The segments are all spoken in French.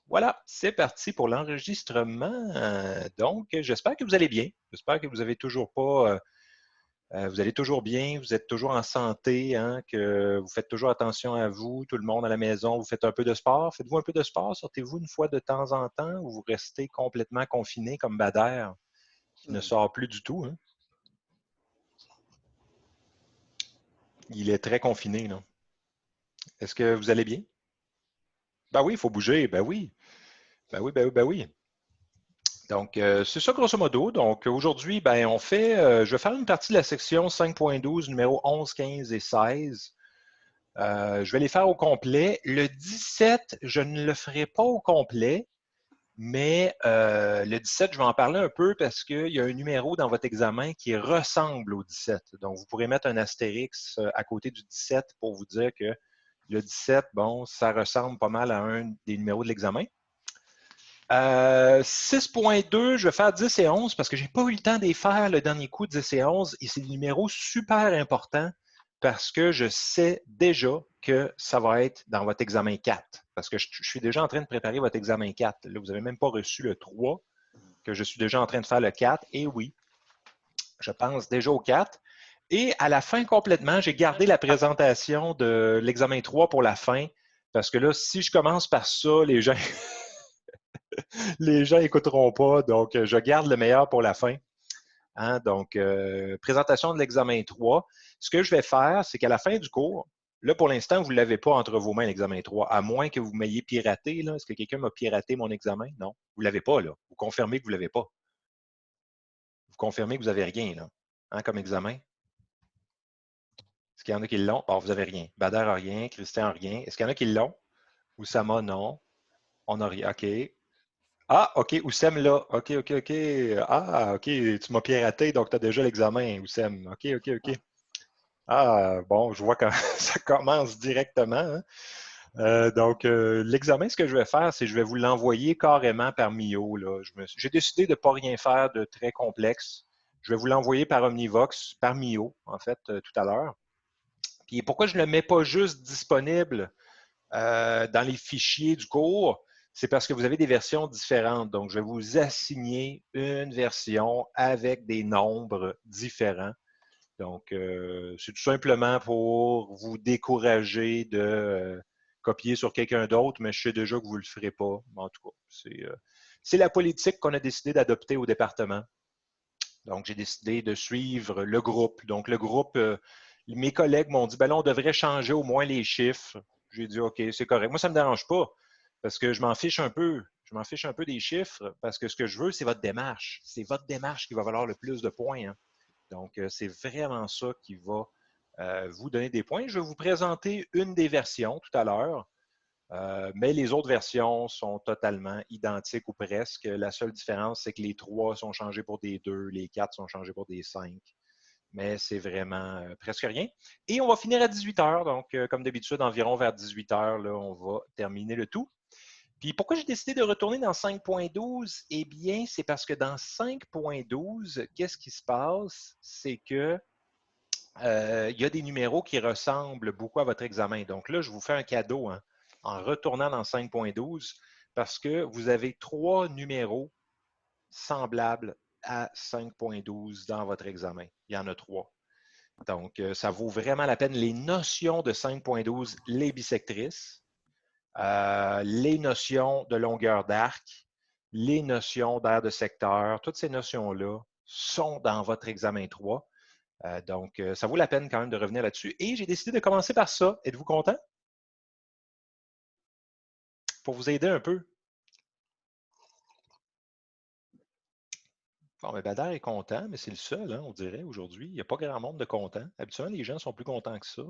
Voilà, c'est parti pour l'enregistrement. Donc, j'espère que vous allez bien. J'espère que vous avez toujours pas, vous allez toujours bien, vous êtes toujours en santé, hein, que vous faites toujours attention à vous, tout le monde à la maison, vous faites un peu de sport. Faites-vous un peu de sport? Sortez-vous une fois de temps en temps ou vous restez complètement confiné comme Bader, qui ne Hmm. sort plus du tout, hein? Il est très confiné, là. Est-ce que vous allez bien? Ben oui, il faut bouger. Ben oui. Ben oui, ben oui, ben oui. Donc, c'est ça grosso modo. Donc, aujourd'hui, ben, je vais faire une partie de la section 5.12, numéro 11, 15 et 16. Je vais les faire au complet. Le 17, je ne le ferai pas au complet, mais le 17, je vais en parler un peu parce qu'il y a un numéro dans votre examen qui ressemble au 17. Donc, vous pourrez mettre un astérix à côté du 17 pour vous dire que le 17, bon, ça ressemble pas mal à un des numéros de l'examen. 6.2, je vais faire 10 et 11 parce que je n'ai pas eu le temps de les faire le dernier coup, 10 et 11, et c'est des numéros super importants parce que je sais déjà que ça va être dans votre examen 4. Parce que je suis déjà en train de préparer votre examen 4. Là, vous n'avez même pas reçu le 3, que je suis déjà en train de faire le 4. Et oui, je pense déjà au 4. Et à la fin, complètement, j'ai gardé la présentation de l'examen 3 pour la fin. Parce que là, si je commence par ça, les gens n'écouteront pas. Donc, je garde le meilleur pour la fin. Hein? Donc, présentation de l'examen 3. Ce que je vais faire, c'est qu'à la fin du cours, là, pour l'instant, vous ne l'avez pas entre vos mains, l'examen 3, à moins que vous m'ayez piraté. Est-ce que quelqu'un m'a piraté mon examen? Non. Vous ne l'avez pas, là. Vous confirmez que vous ne l'avez pas. Vous confirmez que vous n'avez rien, là, hein, comme examen. Est-ce qu'il y en a qui l'ont? Bon, vous n'avez rien. Bader n'a rien. Christian n'a rien. Est-ce qu'il y en a qui l'ont? Oussama, non. On n'a rien. OK. Ah, OK, Oussem là. OK, OK, OK. Ah, OK, tu m'as piraté, donc tu as déjà l'examen, Oussem. OK, OK, OK. Ah, bon, je vois que ça commence directement, hein. L'examen, ce que je vais faire, c'est que je vais vous l'envoyer carrément par Mio, là. J'ai décidé de ne pas rien faire de très complexe. Je vais vous l'envoyer par Omnivox, par Mio, en fait, tout à l'heure. Puis pourquoi je ne le mets pas juste disponible dans les fichiers du cours, c'est parce que vous avez des versions différentes. Donc, je vais vous assigner une version avec des nombres différents. Donc, c'est tout simplement pour vous décourager de copier sur quelqu'un d'autre, mais je sais déjà que vous ne le ferez pas. En tout cas, c'est la politique qu'on a décidé d'adopter au département. Donc, j'ai décidé de suivre le groupe. Donc, le groupe, mes collègues m'ont dit, ben là, on devrait changer au moins les chiffres. J'ai dit, OK, c'est correct. Moi, ça ne me dérange pas parce que je m'en fiche un peu. Je m'en fiche un peu des chiffres parce que ce que je veux, c'est votre démarche. C'est votre démarche qui va valoir le plus de points, hein. Donc, c'est vraiment ça qui va vous donner des points. Je vais vous présenter une des versions tout à l'heure. Mais les autres versions sont totalement identiques ou presque. La seule différence, c'est que les 3 sont changés pour des 2, les 4 sont changés pour des 5. Mais c'est vraiment presque rien. Et on va finir à 18 heures. Donc, comme d'habitude, environ vers 18 heures, là, on va terminer le tout. Puis pourquoi j'ai décidé de retourner dans 5.12? Eh bien, c'est parce que dans 5.12, qu'est-ce qui se passe? C'est que il y a des numéros qui ressemblent beaucoup à votre examen. Donc là, je vous fais un cadeau, hein, en retournant dans 5.12 parce que vous avez 3 numéros semblables à 5.12 dans votre examen. Il y en a 3. Donc, ça vaut vraiment la peine. Les notions de 5.12, les bisectrices, les notions de longueur d'arc, les notions d'aire de secteur, toutes ces notions-là sont dans votre examen 3. Donc, ça vaut la peine quand même de revenir là-dessus. Et j'ai décidé de commencer par ça. Êtes-vous content? Pour vous aider un peu. Bon, mais Bader est content, mais c'est le seul, hein, on dirait, aujourd'hui. Il n'y a pas grand monde de content. Habituellement, les gens sont plus contents que ça.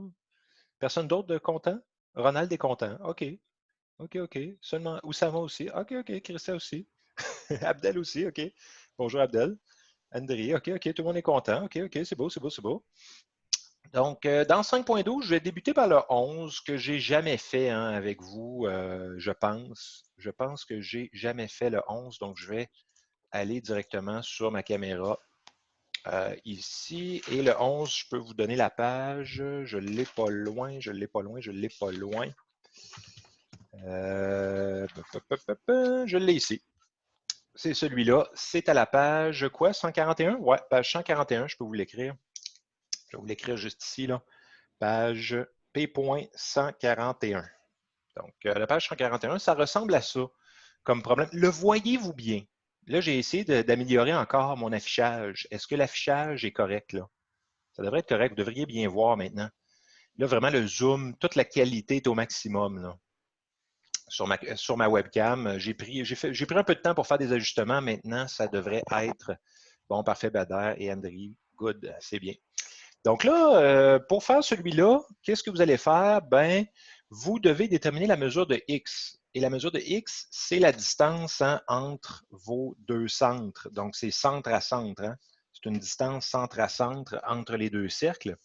Personne d'autre de content? Ronald est content. OK. OK, OK. Seulement Oussama aussi. OK, OK. Christian aussi. Abdel aussi. OK. Bonjour, Abdel. André. OK, OK. Tout le monde est content. OK, OK. C'est beau, c'est beau, c'est beau. Donc, dans 5.12, je vais débuter par le 11 que j'ai jamais fait, hein, avec vous, je pense. Je pense que j'ai jamais fait le 11, donc je vais aller directement sur ma caméra ici. Et le 11, je peux vous donner la page. Je ne l'ai pas loin, je ne l'ai pas loin, je ne l'ai pas loin. Je l'ai ici. C'est celui-là. C'est à la page quoi? 141? Ouais, page 141, je peux vous l'écrire. Je vais vous l'écrire juste ici, là. Page P.141. Donc, la page 141, ça ressemble à ça comme problème. Le voyez-vous bien? Là, j'ai essayé d'améliorer encore mon affichage. Est-ce que l'affichage est correct, là? Ça devrait être correct. Vous devriez bien voir maintenant. Là, vraiment, le zoom, toute la qualité est au maximum, là. Sur ma webcam. J'ai pris un peu de temps pour faire des ajustements. Maintenant, ça devrait être bon, parfait, Bader et Andri. Good, c'est bien. Donc là, pour faire celui-là, qu'est-ce que vous allez faire? Ben, vous devez déterminer la mesure de X. Et la mesure de X, c'est la distance entre vos deux centres. Donc, c'est centre à centre. Hein? C'est une distance centre à centre entre les deux cercles.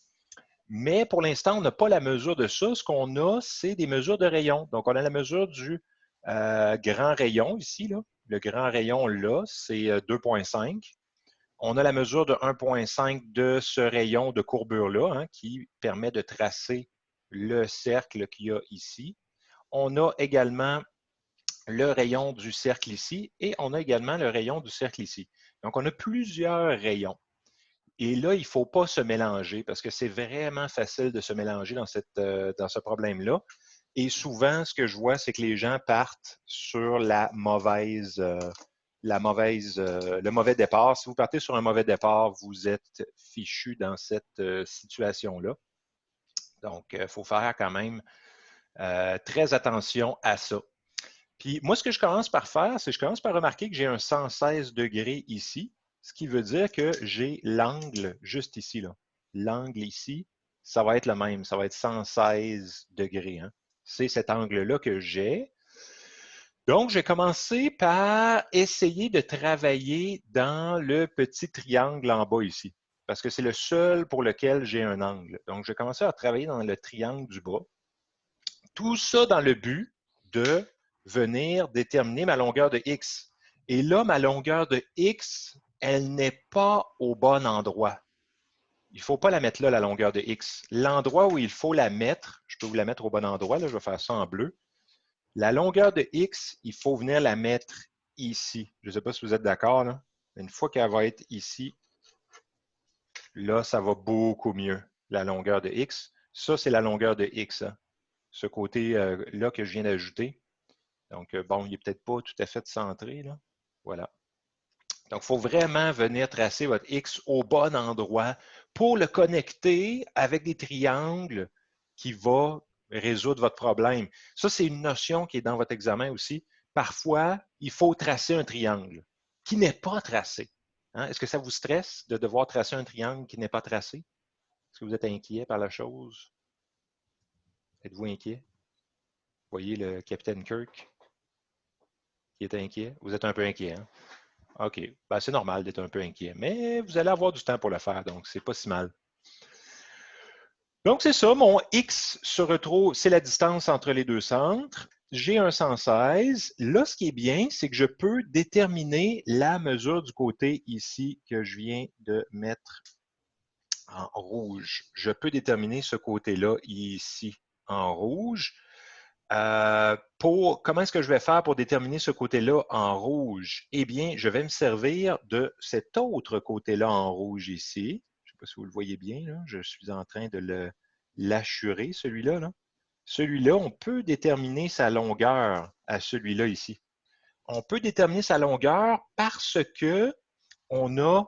Mais pour l'instant, on n'a pas la mesure de ça. Ce qu'on a, c'est des mesures de rayon. Donc, on a la mesure du grand rayon ici. Là. Le grand rayon, là, c'est 2,5. On a la mesure de 1,5 de ce rayon de courbure-là, hein, qui permet de tracer le cercle qu'il y a ici. On a également le rayon du cercle ici et on a également le rayon du cercle ici. Donc, on a plusieurs rayons. Et là, il ne faut pas se mélanger parce que c'est vraiment facile de se mélanger dans ce problème-là. Et souvent, ce que je vois, c'est que les gens partent sur le mauvais départ. Si vous partez sur un mauvais départ, vous êtes fichu dans cette situation-là. Donc, il faut faire quand même très attention à ça. Puis moi, ce que je commence par faire, c'est que je commence par remarquer que j'ai un 116 degrés ici, ce qui veut dire que j'ai l'angle juste ici. L'angle ici, ça va être le même, ça va être 116 degrés. Hein. C'est cet angle-là que j'ai. Donc, j'ai commencé par essayer de travailler dans le petit triangle en bas ici, parce que c'est le seul pour lequel j'ai un angle. Donc, j'ai commencé à travailler dans le triangle du bas. Tout ça dans le but de venir déterminer ma longueur de X. Et là, ma longueur de X, elle n'est pas au bon endroit. Il ne faut pas la mettre là, la longueur de X. L'endroit où il faut la mettre, je peux vous la mettre au bon endroit, là, je vais faire ça en bleu. La longueur de X, il faut venir la mettre ici. Je ne sais pas si vous êtes d'accord. Là. Une fois qu'elle va être ici, là, ça va beaucoup mieux, la longueur de X. Ça, c'est la longueur de X. Hein. Ce côté-là que je viens d'ajouter. Donc, bon, il n'est peut-être pas tout à fait centré. Là. Voilà. Donc, il faut vraiment venir tracer votre X au bon endroit pour le connecter avec des triangles qui vont résoudre votre problème. Ça, c'est une notion qui est dans votre examen aussi. Parfois, il faut tracer un triangle qui n'est pas tracé. Hein? Est-ce que ça vous stresse de devoir tracer un triangle qui n'est pas tracé? Est-ce que vous êtes inquiet par la chose? Êtes-vous inquiet? Vous voyez le capitaine Kirk qui est inquiet? Vous êtes un peu inquiet, hein? OK. Ben, c'est normal d'être un peu inquiet, mais vous allez avoir du temps pour le faire, donc c'est pas si mal. Donc, c'est ça, mon X se retrouve, c'est la distance entre les deux centres. J'ai un 116. Là, ce qui est bien, c'est que je peux déterminer la mesure du côté ici que je viens de mettre en rouge. Je peux déterminer ce côté-là ici en rouge. Comment est-ce que je vais faire pour déterminer ce côté-là en rouge? Eh bien, je vais me servir de cet autre côté-là en rouge ici. Je ne sais pas si vous le voyez bien, là. Je suis en train de l'assurer, celui-là. Là. Celui-là, on peut déterminer sa longueur à celui-là ici. On peut déterminer sa longueur parce que on a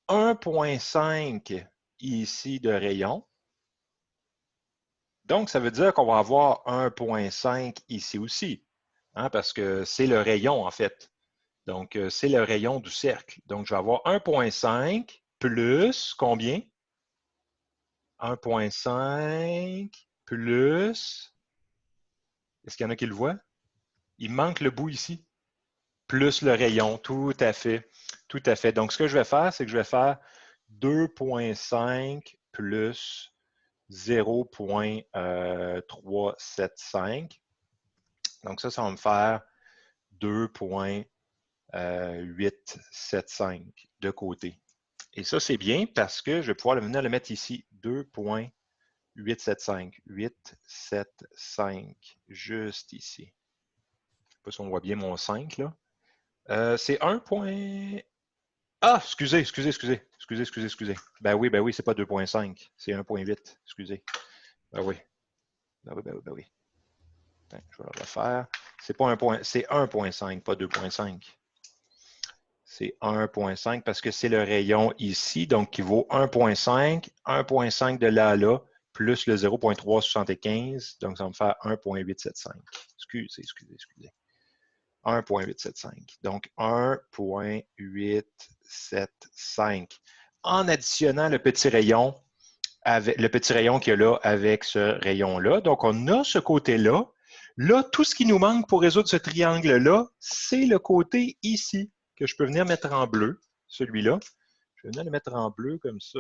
1,5 ici de rayon. Donc, ça veut dire qu'on va avoir 1,5 ici aussi, hein, parce que c'est le rayon, en fait. Donc, c'est le rayon du cercle. Donc, je vais avoir 1,5 plus combien? 1,5 plus... Est-ce qu'il y en a qui le voient? Il manque le bout ici. Plus le rayon, tout à fait. Tout à fait. Donc, ce que je vais faire, c'est que je vais faire 2,5 plus 0,375. Donc, ça va me faire 2,875 de côté. Et ça, c'est bien parce que je vais pouvoir venir le mettre ici. 2,875. 875, juste ici. sais pas si on voit bien mon 5, là. C'est 1 point... Ah, excusez. Ben oui, c'est pas 2.5, c'est 1.8, excusez. Ben oui. Ben oui. Attends, je vais le refaire. C'est pas 1.5, pas 2.5. C'est 1.5 parce que c'est le rayon ici, donc qui vaut 1.5, 1.5 de là à là, plus le 0.375, donc ça va me faire 1.875. Excusez. 1.875. Donc 1.875. En additionnant le petit rayon qu'il y a là avec ce rayon-là. Donc on a ce côté-là. Là, tout ce qui nous manque pour résoudre ce triangle-là, c'est le côté ici, que je peux venir mettre en bleu, celui-là. Je vais venir le mettre en bleu comme ça.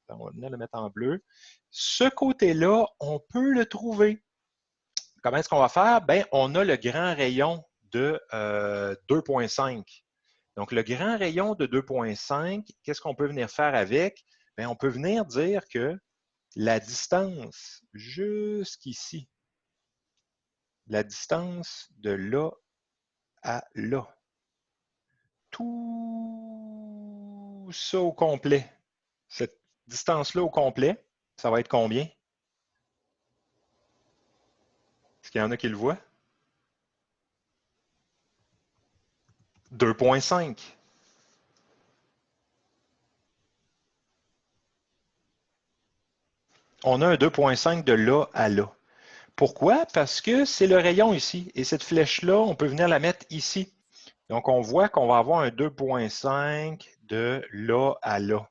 On va venir le mettre en bleu. Ce côté-là, on peut le trouver. Comment est-ce qu'on va faire? Bien, on a le grand rayon de 2.5. Donc, le grand rayon de 2.5, qu'est-ce qu'on peut venir faire avec? Bien, on peut venir dire que la distance jusqu'ici, la distance de là à là, tout ça au complet, cette distance-là au complet, ça va être combien? Est-ce qu'il y en a qui le voient? 2.5. On a un 2.5 de là à là. Pourquoi? Parce que c'est le rayon ici. Et cette flèche-là, on peut venir la mettre ici. Donc, on voit qu'on va avoir un 2.5 de là à là,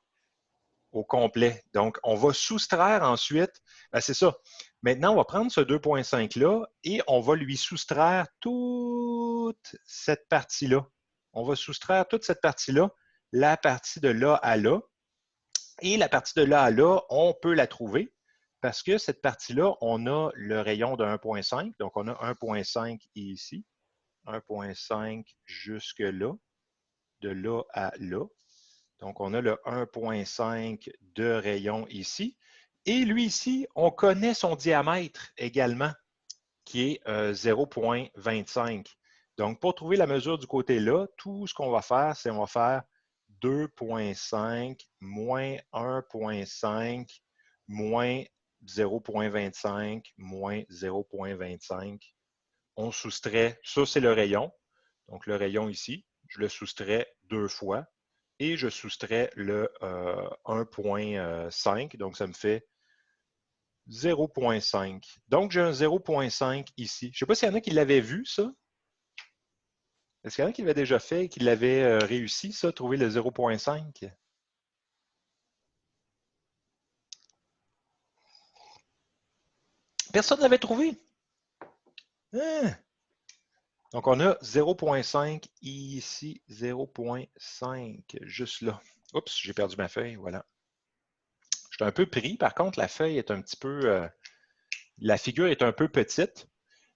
au complet. Donc, on va soustraire ensuite, ben c'est ça. Maintenant, on va prendre ce 2.5-là et on va lui soustraire toute cette partie-là. On va soustraire toute cette partie-là, la partie de là à là. Et la partie de là à là, on peut la trouver parce que cette partie-là, on a le rayon de 1.5. Donc, on a 1.5 ici, 1.5 jusque là, de là à là. Donc, on a le 1.5 de rayon ici. Et lui ici, on connaît son diamètre également, qui est 0.25. Donc, pour trouver la mesure du côté-là, tout ce qu'on va faire, c'est on va faire 2.5 moins 1.5 moins 0.25 moins 0.25. On soustrait, ça c'est le rayon. Donc, le rayon ici, je le soustrais 2 fois et je soustrais le 1.5. Donc, ça me fait 0.5. Donc, j'ai un 0.5 ici. Je ne sais pas s'il y en a qui l'avaient vu, ça. Est-ce qu'il y en a qui l'avaient déjà fait et qui l'avaient réussi, ça, trouver le 0.5? Personne ne l'avait trouvé. Hein? Donc, on a 0.5 ici, 0.5, juste là. Oups, j'ai perdu ma feuille, voilà. Je suis un peu pris, par contre, la feuille est un petit peu... la figure est un peu petite.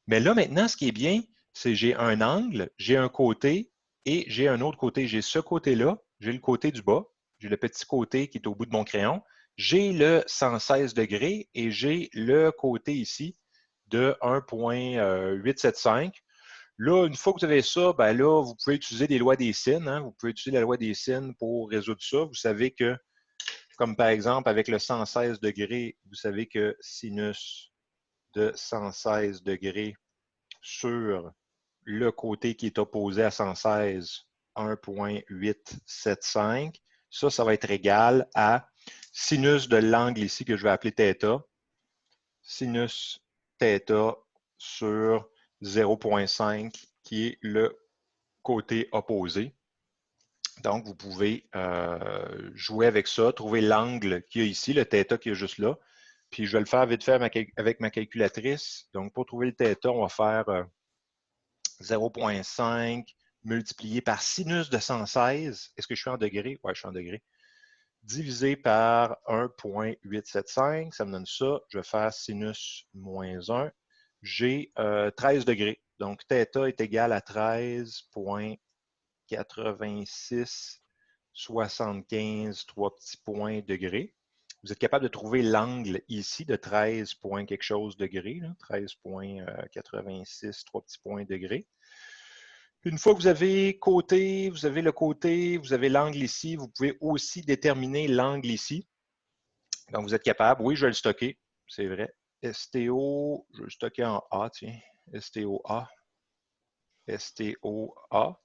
Mais là, maintenant, ce qui est bien, c'est que j'ai un angle, j'ai un côté et j'ai un autre côté. J'ai ce côté-là, j'ai le côté du bas, j'ai le petit côté qui est au bout de mon crayon, j'ai le 116 degrés et j'ai le côté ici de 1.875. Là, une fois que vous avez ça, ben là, vous pouvez utiliser des lois des sines. Hein? Vous pouvez utiliser la loi des sines pour résoudre ça. Vous savez que, comme par exemple avec le 116 degrés, vous savez que sinus de 116 degrés sur le côté qui est opposé à 116, 1.875. Ça va être égal à sinus de l'angle ici que je vais appeler θ. Sinus θ sur 0.5 qui est le côté opposé. Donc, vous pouvez jouer avec ça, trouver l'angle qu'il y a ici, le θ qui est juste là. Puis, je vais le faire vite fait avec ma calculatrice. Donc, pour trouver le θ, on va faire 0.5 multiplié par sinus de 116. Est-ce que je suis en degrés? Oui, je suis en degrés. Divisé par 1.875, ça me donne ça. Je vais faire sinus moins 1. J'ai 13 degrés. Donc, θ est égal à 13.8675, 3 petits points degrés. Vous êtes capable de trouver l'angle ici de 13 points quelque chose degrés, 13.86, 3 petits points degrés. Une fois que vous avez côté, vous avez le côté, vous avez l'angle ici, vous pouvez aussi déterminer l'angle ici. Donc, vous êtes capable. Oui, je vais le stocker. C'est vrai. STO, je vais le stocker en A, tiens. STOA. STOA.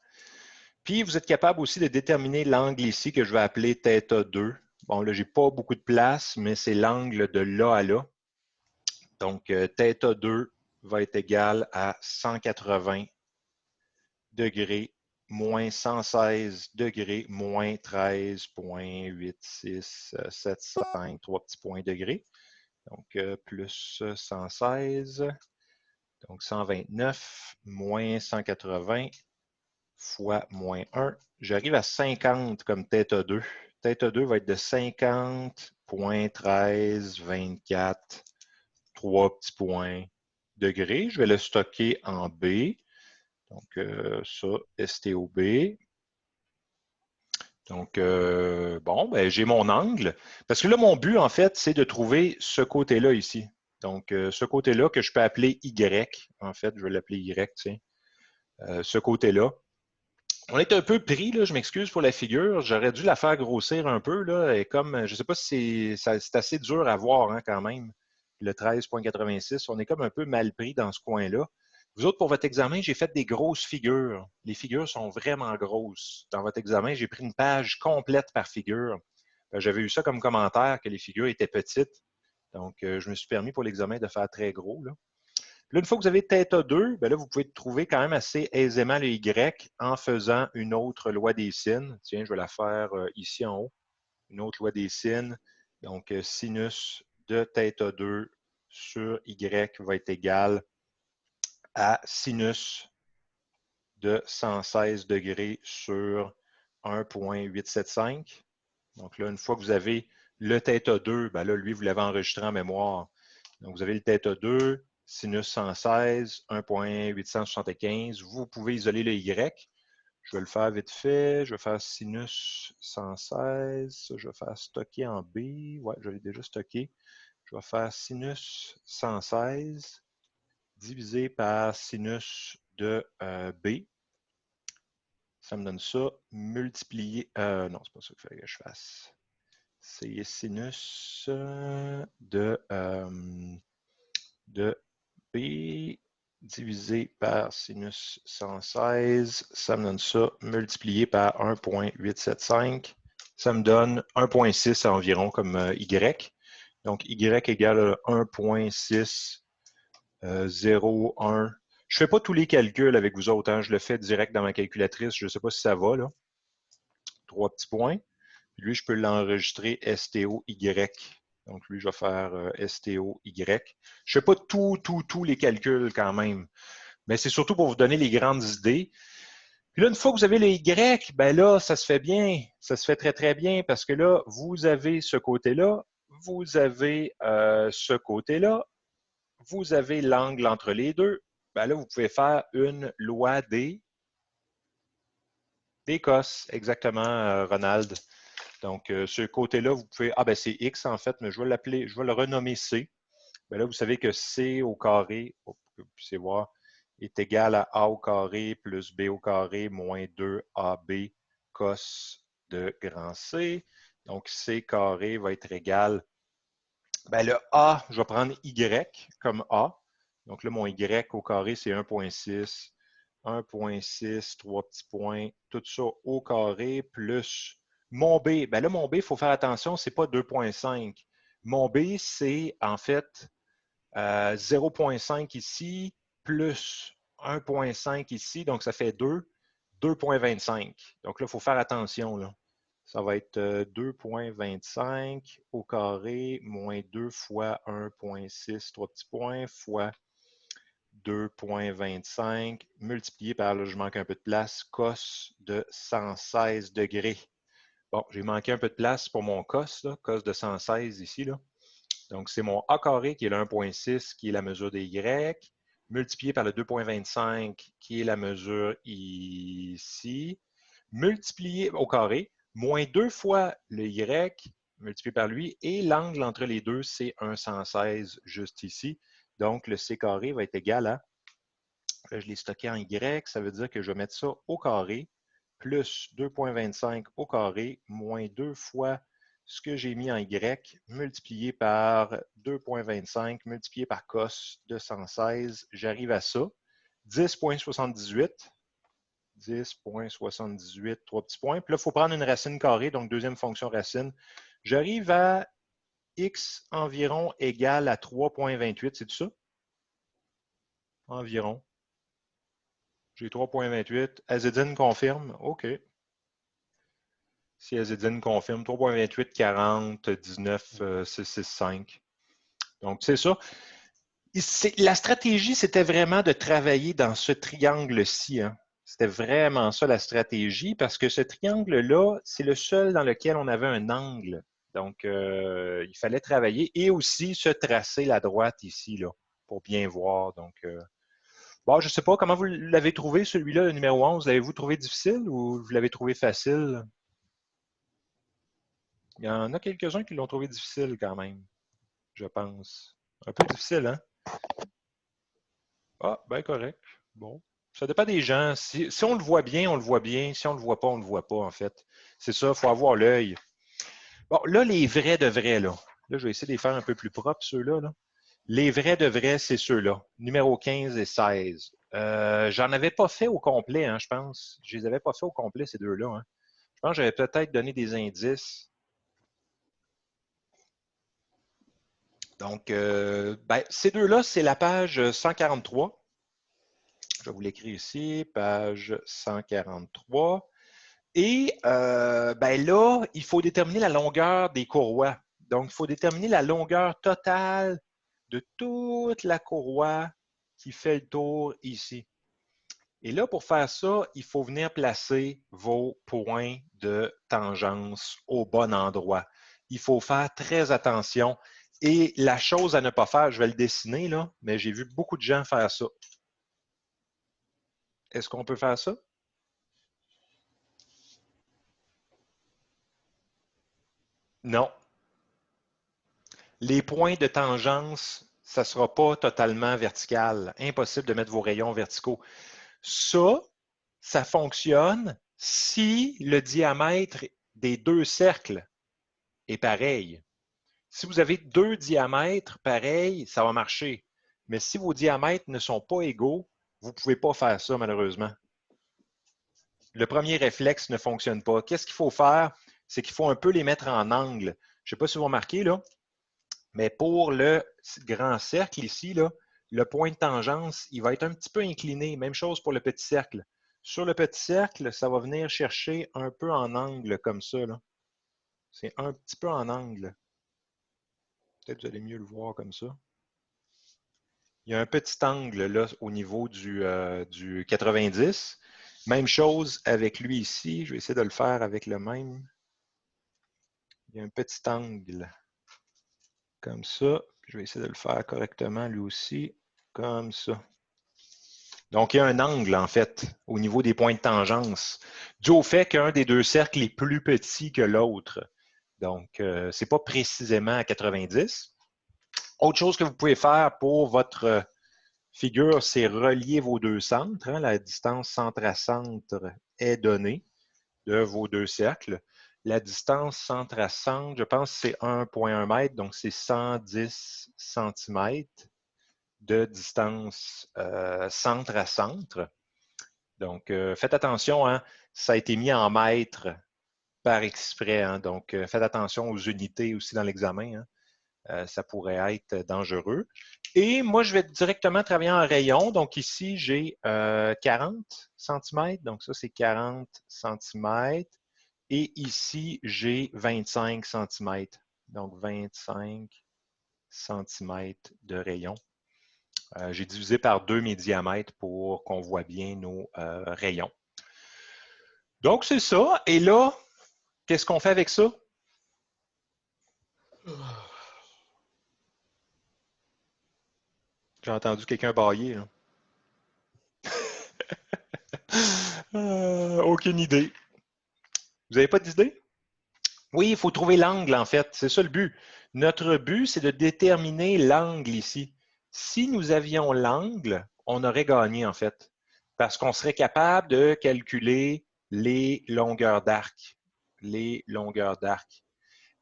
Puis, vous êtes capable aussi de déterminer l'angle ici que je vais appeler θ2. Bon, là, je n'ai pas beaucoup de place, mais c'est l'angle de là à là. Donc, θ2 va être égal à 180 degrés moins 116 degrés moins 13,8675, 3 petits points degrés. Donc, plus 116, donc 129 moins 180 fois moins 1. J'arrive à 50 comme θ2. θ2 va être de 50,1324, 3 petits points degrés. Je vais le stocker en B. Donc, ça, STOB. Donc, bon, ben, j'ai mon angle. Parce que là, mon but, en fait, c'est de trouver ce côté-là ici. Donc, ce côté-là que je peux appeler Y. En fait, je vais l'appeler Y, tiens. Ce côté-là. On est un peu pris, là, je m'excuse pour la figure. J'aurais dû la faire grossir un peu, là. Et comme, je ne sais pas si c'est assez dur à voir, hein, quand même. Le 13,86, on est comme un peu mal pris dans ce coin-là. Vous autres, pour votre examen, j'ai fait des grosses figures. Les figures sont vraiment grosses. Dans votre examen, j'ai pris une page complète par figure. J'avais eu ça comme commentaire, que les figures étaient petites. Donc, je me suis permis pour l'examen de faire très gros, là. Là, une fois que vous avez θ2, ben là, vous pouvez trouver quand même assez aisément le Y en faisant une autre loi des sines. Tiens, je vais la faire ici en haut. Une autre loi des sines. Donc, sinus de θ2 sur Y va être égal à sinus de 116 degrés sur 1,875. Donc là, une fois que vous avez le θ2, ben là, lui, vous l'avez enregistré en mémoire. Donc, vous avez le θ2, sinus 116, 1,875. Vous pouvez isoler le Y. Je vais le faire vite fait. Je vais faire sinus 116. Ça, je vais faire stocker en B. Ouais, je l'ai déjà stocké. Je vais faire sinus 116 divisé par sinus de B. Ça me donne ça multiplié. Non, c'est pas ça qu'il fallait que je fasse. C'est sinus de B divisé par sinus 116. Ça me donne ça multiplié par 1,875. Ça me donne 1,6 environ comme Y. Donc, Y égale 1,601. Je ne fais pas tous les calculs avec vous autres, hein. Je le fais direct dans ma calculatrice. Je ne sais pas si ça va, là. 3 petits points. Lui, je peux l'enregistrer STOY. Donc, lui, je vais faire STOY. Je ne fais pas tous les calculs quand même. Mais c'est surtout pour vous donner les grandes idées. Puis là, une fois que vous avez le Y, ben là, ça se fait bien. Ça se fait très, très bien parce que là, vous avez ce côté-là, vous avez ce côté-là, vous avez l'angle entre les deux. Ben là, vous pouvez faire une loi des cos. Exactement, Ronald. Donc, ce côté-là, vous pouvez... Ah, ben c'est X en fait, mais je vais l'appeler, je vais le renommer C. Ben là, vous savez que C au carré, pour que vous puissiez voir, est égal à A au carré plus B au carré moins 2AB cos de grand C. Donc, C carré va être égal... Ben, le A, je vais prendre Y comme A. Donc là, mon Y au carré, c'est 1,6. 1,6, 3 petits points, tout ça au carré, plus mon B. Ben là, mon B, il faut faire attention, ce n'est pas 2,5. Mon B, c'est en fait 0,5 ici, plus 1,5 ici, donc ça fait 2, 2,25. Donc là, il faut faire attention, là. Ça va être 2,25 au carré, moins 2 fois 1,6, 3 petits points, fois 2,25 multiplié par, là, je manque un peu de place, cos de 116 degrés. Bon, j'ai manqué un peu de place pour mon cos, là, cos de 116 ici, là. Donc, c'est mon A carré qui est le 1,6 qui est la mesure des Y, multiplié par le 2,25 qui est la mesure ici, multiplié au carré, moins 2 fois le Y multiplié par lui, et l'angle entre les deux, c'est 1,116 juste ici. Donc, le C carré va être égal à Là, je l'ai stocké en Y, ça veut dire que je vais mettre ça au carré, plus 2,25 au carré, moins 2 fois ce que j'ai mis en Y, multiplié par 2,25, multiplié par cos de 116, j'arrive à ça. 10,78. 10,78, 3 petits points. Puis là, il faut prendre une racine carrée, donc deuxième fonction racine. J'arrive à x environ égale à 3,28, c'est tout ça? Environ. J'ai 3,28. Azedine confirme. OK. Si Azedine confirme, 3,28, 40, 19, 665. Donc, c'est ça. La stratégie, c'était vraiment de travailler dans ce triangle-ci. Hein. C'était vraiment ça la stratégie, parce que ce triangle-là, c'est le seul dans lequel on avait un angle. Donc, il fallait travailler et aussi se tracer la droite ici, là, pour bien voir. Donc, bon, je ne sais pas comment vous l'avez trouvé, celui-là, le numéro 11. L'avez-vous trouvé difficile ou vous l'avez trouvé facile? Il y en a quelques-uns qui l'ont trouvé difficile quand même, je pense. Un peu difficile, hein? Ah, ben correct. Bon. Ça dépend des gens. Si on le voit bien, on le voit bien. Si on ne le voit pas, on ne le voit pas, en fait. C'est ça, il faut avoir l'œil. Bon, là, les vrais de vrais, là. Là, je vais essayer de les faire un peu plus propres, ceux-là. Là. Les vrais de vrais, c'est ceux-là. Numéro 15 et 16. J'en avais pas fait au complet, hein, je pense. Je les avais pas fait au complet, ces deux-là. Hein. Je pense que j'avais peut-être donné des indices. Donc, ben, ces deux-là, c'est la page 143. Je vais vous l'écrire ici, page 143. Et ben là, il faut déterminer la longueur des courroies. Donc, il faut déterminer la longueur totale de toute la courroie qui fait le tour ici. Et là, pour faire ça, il faut venir placer vos points de tangence au bon endroit. Il faut faire très attention. Et la chose à ne pas faire, je vais le dessiner, là, mais j'ai vu beaucoup de gens faire ça. Est-ce qu'on peut faire ça? Non. Les points de tangence, ça ne sera pas totalement vertical. Impossible de mettre vos rayons verticaux. Ça fonctionne si le diamètre des deux cercles est pareil. Si vous avez deux diamètres pareils, ça va marcher. Mais si vos diamètres ne sont pas égaux, vous ne pouvez pas faire ça, malheureusement. Le premier réflexe ne fonctionne pas. Qu'est-ce qu'il faut faire? C'est qu'il faut un peu les mettre en angle. Je ne sais pas si vous remarquez, là, mais pour le grand cercle ici, là, le point de tangence, il va être un petit peu incliné. Même chose pour le petit cercle. Sur le petit cercle, ça va venir chercher un peu en angle comme ça. C'est un petit peu en angle. Peut-être que vous allez mieux le voir comme ça. Il y a un petit angle là au niveau du 90. Même chose avec lui ici. Je vais essayer de le faire avec le même. Il y a un petit angle comme ça. Je vais essayer de le faire correctement lui aussi, comme ça. Donc, il y a un angle, en fait, au niveau des points de tangence, dû au fait qu'un des deux cercles est plus petit que l'autre. Donc, ce n'est pas précisément à 90. Autre chose que vous pouvez faire pour votre figure, c'est relier vos deux centres. Hein. La distance centre à centre est donnée de vos deux cercles. La distance centre à centre, je pense que c'est 1,1 m, donc c'est 110 cm de distance centre à centre. Donc, faites attention, hein, ça a été mis en mètres par exprès. Hein, donc, faites attention aux unités aussi dans l'examen. Hein, ça pourrait être dangereux. Et moi, je vais directement travailler en rayon. Donc, ici, j'ai 40 cm. Donc, ça, c'est 40 cm. Et ici, j'ai 25 cm. Donc, 25 cm de rayon. J'ai divisé par 2 mes diamètres pour qu'on voit bien nos rayons. Donc, c'est ça. Et là, qu'est-ce qu'on fait avec ça? J'ai entendu quelqu'un bâiller. Aucune idée. Vous n'avez pas d'idée? Oui, il faut trouver l'angle, en fait. C'est ça le but. Notre but, c'est de déterminer l'angle ici. Si nous avions l'angle, on aurait gagné en fait. Parce qu'on serait capable de calculer les longueurs d'arc. Les longueurs d'arc.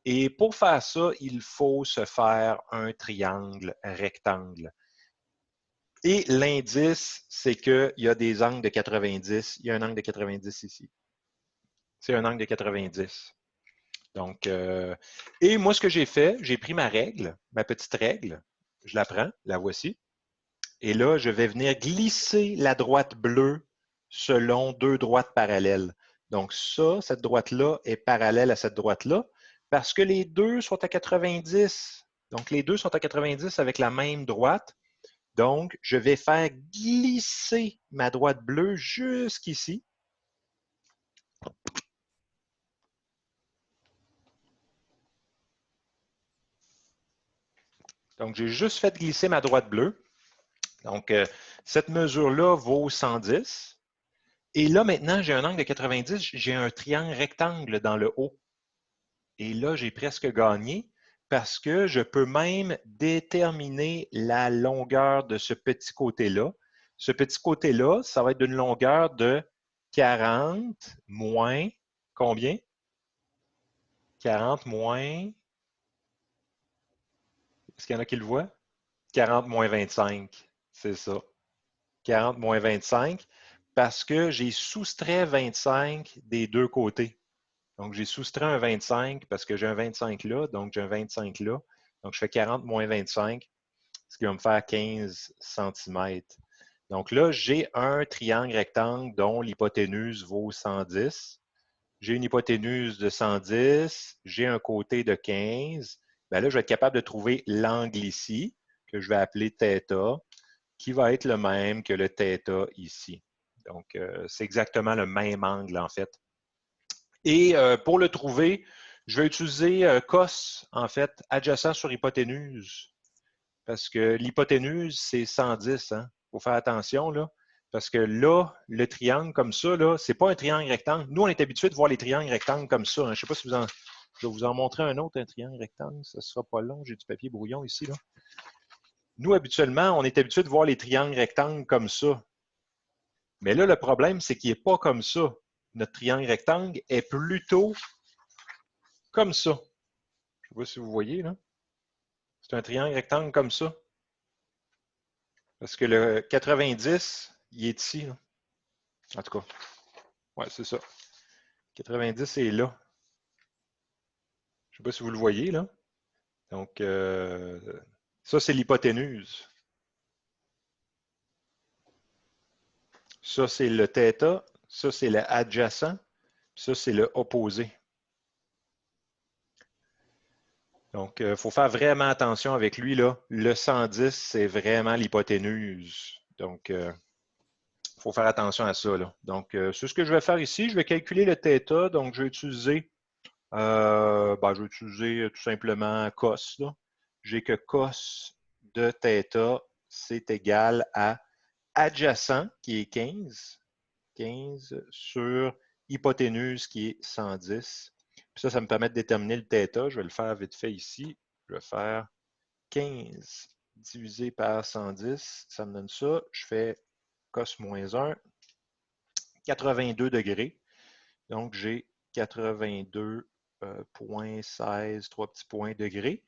Et pour faire ça, il faut se faire un triangle rectangle. Et l'indice, c'est qu'il y a des angles de 90. Il y a un angle de 90 ici. C'est un angle de 90. Donc, et moi, ce que j'ai fait, j'ai pris ma règle, ma petite règle, je la prends, la voici, et là, je vais venir glisser la droite bleue selon deux droites parallèles. Donc, ça, cette droite-là est parallèle à cette droite-là, parce que les deux sont à 90. Donc, les deux sont à 90 avec la même droite. Donc, je vais faire glisser ma droite bleue jusqu'ici. Donc, j'ai juste fait glisser ma droite bleue. Donc, cette mesure-là vaut 110. Et là, maintenant, j'ai un angle de 90. J'ai un triangle rectangle dans le haut. Et là, j'ai presque gagné parce que je peux même déterminer la longueur de ce petit côté-là. Ce petit côté-là, ça va être d'une longueur de 40 moins combien? 40 moins, est-ce qu'il y en a qui le voient? 40 moins 25, c'est ça. 40 moins 25, parce que j'ai soustrait 25 des deux côtés. Donc, j'ai soustrait un 25 parce que j'ai un 25 là, donc j'ai un 25 là. Donc, je fais 40 moins 25, ce qui va me faire 15 cm. Donc là, j'ai un triangle rectangle dont l'hypoténuse vaut 110. J'ai une hypoténuse de 110, j'ai un côté de 15. Bien là, je vais être capable de trouver l'angle ici, que je vais appeler θ, qui va être le même que le θ ici. Donc, c'est exactement le même angle, en fait. Et pour le trouver, je vais utiliser cos, en fait, adjacent sur hypoténuse. Parce que l'hypoténuse, c'est 110. Il faut faire attention, là. Parce que là, le triangle comme ça, là, c'est pas un triangle rectangle. Nous, on est habitué de voir les triangles rectangles comme ça. Je ne sais pas si je vais vous en montrer un autre, un triangle rectangle. Ça ne sera pas long. J'ai du papier brouillon ici, là. Nous, habituellement, on est habitué de voir les triangles rectangles comme ça. Mais là, le problème, c'est qu'il n'est pas comme ça. Notre triangle rectangle est plutôt comme ça. Je ne sais pas si vous voyez, là. C'est un triangle rectangle comme ça. Parce que le 90, il est ici, là. En tout cas, ouais, c'est ça. 90 est là. Je ne sais pas si vous le voyez, là. Donc, ça, c'est l'hypoténuse. Ça, c'est le θ. Ça, c'est le adjacent. Ça, c'est le opposé. Donc, il faut faire vraiment attention avec lui, là. Le 110, c'est vraiment l'hypoténuse. Donc, il faut faire attention à ça, là. Donc, c'est ce que je vais faire ici. Je vais calculer le θ. Donc, je vais utiliser tout simplement cos. J'ai que cos de θ, c'est égal à adjacent, qui est 15. 15 sur hypoténuse, qui est 110. Puis ça me permet de déterminer le θ. Je vais le faire vite fait ici. Je vais faire 15 divisé par 110. Ça me donne ça. Je fais cos moins 1, 82 degrés. Donc, j'ai 82,16, 3 petits points degrés.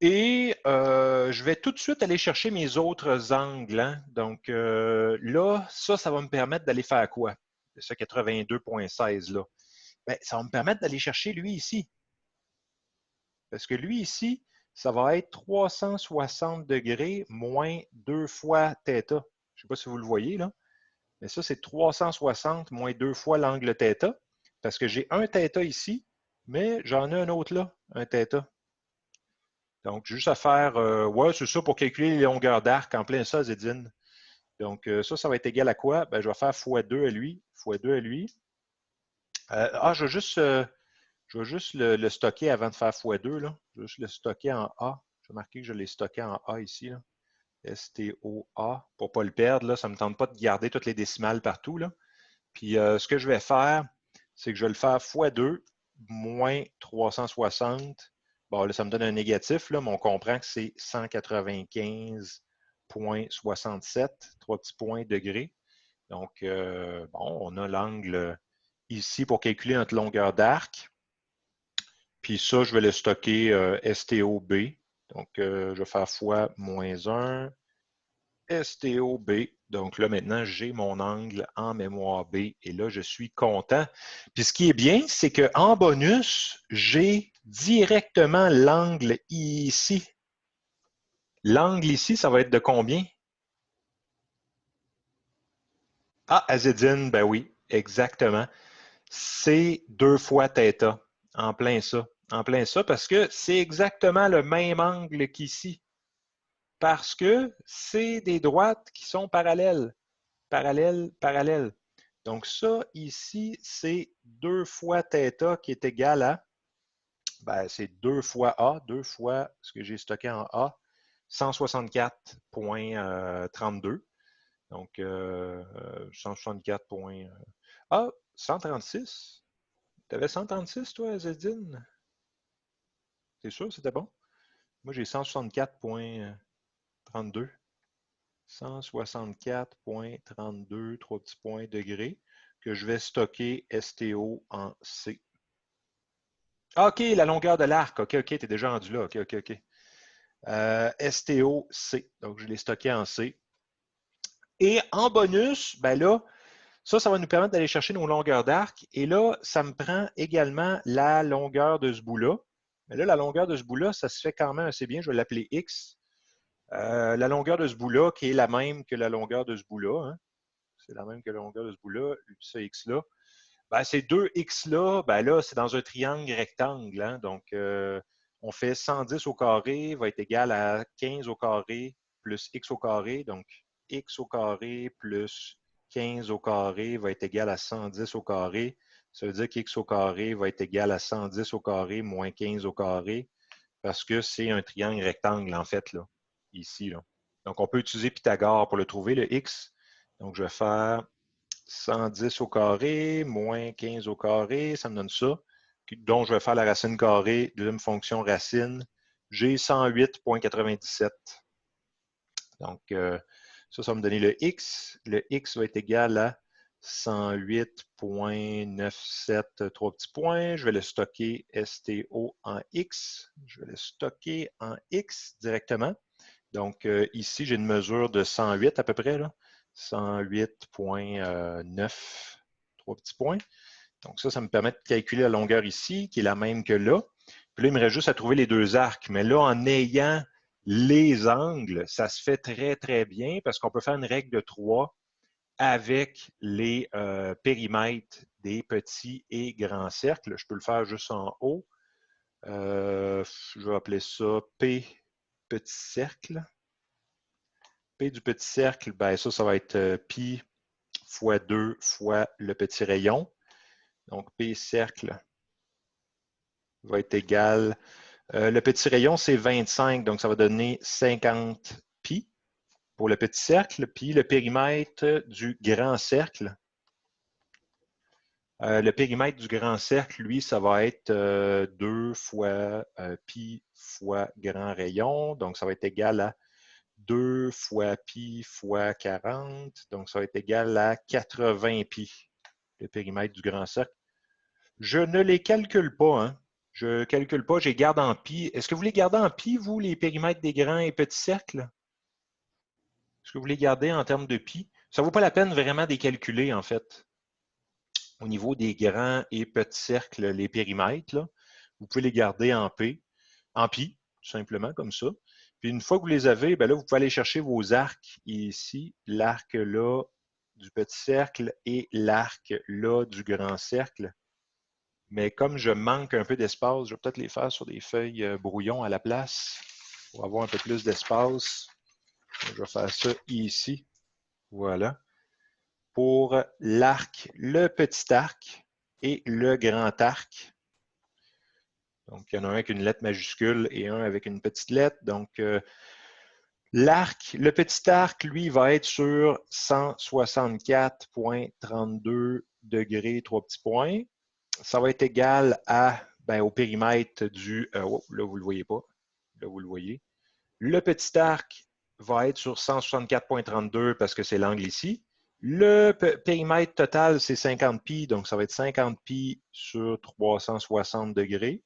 Et je vais tout de suite aller chercher mes autres angles. Hein. Donc là, ça va me permettre d'aller faire quoi? Ce 82,16 là. Bien, ça va me permettre d'aller chercher lui ici. Parce que lui ici, ça va être 360 degrés moins 2 fois θ. Je ne sais pas si vous le voyez là. Mais ça, c'est 360 moins 2 fois l'angle θ. Parce que j'ai un θ ici, mais j'en ai un autre là, un θ. Donc, juste à faire, ouais, c'est ça pour calculer les longueurs d'arc en plein ça, Zédine. Donc, ça va être égal à quoi? Ben, je vais faire x2 à lui, x2 à lui. Je vais juste le stocker avant de faire x2, là. Je vais juste le stocker en A. Je vais marquer que je l'ai stocké en A ici, là. S-T-O-A, pour ne pas le perdre, là. Ça ne me tente pas de garder toutes les décimales partout, là. Puis, ce que je vais faire, c'est que je vais le faire x2 moins 360. Bon, là, ça me donne un négatif, là, mais on comprend que c'est 195,5. 0,67, 3 petits points degrés. Donc, bon, on a l'angle ici pour calculer notre longueur d'arc. Puis ça, je vais le stocker STOB. Donc, je vais faire fois -1, STOB. Donc là, maintenant, j'ai mon angle en mémoire B et là, je suis content. Puis ce qui est bien, c'est qu'en bonus, j'ai directement l'angle ici. L'angle ici, ça va être de combien? Ah, azédine, ben oui, exactement. C'est 2 fois θ, en plein ça. En plein ça, parce que c'est exactement le même angle qu'ici. Parce que c'est des droites qui sont parallèles. Parallèles, parallèles. Donc ça, ici, c'est 2 fois θ qui est égal à, ben, c'est 2 fois A, 2 fois ce que j'ai stocké en A, 164,32. Donc, 164. Ah, 136? Tu avais 136, toi, Zedine? T'es sûr que c'était bon? Moi, j'ai 164,32. 164,32, 3 petits points degrés, que je vais stocker STO en C. Ah, OK, la longueur de l'arc. OK, OK, tu es déjà rendu là. OK, OK, OK. STO C. Donc, je l'ai stocké en C. Et en bonus, ben là, ça va nous permettre d'aller chercher nos longueurs d'arc. Et là, ça me prend également la longueur de ce bout-là. Mais là, la longueur de ce bout-là, ça se fait quand même assez bien. Je vais l'appeler X. La longueur de ce bout-là, qui est la même que la longueur de ce bout-là. Hein. C'est la même que la longueur de ce bout-là, ce X-là. Ben, ces deux X-là, ben là, c'est dans un triangle rectangle. Hein. Donc, on fait 110 au carré va être égal à 15 au carré plus X au carré. Donc, X au carré plus 15 au carré va être égal à 110 au carré. Ça veut dire qu'X au carré va être égal à 110 au carré moins 15 au carré parce que c'est un triangle rectangle, en fait, là, ici. Là. Donc, on peut utiliser Pythagore pour le trouver, le X. Donc, je vais faire 110 au carré moins 15 au carré, ça me donne ça. Donc, je vais faire la racine carrée, deuxième fonction racine. J'ai 108,97. Donc, ça va me donner le X. Le X va être égal à 108,97, 3 petits points. Je vais le stocker STO en X. Je vais le stocker en X directement. Donc, ici, j'ai une mesure de 108 à peu près, là. 108,9, 3 petits points. Donc, ça me permet de calculer la longueur ici, qui est la même que là. Puis là, il me reste juste à trouver les deux arcs. Mais là, en ayant les angles, ça se fait très, très bien parce qu'on peut faire une règle de 3 avec les périmètres des petits et grands cercles. Je peux le faire juste en haut. Je vais appeler ça P petit cercle. P du petit cercle, ben ça va être pi fois 2 fois le petit rayon. Donc, P cercle va être égal. Le petit rayon, c'est 25, donc ça va donner 50 pi pour le petit cercle. Puis le périmètre du grand cercle. Le périmètre du grand cercle, lui, ça va être 2 fois pi fois grand rayon. Donc, ça va être égal à 2 fois pi fois 40. Donc, ça va être égal à 80 pi, le périmètre du grand cercle. Je ne les calcule pas. Hein. Je ne calcule pas, je les garde en pi. Est-ce que vous les gardez en pi, vous, les périmètres des grands et petits cercles? Est-ce que vous les gardez en termes de pi? Ça ne vaut pas la peine vraiment de les calculer, en fait. Au niveau des grands et petits cercles, les périmètres, là, vous pouvez les garder en pi, tout simplement, comme ça. Puis une fois que vous les avez, ben là, vous pouvez aller chercher vos arcs ici, l'arc là du petit cercle et l'arc là du grand cercle. Mais comme je manque un peu d'espace, je vais peut-être les faire sur des feuilles brouillon à la place pour avoir un peu plus d'espace. Je vais faire ça ici. Voilà. Pour l'arc, le petit arc et le grand arc. Donc, il y en a un avec une lettre majuscule et un avec une petite lettre. Donc, l'arc, le petit arc, lui, va être sur 164,32 degrés, 3 petits points. Ça va être égal à, au périmètre du... oh, là, vous ne le voyez pas. Là, vous le voyez. Le petit arc va être sur 164,32 parce que c'est l'angle ici. Le périmètre total, c'est 50 pi, donc ça va être 50 pi sur 360 degrés.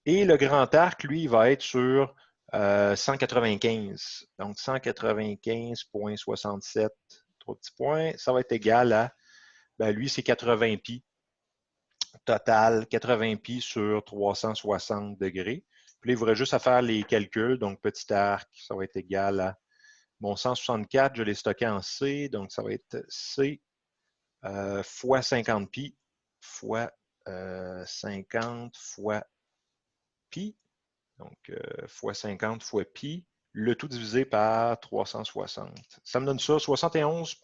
Et le grand arc, lui, il va être sur 195. Donc 195,67, 3 petits points. Ça va être égal à, ben, lui, c'est 80 pi. Total, 80 pi sur 360 degrés. Puis là, il faudrait juste à faire les calculs. Donc, petit arc, ça va être égal à mon 164, je l'ai stocké en C, donc ça va être C fois 50 pi fois 50 fois pi, donc fois 50 fois pi, le tout divisé par 360. Ça me donne ça, 71.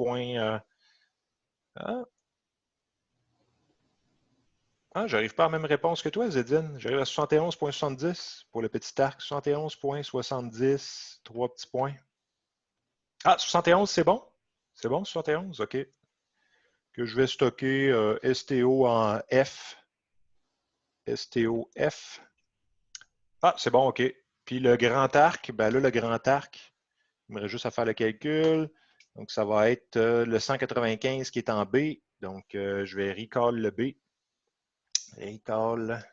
J'arrive pas à la même réponse que toi, Zedine. J'arrive à 71,70 pour le petit arc. 71,70, 3 petits points. 71, c'est bon? C'est bon, 71? OK. Que je vais stocker STO en F. STO F. C'est bon, OK. Puis le grand arc, ben là, le grand arc, il me reste juste à faire le calcul. Donc, ça va être le 195 qui est en B. Donc, je vais recall le B. Recall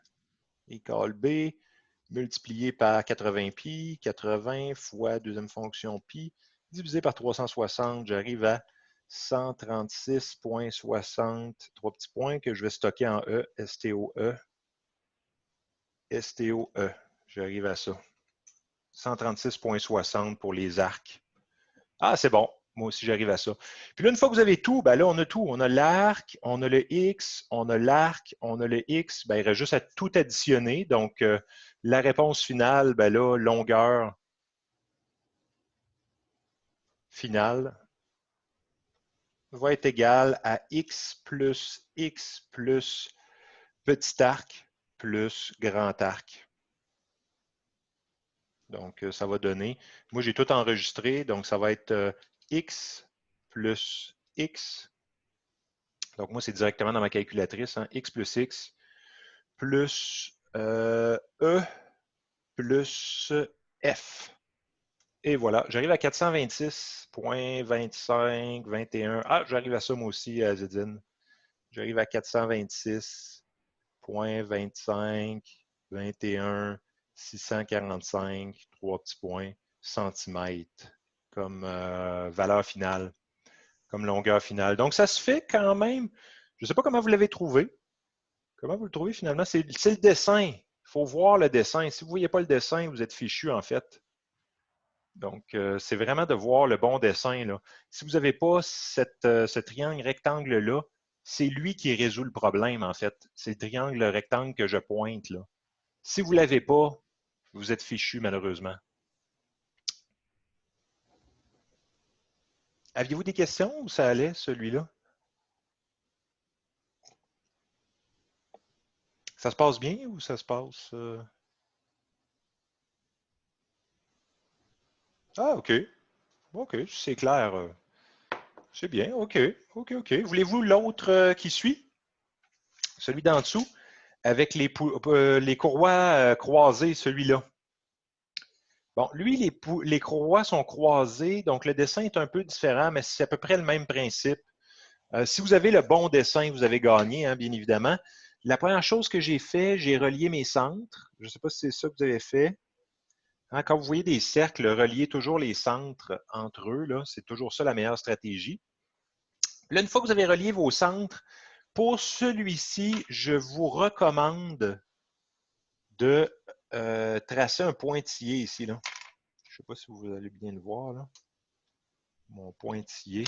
B, multiplié par 80 pi, 80 fois deuxième fonction pi, divisé par 360, j'arrive à 136,60, 3 petits points que je vais stocker en E, STOE. STOE, j'arrive à ça. 136,60 pour les arcs. C'est bon. Moi aussi, j'arrive à ça. Puis là, une fois que vous avez tout, ben là, on a tout. On a l'arc, on a le X, on a l'arc, on a le X. Ben, il reste juste à tout additionner. Donc, la réponse finale, ben là, longueur finale va être égale à X plus petit arc plus grand arc. Donc, ça va donner, moi j'ai tout enregistré, donc ça va être X plus X. Donc, moi, c'est directement dans ma calculatrice, hein, X plus X plus E plus F. Et voilà, j'arrive à 426,25, 21. J'arrive à ça moi aussi, Zedine. J'arrive à 426,25, 21, 645, 3 petits points, centimètres comme valeur finale, comme longueur finale. Donc, ça se fait quand même. Je ne sais pas comment vous l'avez trouvé. Comment vous le trouvez finalement? C'est le dessin. Il faut voir le dessin. Si vous ne voyez pas le dessin, vous êtes fichu en fait. Donc, c'est vraiment de voir le bon dessin, là. Si vous n'avez pas ce triangle rectangle-là, c'est lui qui résout le problème, en fait. C'est le triangle rectangle que je pointe, là. Si vous ne l'avez pas, vous êtes fichu, malheureusement. Aviez-vous des questions ou ça allait, celui-là? Ça se passe bien ou ça se passe... OK. OK, c'est clair. C'est bien. OK. OK. Voulez-vous l'autre qui suit? Celui d'en dessous, avec les courroies croisées, celui-là. Bon, lui, les courroies sont croisées, donc le dessin est un peu différent, mais c'est à peu près le même principe. Si vous avez le bon dessin, vous avez gagné, hein, bien évidemment. La première chose que j'ai fait, j'ai relié mes centres. Je ne sais pas si c'est ça que vous avez fait. Hein, quand vous voyez des cercles, reliez toujours les centres entre eux. C'est toujours ça la meilleure stratégie. Là, une fois que vous avez relié vos centres, pour celui-ci, je vous recommande de tracer un pointillé ici. Là. Je ne sais pas si vous allez bien le voir. Là. Mon pointillé.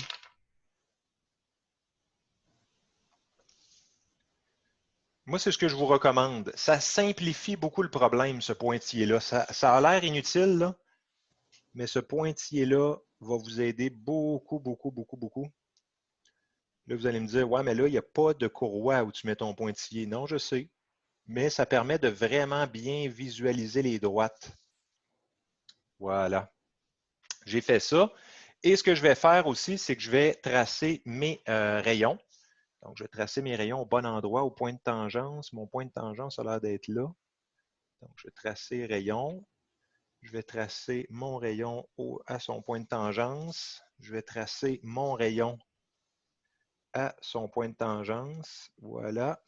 Moi, c'est ce que je vous recommande. Ça simplifie beaucoup le problème, ce pointillé-là. Ça a l'air inutile, là, mais ce pointillé-là va vous aider beaucoup, beaucoup, beaucoup, beaucoup. Là, vous allez me dire, ouais, mais là, il n'y a pas de courroie où tu mets ton pointillé. Non, je sais. Mais ça permet de vraiment bien visualiser les droites. Voilà. J'ai fait ça. Et ce que je vais faire aussi, c'est que je vais tracer mes rayons. Donc, je vais tracer mes rayons au bon endroit, au point de tangence. Mon point de tangence a l'air d'être là. Donc, je vais tracer rayons. Je vais tracer mon rayon à son point de tangence. Je vais tracer mon rayon à son point de tangence. Voilà.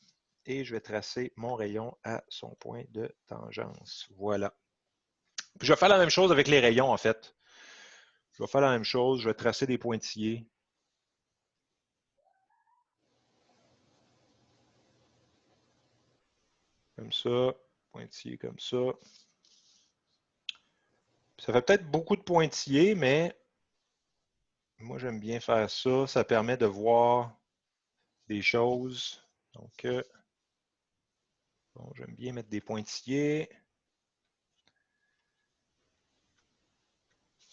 Et je vais tracer mon rayon à son point de tangence. Voilà. Puis je vais faire la même chose avec les rayons, en fait. Je vais faire la même chose. Je vais tracer des pointillés. Comme ça. Pointillés comme ça. Ça fait peut-être beaucoup de pointillés, mais moi, j'aime bien faire ça. Ça permet de voir des choses. Donc, bon, j'aime bien mettre des pointillés.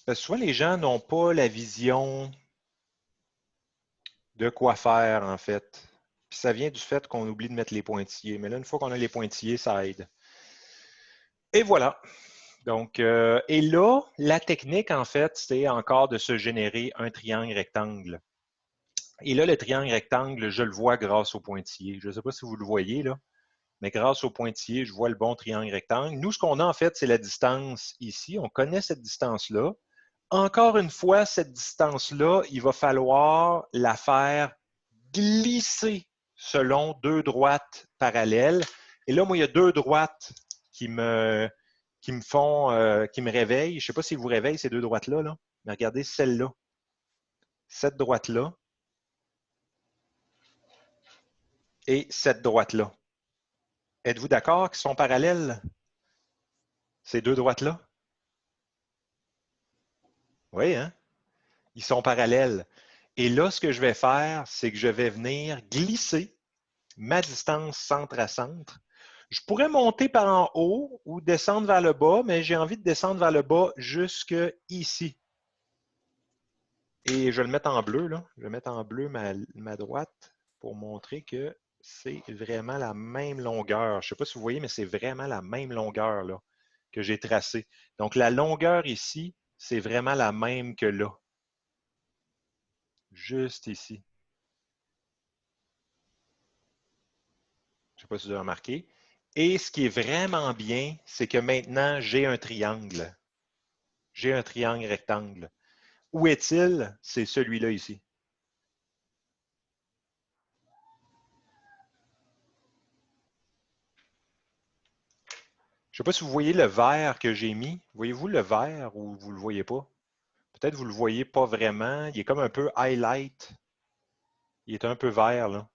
Parce que souvent, les gens n'ont pas la vision de quoi faire, en fait. Puis ça vient du fait qu'on oublie de mettre les pointillés. Mais là, une fois qu'on a les pointillés, ça aide. Et voilà. Donc, et là, la technique, en fait, c'est encore de se générer un triangle rectangle. Et là, le triangle rectangle, je le vois grâce au pointillé. Je ne sais pas si vous le voyez, là, mais grâce au pointillé, je vois le bon triangle rectangle. Nous, ce qu'on a, en fait, c'est la distance ici. On connaît cette distance-là. Encore une fois, cette distance-là, il va falloir la faire glisser selon deux droites parallèles. Et là, moi, il y a deux droites qui me réveillent. Je ne sais pas si vous réveillent ces deux droites-là, là. Mais regardez celle-là. Cette droite-là et cette droite-là. Êtes-vous d'accord qu'ils sont parallèles, ces deux droites-là? Oui, hein? Ils sont parallèles. Et là, ce que je vais faire, c'est que je vais venir glisser ma distance centre à centre. Je pourrais monter par en haut ou descendre vers le bas, mais j'ai envie de descendre vers le bas jusque ici. Et je vais le mettre en bleu, là. Je vais mettre en bleu ma droite pour montrer que c'est vraiment la même longueur. Je ne sais pas si vous voyez, mais c'est vraiment la même longueur là, que j'ai tracée. Donc, la longueur ici, c'est vraiment la même que là. Juste ici. Je ne sais pas si vous avez remarqué. Et ce qui est vraiment bien, c'est que maintenant, j'ai un triangle. J'ai un triangle rectangle. Où est-il? C'est celui-là ici. Je ne sais pas si vous voyez le vert que j'ai mis. Voyez-vous le vert ou vous ne le voyez pas? Peut-être que vous ne le voyez pas vraiment. Il est comme un peu highlight. Il est un peu vert, là.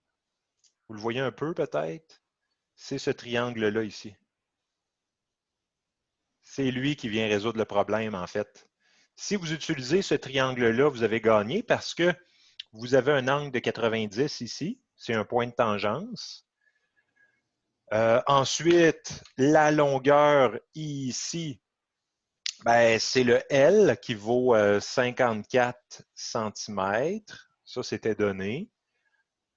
Vous le voyez un peu, peut-être? C'est ce triangle-là ici. C'est lui qui vient résoudre le problème, en fait. Si vous utilisez ce triangle-là, vous avez gagné parce que vous avez un angle de 90 ici. C'est un point de tangence. Ensuite, la longueur ici, ben, c'est le L qui vaut 54 cm. Ça, c'était donné.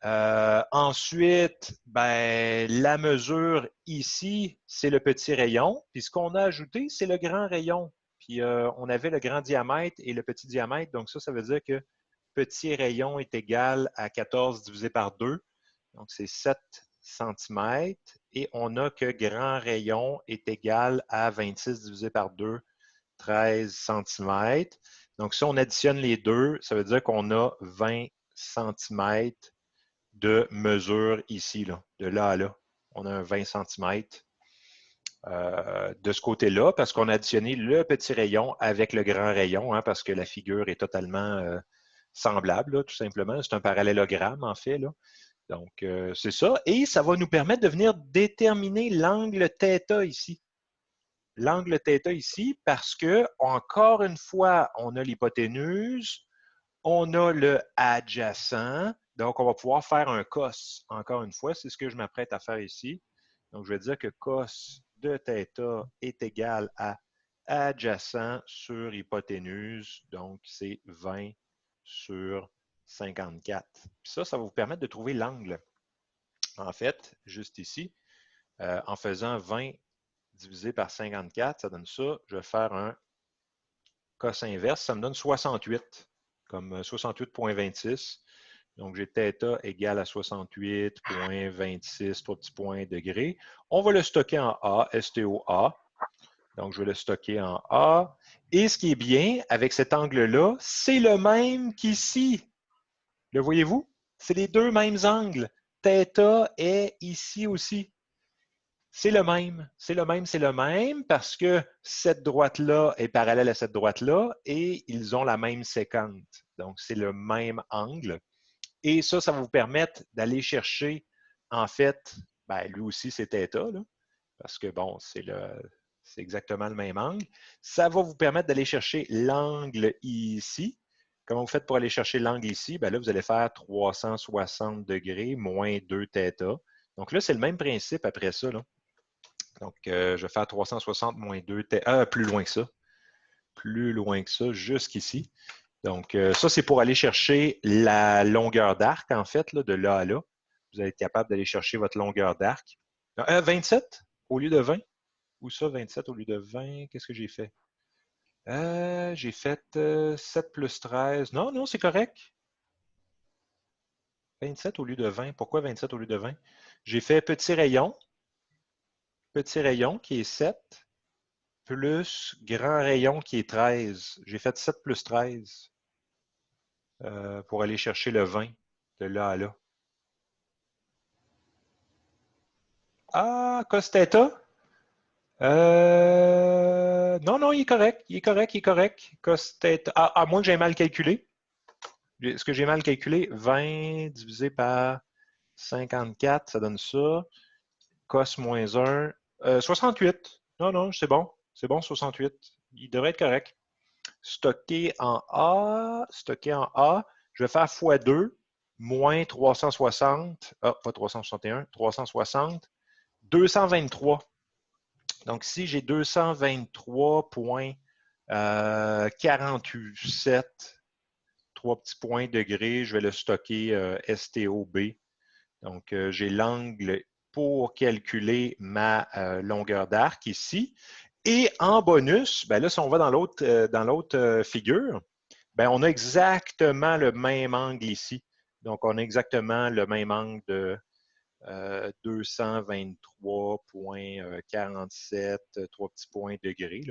Ensuite, ben, la mesure ici, c'est le petit rayon. Puis ce qu'on a ajouté, c'est le grand rayon. Puis on avait le grand diamètre et le petit diamètre. Donc ça veut dire que petit rayon est égal à 14 divisé par 2. Donc c'est 7 cm. Et on a que grand rayon est égal à 26 divisé par 2, 13 cm. Donc si on additionne les deux, ça veut dire qu'on a 20 cm de mesure ici, là, de là à là. On a un 20 cm de ce côté-là parce qu'on a additionné le petit rayon avec le grand rayon, hein, parce que la figure est totalement semblable, là, tout simplement. C'est un parallélogramme, en fait. Là. Donc, c'est ça. Et ça va nous permettre de venir déterminer l'angle θ ici. L'angle θ ici, parce que, encore une fois, on a l'hypoténuse, on a le adjacent, donc on va pouvoir faire un cos. Encore une fois, c'est ce que je m'apprête à faire ici. Donc, je vais dire que cos de θ est égal à adjacent sur hypoténuse, donc c'est 20 sur 54. Puis ça va vous permettre de trouver l'angle. En fait, juste ici, en faisant 20 divisé par 54, ça donne ça. Je vais faire un cos inverse, ça me donne 68, comme 68,26. Donc, j'ai θ égale à 68,26, 3 petits points degrés. On va le stocker en A, STOA. Donc, je vais le stocker en A. Et ce qui est bien avec cet angle-là, c'est le même qu'ici. Le voyez-vous? C'est les deux mêmes angles. Θ est ici aussi. C'est le même, c'est le même, c'est le même parce que cette droite-là est parallèle à cette droite-là et ils ont la même séquente. Donc, c'est le même angle. Et ça va vous permettre d'aller chercher, en fait, ben, lui aussi, c'est θ, là, parce que, bon, c'est exactement le même angle. Ça va vous permettre d'aller chercher l'angle ici. Comment vous faites pour aller chercher l'angle ici? Ben là, vous allez faire 360 degrés moins 2θ. Donc là, c'est le même principe après ça, là. Donc, je vais faire 360 moins 2θ. Plus loin que ça. Plus loin que ça, jusqu'ici. Donc, ça, c'est pour aller chercher la longueur d'arc, en fait, là, de là à là. Vous allez être capable d'aller chercher votre longueur d'arc. 27 au lieu de 20. Où ça, 27 au lieu de 20? Qu'est-ce que j'ai fait? J'ai fait 7 plus 13. Non, non, c'est correct. 27 au lieu de 20. Pourquoi 27 au lieu de 20? J'ai fait petit rayon qui est 7, plus grand rayon qui est 13. J'ai fait 7 plus 13 pour aller chercher le 20 de là à là. Ah, cos θ? Non, non, il est correct. Il est correct, il est correct. Cos θ. À moins que j'ai mal calculé. Est-ce que j'ai mal calculé? 20 divisé par 54, ça donne ça. Cos moins 1. 68. Non, non, c'est bon. C'est bon, 68. Il devrait être correct. Stocké en A. Stocké en A. Je vais faire x2 moins 360. Ah, pas 361. 360. 223. Donc, ici, j'ai 223,47, 3 petits points degrés. Je vais le stocker STOB. Donc, j'ai l'angle pour calculer ma longueur d'arc ici. Et en bonus, ben là, si on va dans l'autre figure, ben, on a exactement le même angle ici. Donc, on a exactement le même angle de 223,47, 3 petits points degrés.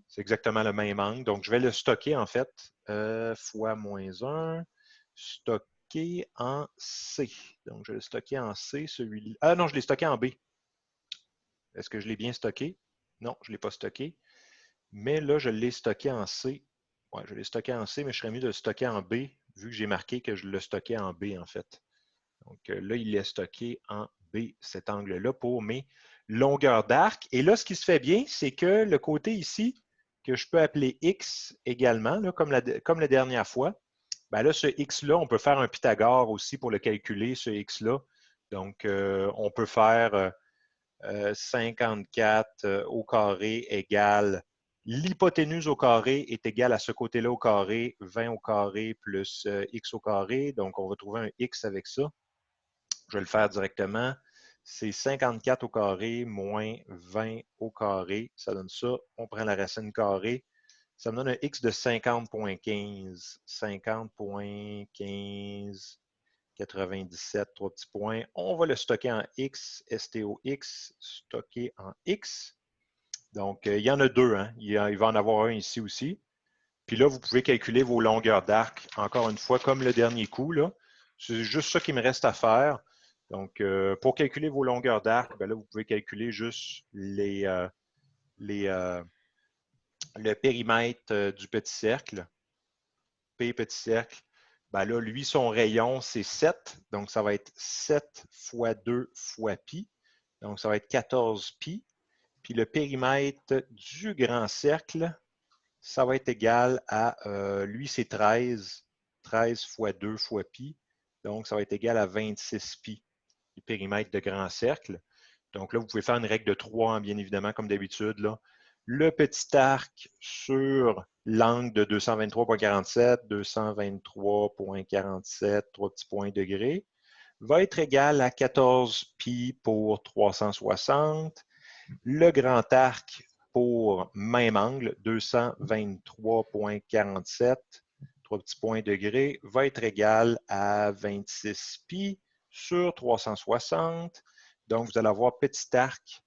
C'est exactement le même angle. Donc, je vais le stocker en fait fois moins 1, stocké en C. Donc, je vais le stocker en C, celui-là. Ah non, je l'ai stocké en B. Est-ce que je l'ai bien stocké? Non, je ne l'ai pas stocké. Mais là, je l'ai stocké en C. Ouais, je l'ai stocké en C, mais je serais mieux de le stocker en B, vu que j'ai marqué que je le stockais en B, en fait. Donc là, il est stocké en B, cet angle-là, pour mes longueurs d'arc. Et là, ce qui se fait bien, c'est que le côté ici, que je peux appeler X également, là, comme la dernière fois, ben là, ce X-là, on peut faire un Pythagore aussi pour le calculer, ce X-là. Donc, on peut faire 54 au carré égale l'hypoténuse au carré est égale à ce côté-là au carré, 20 au carré plus X au carré. Donc, on va trouver un X avec ça. Je vais le faire directement. C'est 54 au carré moins 20 au carré. Ça donne ça. On prend la racine carrée. Ça me donne un X de 50,15. 50,15, 97, 3 petits points. On va le stocker en X, STOX, stocker en X. Donc, il y en a deux. Hein? Il va en avoir un ici aussi. Puis là, vous pouvez calculer vos longueurs d'arc, encore une fois, comme le dernier coup. C'est juste ça qu'il me reste à faire. Donc, pour calculer vos longueurs d'arc, ben là, vous pouvez calculer juste le périmètre du petit cercle. P petit cercle. Ben là, lui, son rayon, c'est 7. Donc, ça va être 7 fois 2 fois pi. Donc, ça va être 14 pi. Puis le périmètre du grand cercle, ça va être égal à, lui, c'est 13. 13 fois 2 fois pi. Donc, ça va être égal à 26 pi, le périmètre de grand cercle. Donc là, vous pouvez faire une règle de 3, bien évidemment, comme d'habitude. Le petit arc sur l'angle de 223,47, 223,47, 3 petits points degrés, va être égal à 14 pi pour 360. Le grand arc pour même angle, 223,47, 3 petits points degrés, va être égal à 26 pi sur 360. Donc, vous allez avoir petit arc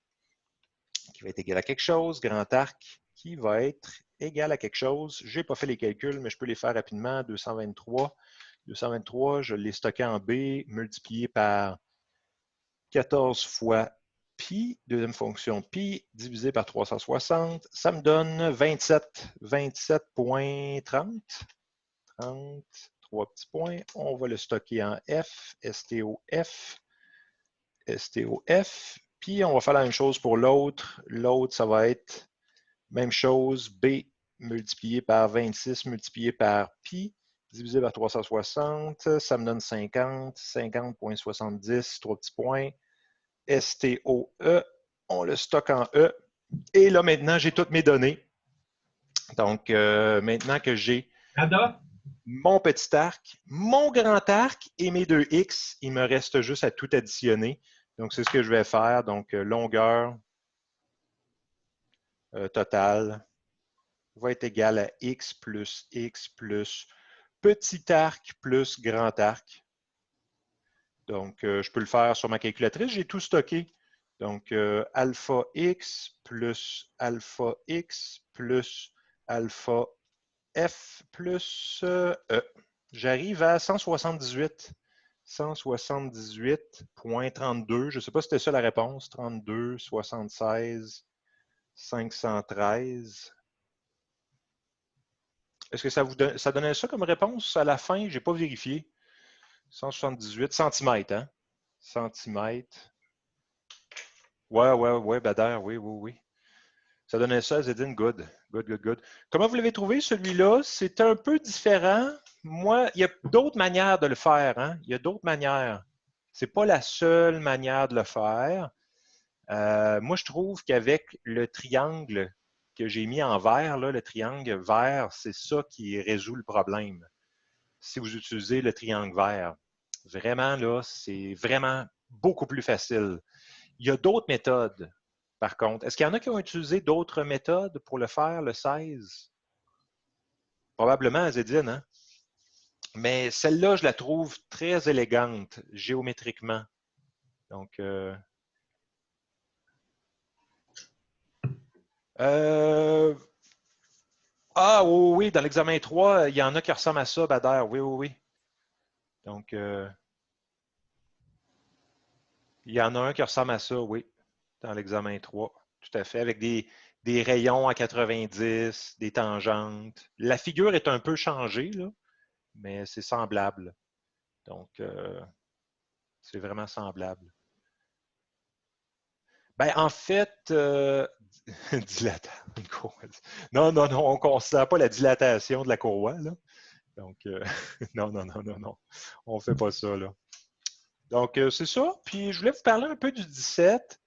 qui va être égal à quelque chose, grand arc qui va être égal à quelque chose. Je n'ai pas fait les calculs, mais je peux les faire rapidement. 223. 223, je l'ai stocké en B, multiplié par 14 fois pi, deuxième fonction pi, divisé par 360. Ça me donne 27. 27,30. 30, 3 petits points. On va le stocker en F, STOF, STOF. Puis on va faire la même chose pour l'autre. L'autre, ça va être même chose, B multiplié par 26 multiplié par pi, divisé par 360. Ça me donne 50. 50,70, 3 petits points. STOE, on le stocke en E. Et là, maintenant, j'ai toutes mes données. Donc, maintenant que j'ai mon petit arc, mon grand arc et mes deux X, il me reste juste à tout additionner. Donc, c'est ce que je vais faire. Donc, longueur totale va être égale à X plus petit arc plus grand arc. Donc, je peux le faire sur ma calculatrice. J'ai tout stocké. Donc, alpha X plus alpha F plus E. J'arrive à 178. 178,32. Je ne sais pas si c'était ça la réponse. 32, 76, 513. Est-ce que ça donnait ça comme réponse à la fin? Je n'ai pas vérifié. 178 centimètres, hein? Centimètres. Ouais, Bader, oui, oui, oui. Ça donnait ça, Zedine, good. Good. Comment vous l'avez trouvé, celui-là? C'est un peu différent. Moi, il y a d'autres manières de le faire, hein? Il y a d'autres manières. Ce n'est pas la seule manière de le faire. Moi, je trouve qu'avec le triangle que j'ai mis en vert, là, le triangle vert, c'est ça qui résout le problème. Si vous utilisez le triangle vert, vraiment, là, c'est vraiment beaucoup plus facile. Il y a d'autres méthodes, par contre. Est-ce qu'il y en a qui ont utilisé d'autres méthodes pour le faire, le 16? Probablement, Zédine, hein? Mais celle-là, je la trouve très élégante, géométriquement. Donc, ah oui, dans l'examen 3, il y en a qui ressemblent à ça, Bader. Oui. Donc, il y en a un qui ressemble à ça, oui, dans l'examen 3. Tout à fait, avec des rayons à 90, des tangentes. La figure est un peu changée, là, mais c'est semblable. Donc, c'est vraiment semblable. Ben, en fait, non, on ne considère pas la dilatation de la courroie, là. Donc, non, on ne fait pas ça, là. Donc, c'est ça. Puis, je voulais vous parler un peu du 17,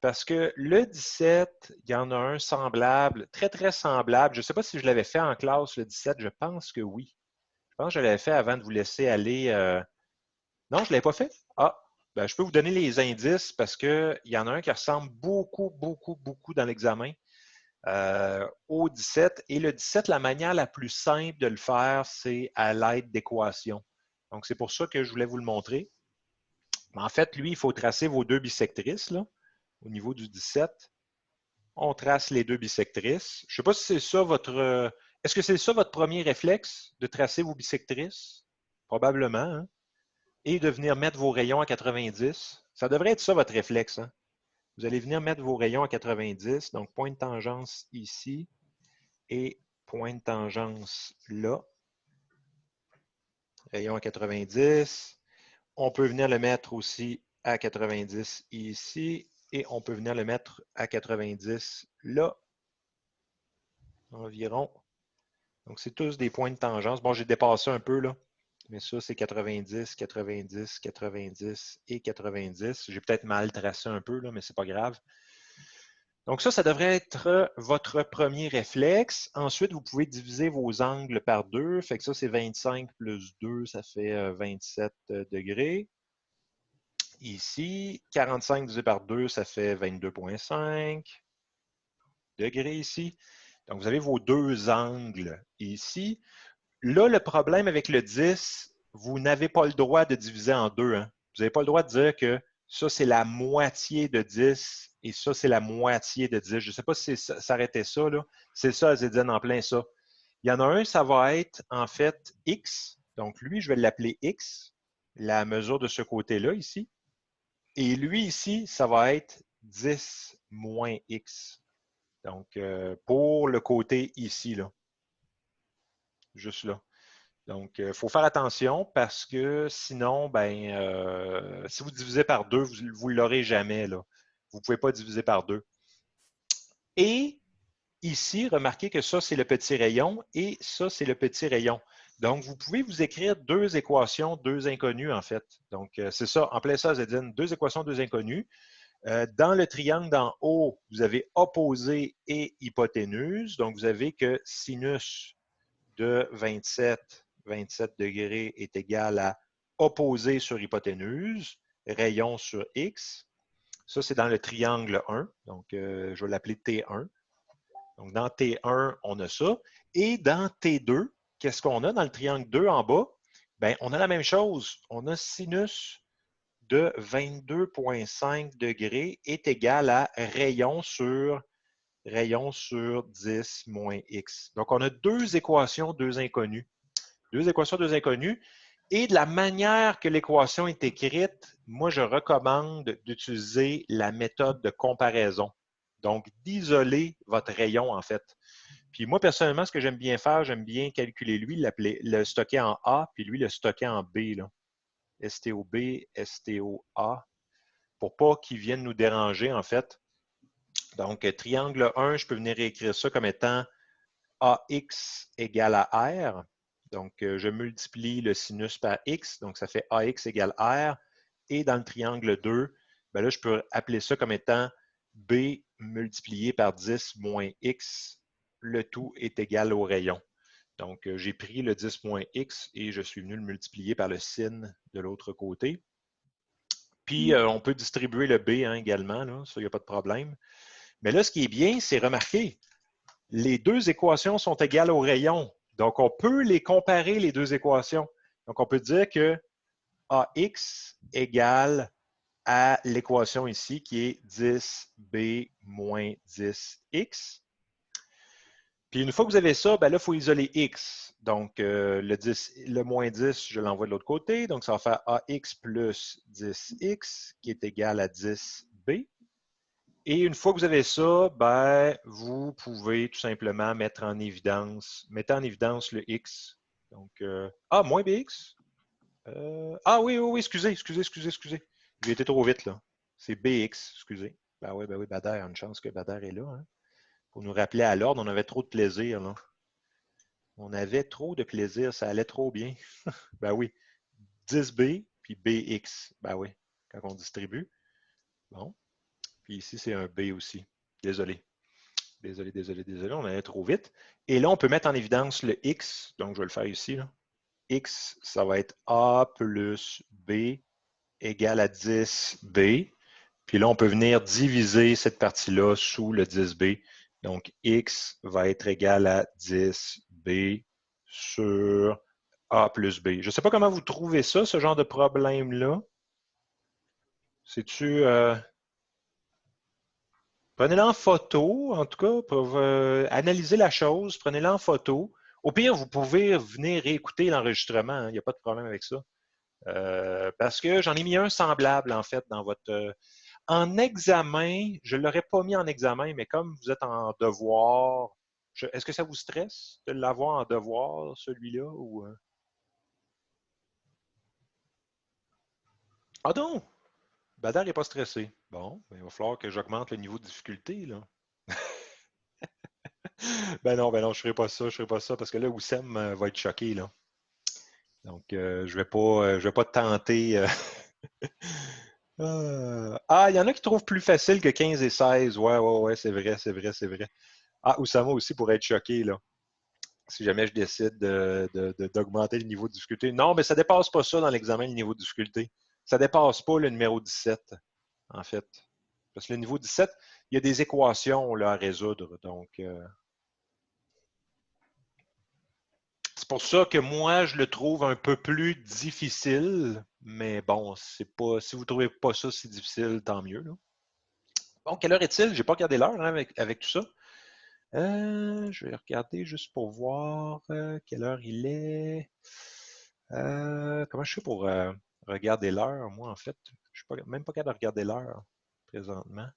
parce que le 17, il y en a un semblable, très semblable. Je ne sais pas si je l'avais fait en classe, le 17. Je pense que oui. Je pense que je l'avais fait avant de vous laisser aller. Non, je ne l'avais pas fait? Ah, ben, je peux vous donner les indices parce qu'il y en a un qui ressemble beaucoup dans l'examen au 17. Et le 17, la manière la plus simple de le faire, c'est à l'aide d'équations. Donc, c'est pour ça que je voulais vous le montrer. Mais en fait, lui, il faut tracer vos deux bisectrices là, au niveau du 17. On trace les deux bisectrices. Je ne sais pas si c'est ça votre... Est-ce que c'est ça votre premier réflexe, de tracer vos bisectrices? Probablement, hein? Et de venir mettre vos rayons à 90. Ça devrait être ça votre réflexe, hein? Vous allez venir mettre vos rayons à 90, donc point de tangence ici et point de tangence là. Rayon à 90. On peut venir le mettre aussi à 90 ici et on peut venir le mettre à 90 là, environ. Donc, c'est tous des points de tangence. Bon, j'ai dépassé un peu là, mais ça, c'est 90, 90, 90 et 90. J'ai peut-être mal tracé un peu, là, mais ce n'est pas grave. Donc ça devrait être votre premier réflexe. Ensuite, vous pouvez diviser vos angles par 2. Fait que ça, c'est 25 plus 2, ça fait 27 degrés. Ici, 45 divisé par 2, ça fait 22,5 degrés ici. Donc, vous avez vos deux angles ici. Là, le problème avec le 10, vous n'avez pas le droit de diviser en deux. Hein? Vous n'avez pas le droit de dire que Ça, c'est la moitié de 10 et ça, c'est la moitié de 10. Je ne sais pas si ça s'arrêtait ça, là. C'est ça, Zédine, en plein ça. Il y en a un, ça va être en fait X. Donc, lui, je vais l'appeler X, la mesure de ce côté-là ici. Et lui, ici, ça va être 10 moins X. Donc, pour le côté ici, là. Juste là. Donc, il faut faire attention parce que sinon, si vous divisez par 2, vous ne l'aurez jamais, là. Vous ne pouvez pas diviser par 2. Et ici, remarquez que ça, c'est le petit rayon et ça, c'est le petit rayon. Donc, vous pouvez vous écrire deux équations, deux inconnues, en fait. Donc, c'est ça, en plein ça, Zedine, deux équations, deux inconnues. Dans le triangle d'en haut, vous avez opposé et hypoténuse. Donc, vous avez que sinus de 27 degrés est égal à opposé sur hypoténuse, rayon sur X. Ça, c'est dans le triangle 1. Donc, je vais l'appeler T1. Donc, dans T1, on a ça. Et dans T2, qu'est-ce qu'on a dans le triangle 2 en bas? Bien, on a la même chose. On a sinus de 22,5 degrés est égal à rayon sur 10 moins x. Donc, on a deux équations, deux inconnues. Deux équations, deux inconnues. Et de la manière que l'équation est écrite, moi, je recommande d'utiliser la méthode de comparaison. Donc, d'isoler votre rayon, en fait. Puis moi, personnellement, ce que j'aime bien faire, j'aime bien calculer lui, le stocker en A, puis lui, le stocker en B. Là. STOB, STOA, pour pas qu'ils viennent nous déranger, en fait. Donc, triangle 1, je peux venir écrire ça comme étant AX égale à R. Donc, je multiplie le sinus par X, donc ça fait AX égale R. Et dans le triangle 2, ben là, je peux appeler ça comme étant B multiplié par 10 moins X. Le tout est égal au rayon. Donc, j'ai pris le 10 moins X et je suis venu le multiplier par le sin de l'autre côté. Puis, on peut distribuer le B également, là, ça, il n'y a pas de problème. Mais là, ce qui est bien, c'est remarquer, les deux équations sont égales au rayon. Donc, on peut les comparer, les deux équations. Donc, on peut dire que AX égale à l'équation ici qui est 10B moins 10X. Puis une fois que vous avez ça, ben là, il faut isoler X. Donc, le moins 10, je l'envoie de l'autre côté. Donc, ça va faire AX plus 10X qui est égal à 10B. Et une fois que vous avez ça, ben, vous pouvez tout simplement mettre en évidence, le X. Donc, moins BX. Oui, excusez. J'ai été trop vite, là. C'est BX, excusez. Ben oui, Bader, une chance que Bader est là, hein, pour nous rappeler à l'ordre. On avait trop de plaisir, là. On avait trop de plaisir, ça allait trop bien. Ben oui, 10B, puis BX. Ben oui, quand on distribue. Bon. Puis ici, c'est un B aussi. Désolé, on allait trop vite. Et là, on peut mettre en évidence le X. Donc, je vais le faire ici. Là. X, ça va être A plus B égale à 10B. Puis là, on peut venir diviser cette partie-là sous le 10B. Donc, X va être égal à 10B sur A plus B. Je ne sais pas comment vous trouvez ça, ce genre de problème-là. C'est-tu... Prenez-la en photo, en tout cas, pour analyser la chose. Prenez-la en photo. Au pire, vous pouvez venir réécouter l'enregistrement. Hein, il n'y a pas de problème avec ça. Parce que j'en ai mis un semblable, en fait, dans votre... en examen, je ne l'aurais pas mis en examen, mais comme vous êtes en devoir, est-ce que ça vous stresse de l'avoir en devoir, celui-là? Ou... Ah non! Badar n'est pas stressé. Bon, ben, il va falloir que j'augmente le niveau de difficulté, là. Ben non, je ferai pas ça, parce que là, Oussem va être choqué, là. Donc, je vais pas tenter. Il y en a qui trouvent plus facile que 15 et 16. Ouais, c'est vrai. Ah, Oussama aussi pourrait être choqué, là. Si jamais je décide d'augmenter le niveau de difficulté. Non, mais ça dépasse pas ça dans l'examen, le niveau de difficulté. Ça dépasse pas le numéro 17, en fait. Parce que le niveau 17, il y a des équations là, à résoudre. Donc, pour ça que moi, je le trouve un peu plus difficile. Mais bon, c'est pas, si vous ne trouvez pas ça si difficile, tant mieux, là. Bon, quelle heure est-il? Je n'ai pas regardé l'heure, hein, avec tout ça. Je vais regarder juste pour voir quelle heure il est. Comment je fais pour regarder l'heure, moi, en fait? Je ne suis même pas capable de regarder l'heure présentement.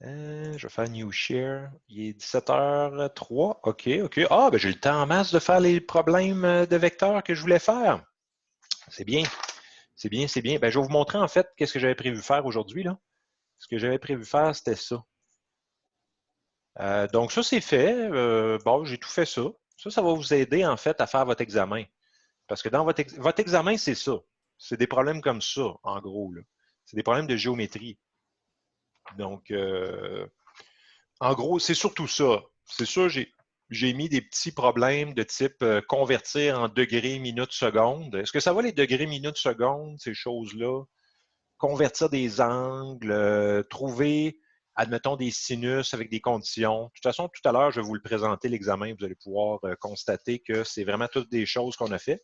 Je vais faire New Share. Il est 17h03. OK, OK. Ah, ben j'ai le temps en masse de faire les problèmes de vecteurs que je voulais faire. C'est bien. C'est bien, c'est bien. Ben, je vais vous montrer en fait qu'est-ce que j'avais prévu faire aujourd'hui, là. Ce que j'avais prévu faire, c'était ça. Donc, ça, c'est fait. Bon, j'ai tout fait ça. Ça va vous aider en fait à faire votre examen. Parce que dans votre examen, c'est ça. C'est des problèmes comme ça, en gros, là. C'est des problèmes de géométrie. Donc, en gros, c'est surtout ça. C'est sûr, j'ai mis des petits problèmes de type convertir en degrés, minutes, secondes. Est-ce que ça va les degrés, minutes, secondes, ces choses-là? Convertir des angles, trouver, admettons, des sinus avec des conditions. De toute façon, tout à l'heure, je vais vous le présenter, l'examen. Vous allez pouvoir constater que c'est vraiment toutes des choses qu'on a fait.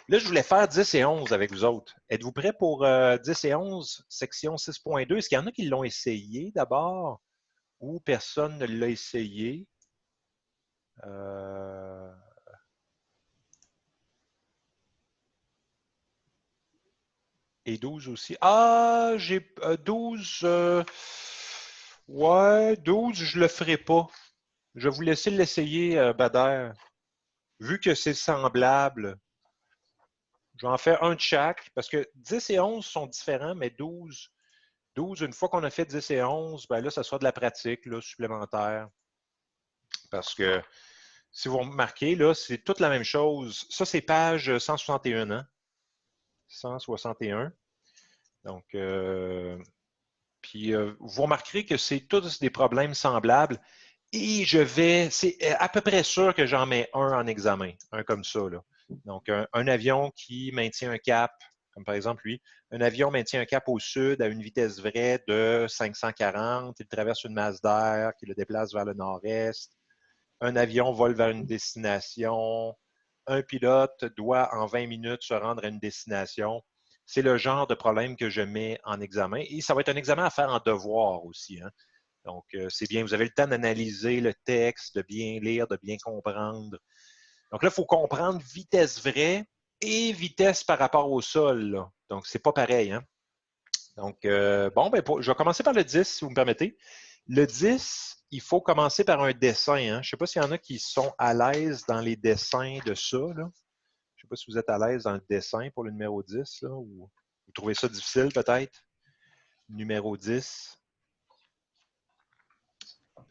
Là, je voulais faire 10 et 11 avec vous autres. Êtes-vous prêts pour 10 et 11, section 6.2? Est-ce qu'il y en a qui l'ont essayé d'abord ou personne ne l'a essayé? Euh, Et 12 aussi. Ah, j'ai 12. Ouais, 12, je le ferai pas. Je vais vous laisser l'essayer, Bader. Vu que c'est semblable, je vais en faire un de chaque, parce que 10 et 11 sont différents, mais 12, une fois qu'on a fait 10 et 11, ben là, ça sera de la pratique là, supplémentaire. Parce que si vous remarquez, là, c'est toute la même chose. Ça, c'est page 161, hein? 161. Donc, puis vous remarquerez que c'est tous des problèmes semblables. Et c'est à peu près sûr que j'en mets un en examen, un comme ça, là. Donc, un avion qui maintient un cap, comme par exemple lui, un avion maintient un cap au sud à une vitesse vraie de 540, il traverse une masse d'air qui le déplace vers le nord-est, un avion vole vers une destination, un pilote doit en 20 minutes se rendre à une destination. C'est le genre de problème que je mets en examen. Et ça va être un examen à faire en devoir aussi, hein. Donc, c'est bien, vous avez le temps d'analyser le texte, de bien lire, de bien comprendre. Donc là, il faut comprendre vitesse vraie et vitesse par rapport au sol, là. Donc, c'est pas pareil, hein? Donc, bon, ben, je vais commencer par le 10, si vous me permettez. Le 10, il faut commencer par un dessin, hein. Je ne sais pas s'il y en a qui sont à l'aise dans les dessins de ça, là. Je ne sais pas si vous êtes à l'aise dans le dessin pour le numéro 10, là, ou vous trouvez ça difficile, peut-être? Numéro 10.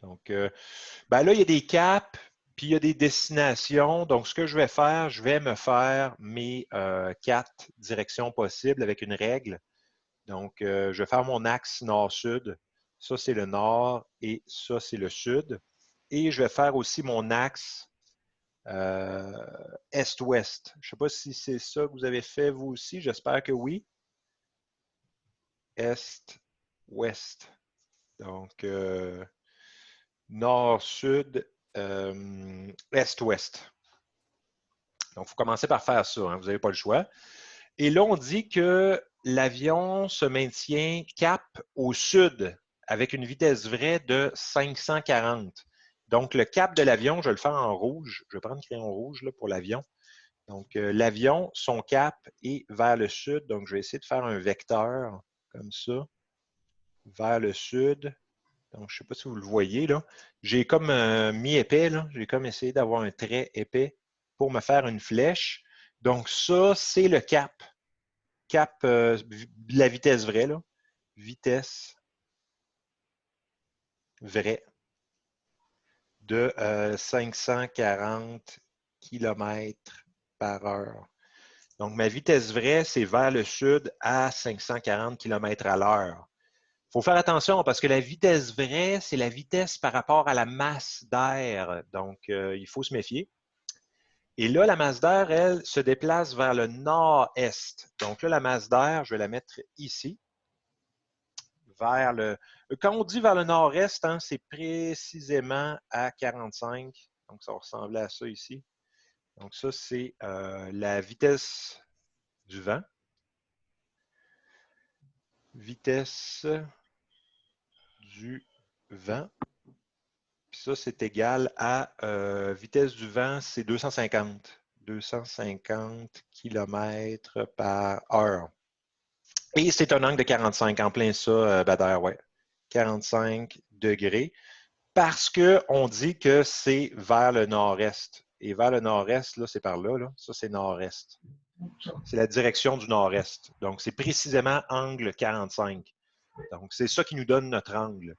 Donc, ben là, il y a des caps, puis il y a des destinations. Donc, ce que je vais faire, je vais me faire mes 4 directions possibles avec une règle. Donc, je vais faire mon axe nord-sud. Ça, c'est le nord et ça, c'est le sud. Et je vais faire aussi mon axe est-ouest. Je ne sais pas si c'est ça que vous avez fait vous aussi. J'espère que oui. Est-ouest. Donc, nord-sud, est-ouest. Donc, il faut commencer par faire ça, hein, vous n'avez pas le choix. Et là, on dit que l'avion se maintient cap au sud avec une vitesse vraie de 540. Donc, le cap de l'avion, je vais le faire en rouge. Je vais prendre le crayon rouge là, pour l'avion. Donc, l'avion, son cap est vers le sud. Donc, je vais essayer de faire un vecteur comme ça, vers le sud. Donc, je ne sais pas si vous le voyez, là. J'ai comme mis épais, là. J'ai comme essayé d'avoir un trait épais pour me faire une flèche. Donc, ça, c'est le cap. Cap, la vitesse vraie, là. Vitesse vraie de 540 km par heure. Donc, ma vitesse vraie, c'est vers le sud à 540 km à l'heure. Il faut faire attention parce que la vitesse vraie, c'est la vitesse par rapport à la masse d'air. Donc, il faut se méfier. Et là, la masse d'air, elle, se déplace vers le nord-est. Donc là, la masse d'air, je vais la mettre ici, vers le... Quand on dit vers le nord-est, hein, c'est précisément à 45. Donc, ça va ressembler à ça ici. Donc ça, c'est la vitesse du vent. Vitesse du vent. Puis ça, c'est égal à vitesse du vent, c'est 250. 250 km par heure. Et c'est un angle de 45, en plein ça, Bader, ouais. 45 degrés. Parce qu'on dit que c'est vers le nord-est. Et vers le nord-est, là, c'est par là, là. Ça, c'est nord-est. C'est la direction du nord-est. Donc, c'est précisément angle 45. Donc, c'est ça qui nous donne notre angle.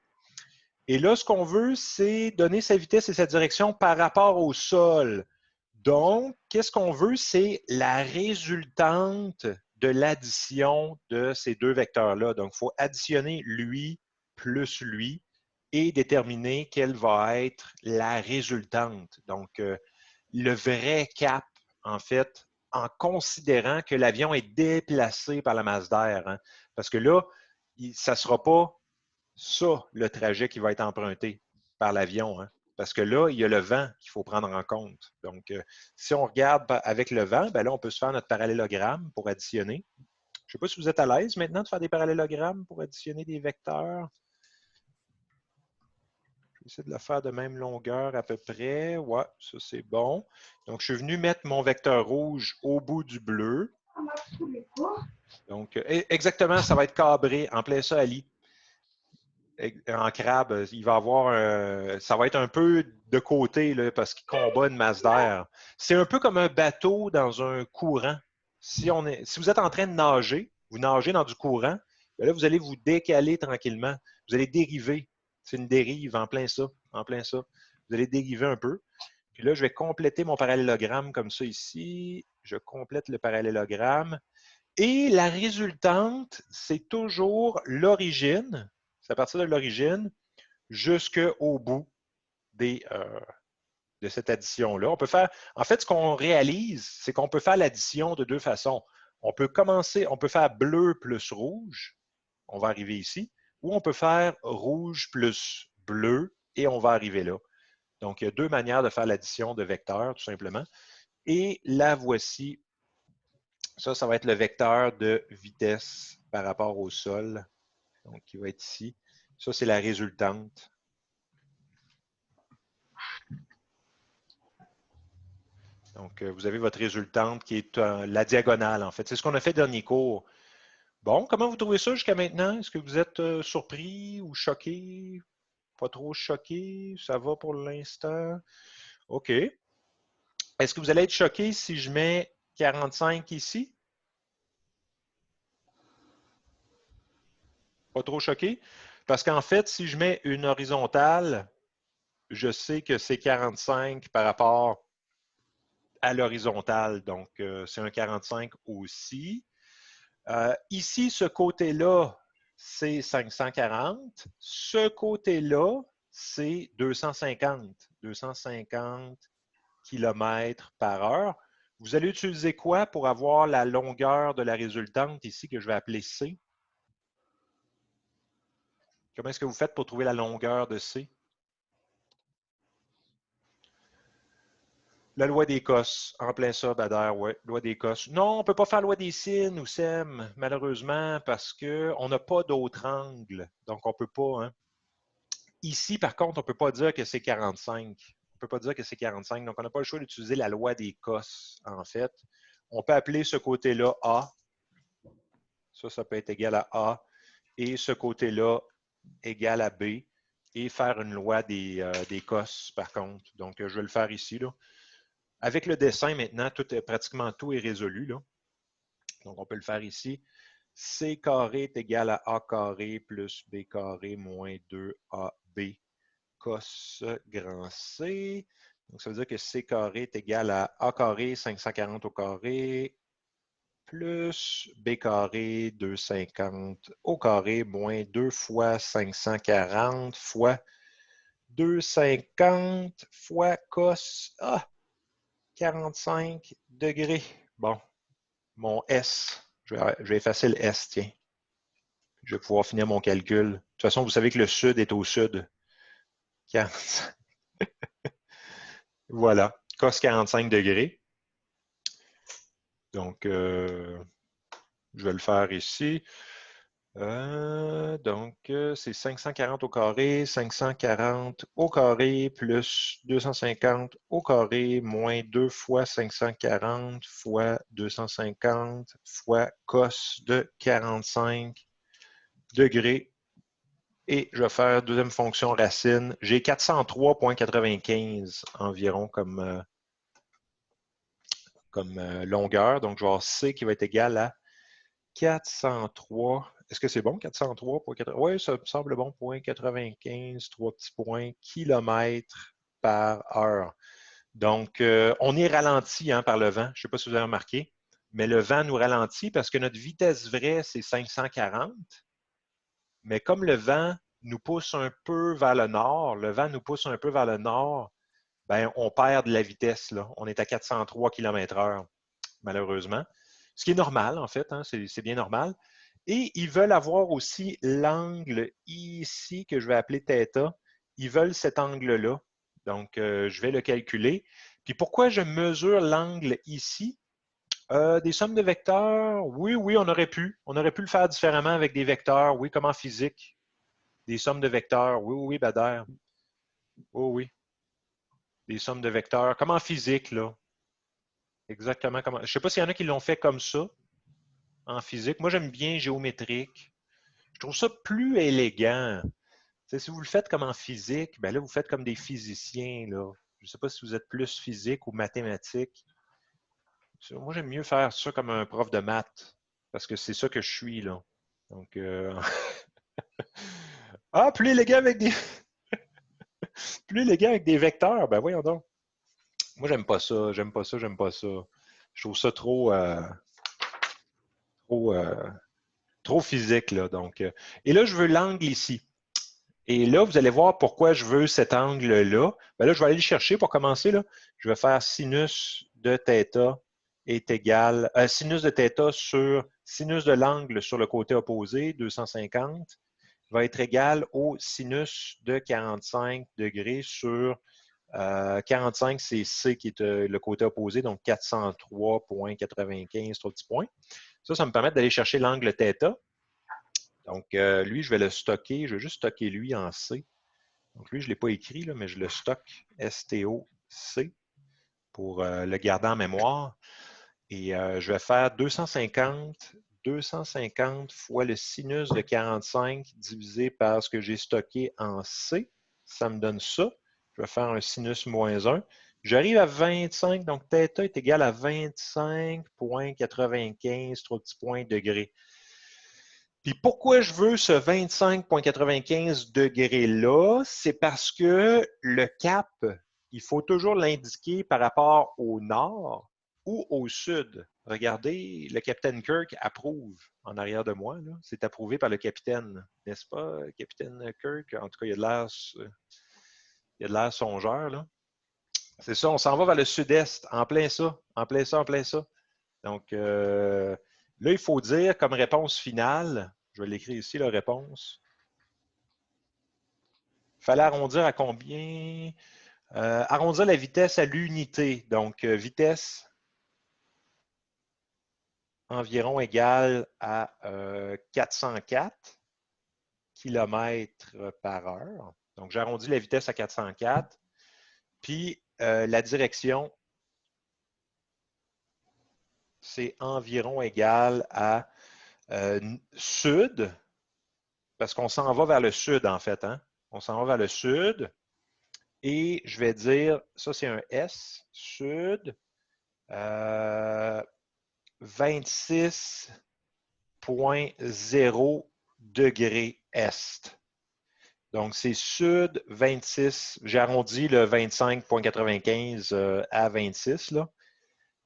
Et là, ce qu'on veut, c'est donner sa vitesse et sa direction par rapport au sol. Donc, qu'est-ce qu'on veut? C'est la résultante de l'addition de ces deux vecteurs-là. Donc, il faut additionner lui plus lui et déterminer quelle va être la résultante. Donc, le vrai cap, en fait, en considérant que l'avion est déplacé par la masse d'air. Hein, parce que là, ça ne sera pas ça, le trajet qui va être emprunté par l'avion. Hein, parce que là, il y a le vent qu'il faut prendre en compte. Donc, si on regarde avec le vent, ben là, on peut se faire notre parallélogramme pour additionner. Je ne sais pas si vous êtes à l'aise maintenant de faire des parallélogrammes pour additionner des vecteurs. Je vais essayer de le faire de même longueur à peu près. Ouais, ça c'est bon. Donc, je suis venu mettre mon vecteur rouge au bout du bleu. Donc, exactement, ça va être cabré en plein ça, Ali. En crabe, il va avoir ça va être un peu de côté là, parce qu'il combat une masse d'air. C'est un peu comme un bateau dans un courant. Si vous êtes en train de nager, vous nagez dans du courant, là, vous allez vous décaler tranquillement. Vous allez dériver. C'est une dérive en plein ça, en plein ça. Vous allez dériver un peu. Puis là, je vais compléter mon parallélogramme comme ça ici. Je complète le parallélogramme. Et la résultante, c'est toujours l'origine. C'est à partir de l'origine jusqu'au bout de cette addition-là. On peut faire, en fait, ce qu'on réalise, c'est qu'on peut faire l'addition de deux façons. On peut commencer, on peut faire bleu plus rouge, on va arriver ici, ou on peut faire rouge plus bleu et on va arriver là. Donc, il y a deux manières de faire l'addition de vecteurs, tout simplement. Et la voici. Ça va être le vecteur de vitesse par rapport au sol. Donc, qui va être ici. Ça, c'est la résultante. Donc, vous avez votre résultante qui est la diagonale, en fait. C'est ce qu'on a fait dernier cours. Bon, comment vous trouvez ça jusqu'à maintenant? Est-ce que vous êtes surpris ou choqué? Pas trop choqué? Ça va pour l'instant? OK. Est-ce que vous allez être choqué si je mets 45 ici? Pas trop choqué? Parce qu'en fait, si je mets une horizontale, je sais que c'est 45 par rapport à l'horizontale. Donc, c'est un 45 aussi. Ici, ce côté-là, c'est 540. Ce côté-là, c'est 250. 250 km par heure. Vous allez utiliser quoi pour avoir la longueur de la résultante ici que je vais appeler C? Comment est-ce que vous faites pour trouver la longueur de C? La loi des cosses, en plein ça, Bader, oui, loi des cosses. Non, on ne peut pas faire loi des sines ou SEM, malheureusement, parce qu'on n'a pas d'autre angle. Donc, on ne peut pas. Hein. Ici, par contre, on ne peut pas dire que c'est 45. On ne peut pas dire que c'est 45. Donc, on n'a pas le choix d'utiliser la loi des cosses, en fait. On peut appeler ce côté-là A. Ça peut être égal à A. Et ce côté-là égal à B. Et faire une loi des cosses, par contre. Donc, je vais le faire ici, là. Avec le dessin, maintenant, pratiquement tout est résolu. Là. Donc, on peut le faire ici. C carré est égal à A carré plus B carré moins 2AB cos grand C. Donc, ça veut dire que C carré est égal à A carré 540 au carré plus B carré 250 au carré moins 2 fois 540 fois 250 fois cos 45 degrés. Bon, mon S, je vais effacer le S, tiens. Je vais pouvoir finir mon calcul. De toute façon, vous savez que le sud est au sud. 45. Voilà, cos 45 degrés. Donc, je vais le faire ici. C'est 540 au carré, 540 au carré, plus 250 au carré, moins 2 fois 540 fois 250 fois cos de 45 degrés. Et je vais faire deuxième fonction racine. J'ai 403,95 environ comme longueur. Donc, je vais avoir C qui va être égal à 403. Est-ce que c'est bon, 403,95? Oui, ça me semble bon, 0,95, 3 petits points, kilomètres par heure. Donc, on est ralenti par le vent. Je ne sais pas si vous avez remarqué, mais le vent nous ralentit parce que notre vitesse vraie, c'est 540. Mais comme le vent nous pousse un peu vers le nord, ben, on perd de la vitesse, là. On est à 403 km/h, malheureusement. Ce qui est normal, en fait, c'est bien normal. Et ils veulent avoir aussi l'angle ici, que je vais appeler θ. Ils veulent cet angle-là. Donc, je vais le calculer. Puis pourquoi je mesure l'angle ici? Des sommes de vecteurs, oui, on aurait pu. On aurait pu le faire différemment avec des vecteurs, oui, comme en physique. Des sommes de vecteurs, oui, Bader. Oui. Des sommes de vecteurs, comme en physique, là. Exactement comme. Je ne sais pas s'il y en a qui l'ont fait comme ça, en physique. Moi, j'aime bien géométrique. Je trouve ça plus élégant. T'sais, si vous le faites comme en physique, ben là, vous faites comme des physiciens, là. Je ne sais pas si vous êtes plus physique ou mathématique. Moi, j'aime mieux faire ça comme un prof de maths, parce que c'est ça que je suis, là. Donc, ah, plus élégant avec des plus élégant avec des vecteurs, ben voyons donc. Moi, j'aime pas ça, j'aime pas ça, j'aime pas ça. Je trouve ça trop, trop physique, là. Donc, et là, je veux l'angle ici. Et là, vous allez voir pourquoi je veux cet angle-là. Ben là, je vais aller le chercher pour commencer. Là. Je vais faire sinus de θ est égal, sinus de θ sur sinus de l'angle sur le côté opposé, 250, va être égal au sinus de 45 degrés sur 45, c'est C qui est le côté opposé, donc 403,95, 3 petits points. Ça me permet d'aller chercher l'angle θ. Donc, lui, je vais le stocker. Je vais juste stocker lui en C. Donc, lui, je ne l'ai pas écrit, là, mais je le stocke STOC pour le garder en mémoire. Et je vais faire 250 fois le sinus de 45 divisé par ce que j'ai stocké en C. Ça me donne ça. Je vais faire un sinus moins 1. J'arrive à 25, donc θ est égal à 25,95, 3 petits points degrés. Puis pourquoi je veux ce 25,95 degrés-là? C'est parce que le cap, il faut toujours l'indiquer par rapport au nord ou au sud. Regardez, le capitaine Kirk approuve en arrière de moi. C'est approuvé par le capitaine, n'est-ce pas, capitaine Kirk? En tout cas, il y a de l'air songeur. Là. C'est ça, on s'en va vers le sud-est, en plein ça, en plein ça, en plein ça. Donc, là, il faut dire comme réponse finale, je vais l'écrire ici, la réponse. Il fallait arrondir à combien? Arrondir la vitesse à l'unité. Donc, vitesse environ égale à 404 km par heure. Donc, j'arrondis la vitesse à 404. Puis, la direction, c'est environ égal à sud, parce qu'on s'en va vers le sud, en fait. Hein? On s'en va vers le sud. Et je vais dire, ça c'est un S, sud, 26,0 degrés Est. Donc, c'est sud 26, j'ai arrondi le 25,95 à 26, là.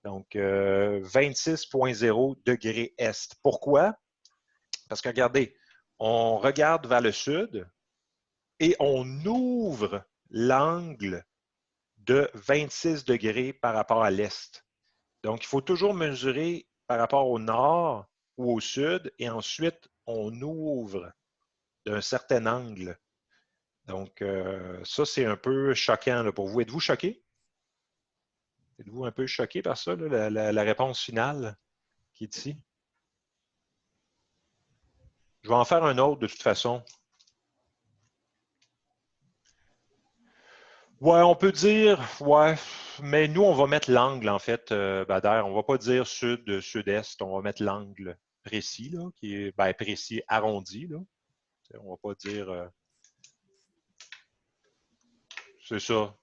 Donc, 26,0 degrés Est. Pourquoi? Parce que regardez, on regarde vers le sud et on ouvre l'angle de 26 degrés par rapport à l'est. Donc, il faut toujours mesurer par rapport au nord ou au sud et ensuite, on ouvre d'un certain angle. Donc, ça, c'est un peu choquant là, pour vous. Êtes-vous choqué? Êtes-vous un peu choqué par ça, là, la réponse finale qui est ici? Je vais en faire un autre de toute façon. Ouais, on peut dire, ouais, mais nous, on va mettre l'angle, en fait, Bader. On ne va pas dire sud, sud-est. On va mettre l'angle précis, là, qui est précis, arrondi. Là. On ne va pas dire. C'est ça,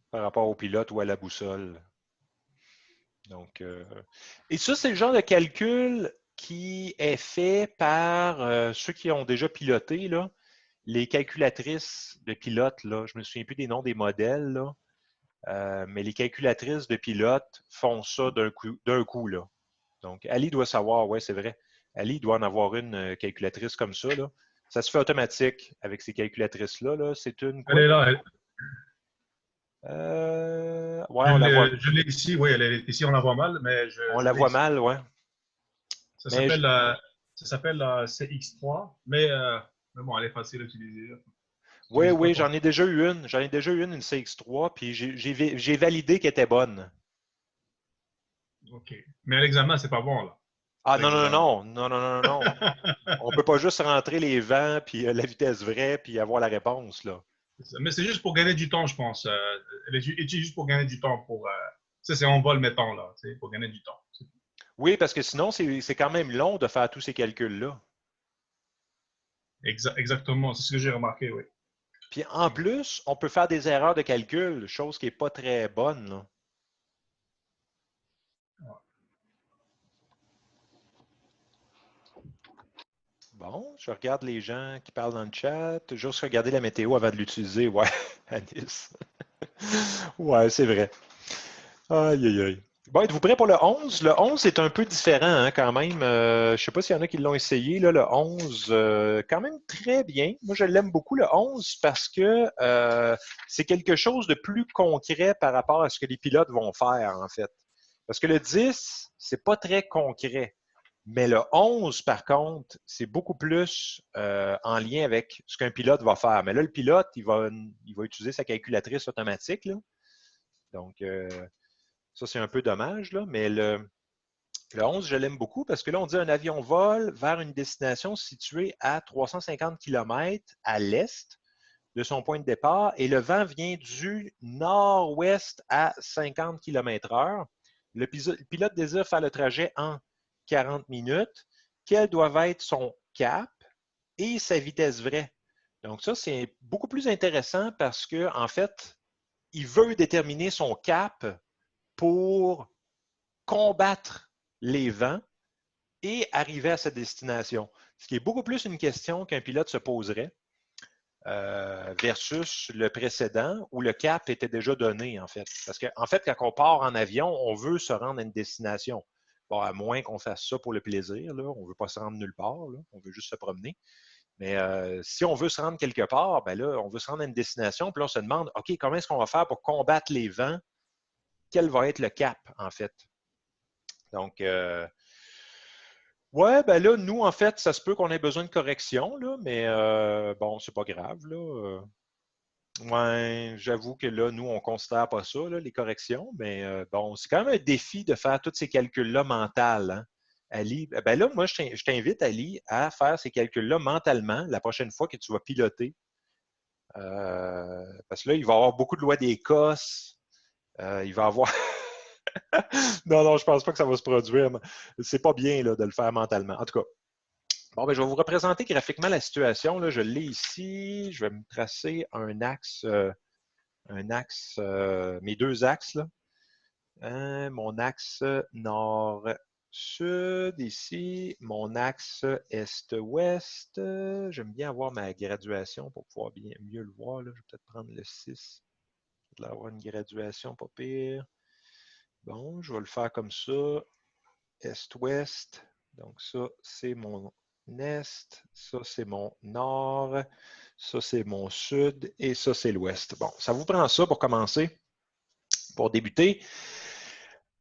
par rapport au pilote ou à la boussole. Donc, et ça, c'est le genre de calcul qui est fait par ceux qui ont déjà piloté, là, les calculatrices de pilotes. Là, je ne me souviens plus des noms des modèles, là. Mais les calculatrices de pilotes font ça d'un coup, là. Donc, Ali doit savoir, oui, c'est vrai. Ali doit en avoir une calculatrice comme ça, là. Ça se fait automatique avec ces calculatrices-là. Là. C'est une Elle quoi? est là. Ouais, on la voit, Je l'ai ici. Oui, elle est ici. On la voit mal, mais on je la l'ai voit ici. mal, ouais. Ça Mais s'appelle la CX3, mais bon, elle est facile à utiliser. oui, J'utilise pas oui, trop. j'en ai déjà eu une. J'en ai déjà eu une CX3, puis j'ai validé qu'elle était bonne. OK. Mais à l'examen, c'est pas bon, là. Ah À non, non, l'examen. non, non, non, non, non, non. On ne peut pas juste rentrer les vents, puis la vitesse vraie, puis avoir la réponse, là. Mais c'est juste pour gagner du temps, je pense. Elle est utilisée juste pour gagner du temps. Ça, c'est en vol, mettons, là, pour gagner du temps. Oui, parce que sinon, c'est quand même long de faire tous ces calculs-là. Exactement, c'est ce que j'ai remarqué, oui. Puis en plus, on peut faire des erreurs de calcul, chose qui n'est pas très bonne, là. Bon, je regarde les gens qui parlent dans le chat. Juste regarder la météo avant de l'utiliser. Ouais, Anis. Ouais, c'est vrai. Aïe, aïe, aïe. Bon, êtes-vous prêts pour le 11? Le 11 est un peu différent hein, quand même. Je ne sais pas s'il y en a qui l'ont essayé. Là, le 11, quand même très bien. Moi, je l'aime beaucoup, le 11, parce que c'est quelque chose de plus concret par rapport à ce que les pilotes vont faire, en fait. Parce que le 10, c'est pas très concret. Mais le 11, par contre, c'est beaucoup plus en lien avec ce qu'un pilote va faire. Mais là, le pilote, il va utiliser sa calculatrice automatique. Là. Donc, ça, c'est un peu dommage, là, mais le 11, je l'aime beaucoup parce que là, on dit un avion vole vers une destination située à 350 km à l'est de son point de départ et le vent vient du nord-ouest à 50 km/h. Le pilote désire faire le trajet en 40 minutes. Quel doit être son cap et sa vitesse vraie? Donc, ça, c'est beaucoup plus intéressant parce que, en fait, il veut déterminer son cap pour combattre les vents et arriver à sa destination. Ce qui est beaucoup plus une question qu'un pilote se poserait versus le précédent où le cap était déjà donné, en fait. Parce qu'en fait, quand on part en avion, on veut se rendre à une destination. Bon, à moins qu'on fasse ça pour le plaisir, là. On ne veut pas se rendre nulle part, là. On veut juste se promener. Mais si on veut se rendre quelque part, ben là, on veut se rendre à une destination, puis là, on se demande, OK, comment est-ce qu'on va faire pour combattre les vents? Quel va être le cap, en fait? Donc, ouais, ben là, nous, en fait, ça se peut qu'on ait besoin de correction, là, mais bon, c'est pas grave, là. Ouais, j'avoue que là, nous, on ne considère pas ça, là, les corrections, mais bon, c'est quand même un défi de faire tous ces calculs-là mentaux, hein. Ali, ben là, moi, je t'invite, Ali, à faire ces calculs-là mentalement la prochaine fois que tu vas piloter. Parce que là, il va y avoir beaucoup de lois d'Écosse. Il va y avoir. Non, non, je pense pas que ça va se produire. C'est pas bien là, de le faire mentalement. En tout cas, bon, ben, je vais vous représenter graphiquement la situation. Là. Je l'ai ici. Je vais me tracer mes deux axes. Là. Mon axe nord-sud ici, mon axe est-ouest. J'aime bien avoir ma graduation pour pouvoir mieux le voir. Là. Je vais peut-être prendre le 6. Je vais avoir une graduation pas pire. Bon, je vais le faire comme ça. Est-ouest. Donc ça, c'est mon est. Ça, c'est mon nord. Ça, c'est mon sud. Et ça, c'est l'ouest. Bon, ça vous prend ça pour commencer, pour débuter.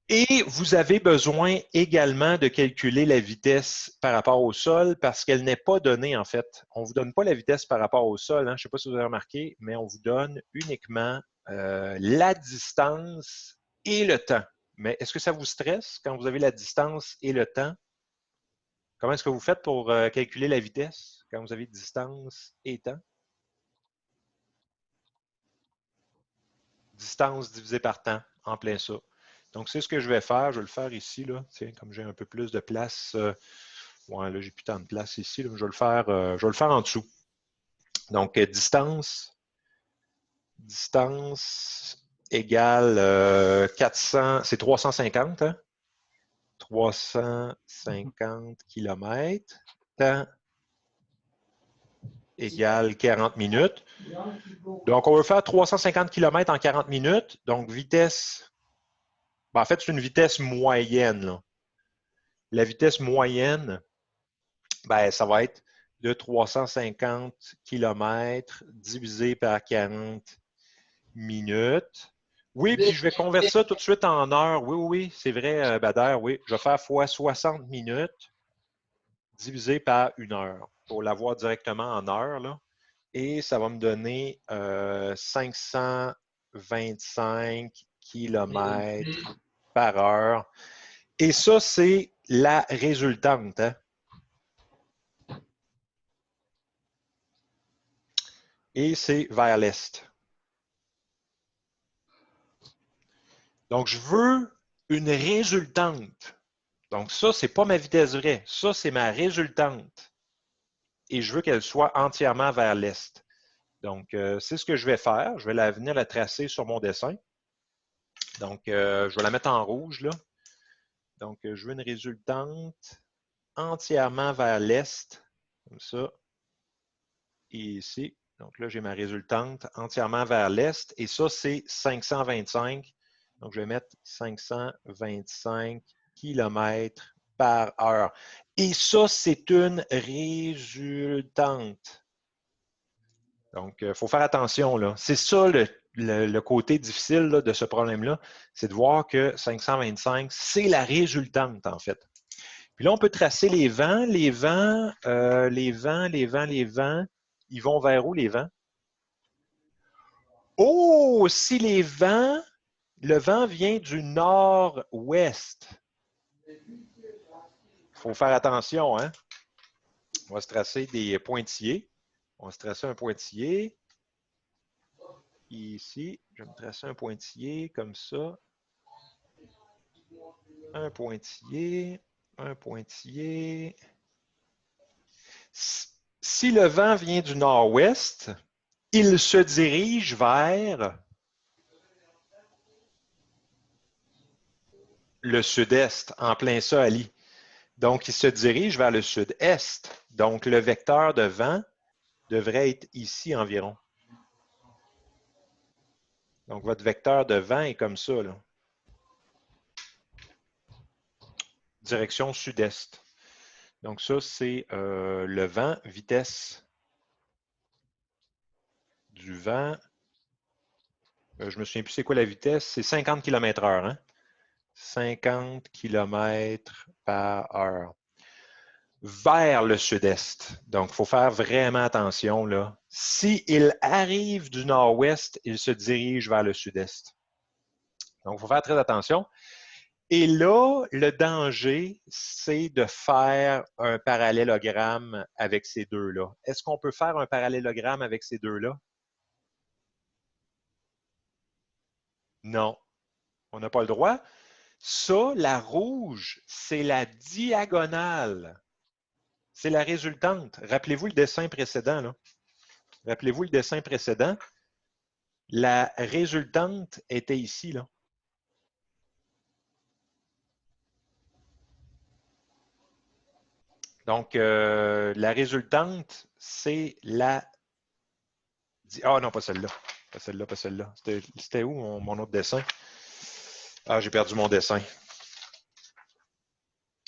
Et vous avez besoin également de calculer la vitesse par rapport au sol parce qu'elle n'est pas donnée en fait. On ne vous donne pas la vitesse par rapport au sol. Hein. Je ne sais pas si vous avez remarqué, mais on vous donne uniquement la distance et le temps. Mais est-ce que ça vous stresse quand vous avez la distance et le temps? Comment est-ce que vous faites pour calculer la vitesse quand vous avez distance et temps? Distance divisée par temps, en plein ça. Donc, c'est ce que je vais faire. Je vais le faire ici, là. Tiens, comme j'ai un peu plus de place. Ouais, là, j'ai plus tant de place ici. Là, je vais le faire en dessous. Donc, distance égale 400, c'est 350, hein? 350 km. Temps égale 40 minutes. Donc, on va faire 350 km en 40 minutes. Donc, vitesse, ben, en fait, c'est une vitesse moyenne, là. La vitesse moyenne, ben, ça va être de 350 km divisé par 40 minutes. Oui, puis je vais convertir ça tout de suite en heures. Oui, oui, oui, c'est vrai, Bader, oui. Je vais faire fois 60 minutes divisé par une heure pour l'avoir directement en heures, là. Et ça va me donner 525 km par heure. Et ça, c'est la résultante, hein? Et c'est vers l'est. Donc, je veux une résultante. Donc, ça, ce n'est pas ma vitesse vraie. Ça, c'est ma résultante. Et je veux qu'elle soit entièrement vers l'est. Donc, c'est ce que je vais faire. Je vais venir la tracer sur mon dessin. Donc, je vais la mettre en rouge, là. Donc, je veux une résultante entièrement vers l'est, comme ça. Et ici. Donc, là, j'ai ma résultante entièrement vers l'est. Et ça, c'est 525. Donc, je vais mettre 525 km par heure. Et ça, c'est une résultante. Donc, il faut faire attention, là. C'est ça le côté difficile là, de ce problème-là, c'est de voir que 525, c'est la résultante, en fait. Puis là, on peut tracer les vents. Les vents, ils vont vers où, les vents? Oh, si le vent vient du nord-ouest. Il faut faire attention, hein? On va se tracer des pointillés. On va se tracer un pointillé. Ici, je vais me tracer un pointillé comme ça. Un pointillé, un pointillé. Si le vent vient du nord-ouest, il se dirige vers le sud-est, en plein ça, Ali. Donc, il se dirige vers le sud-est. Donc, le vecteur de vent devrait être ici environ. Donc, votre vecteur de vent est comme ça, là. Direction sud-est. Donc, ça, c'est le vent, vitesse du vent. Je me souviens plus c'est quoi la vitesse. C'est 50 km/h, hein? 50 km par heure. Vers le sud-est. Donc, il faut faire vraiment attention, là. S'il arrive du nord-ouest, il se dirige vers le sud-est. Donc, il faut faire très attention. Et là, le danger, c'est de faire un parallélogramme avec ces deux-là. Est-ce qu'on peut faire un parallélogramme avec ces deux-là? Non, on n'a pas le droit. Ça, la rouge, c'est la diagonale. C'est la résultante. Rappelez-vous le dessin précédent, là. Rappelez-vous le dessin précédent. La résultante était ici, là. Donc, la résultante, c'est la... Ah non, pas celle-là. Pas celle-là, pas celle-là. C'était où mon autre dessin? Ah, j'ai perdu mon dessin.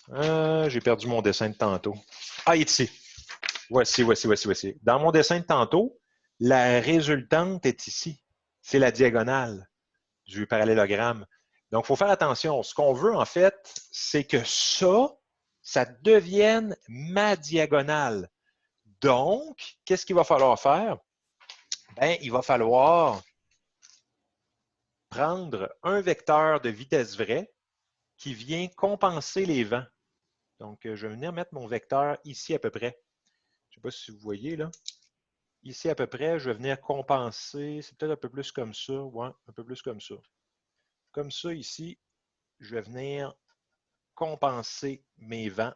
J'ai perdu mon dessin de tantôt. Ah, il est ici. Voici. Dans mon dessin de tantôt, la résultante est ici. C'est la diagonale du parallélogramme. Donc, il faut faire attention. Ce qu'on veut, en fait, c'est que ça devienne ma diagonale. Donc, qu'est-ce qu'il va falloir faire? Bien, il va falloir prendre un vecteur de vitesse vraie qui vient compenser les vents. Donc, je vais venir mettre mon vecteur ici à peu près. Je ne sais pas si vous voyez là. Ici à peu près, je vais venir compenser. C'est peut-être un peu plus comme ça. Ouais, un peu plus comme ça. Comme ça ici, je vais venir compenser mes vents.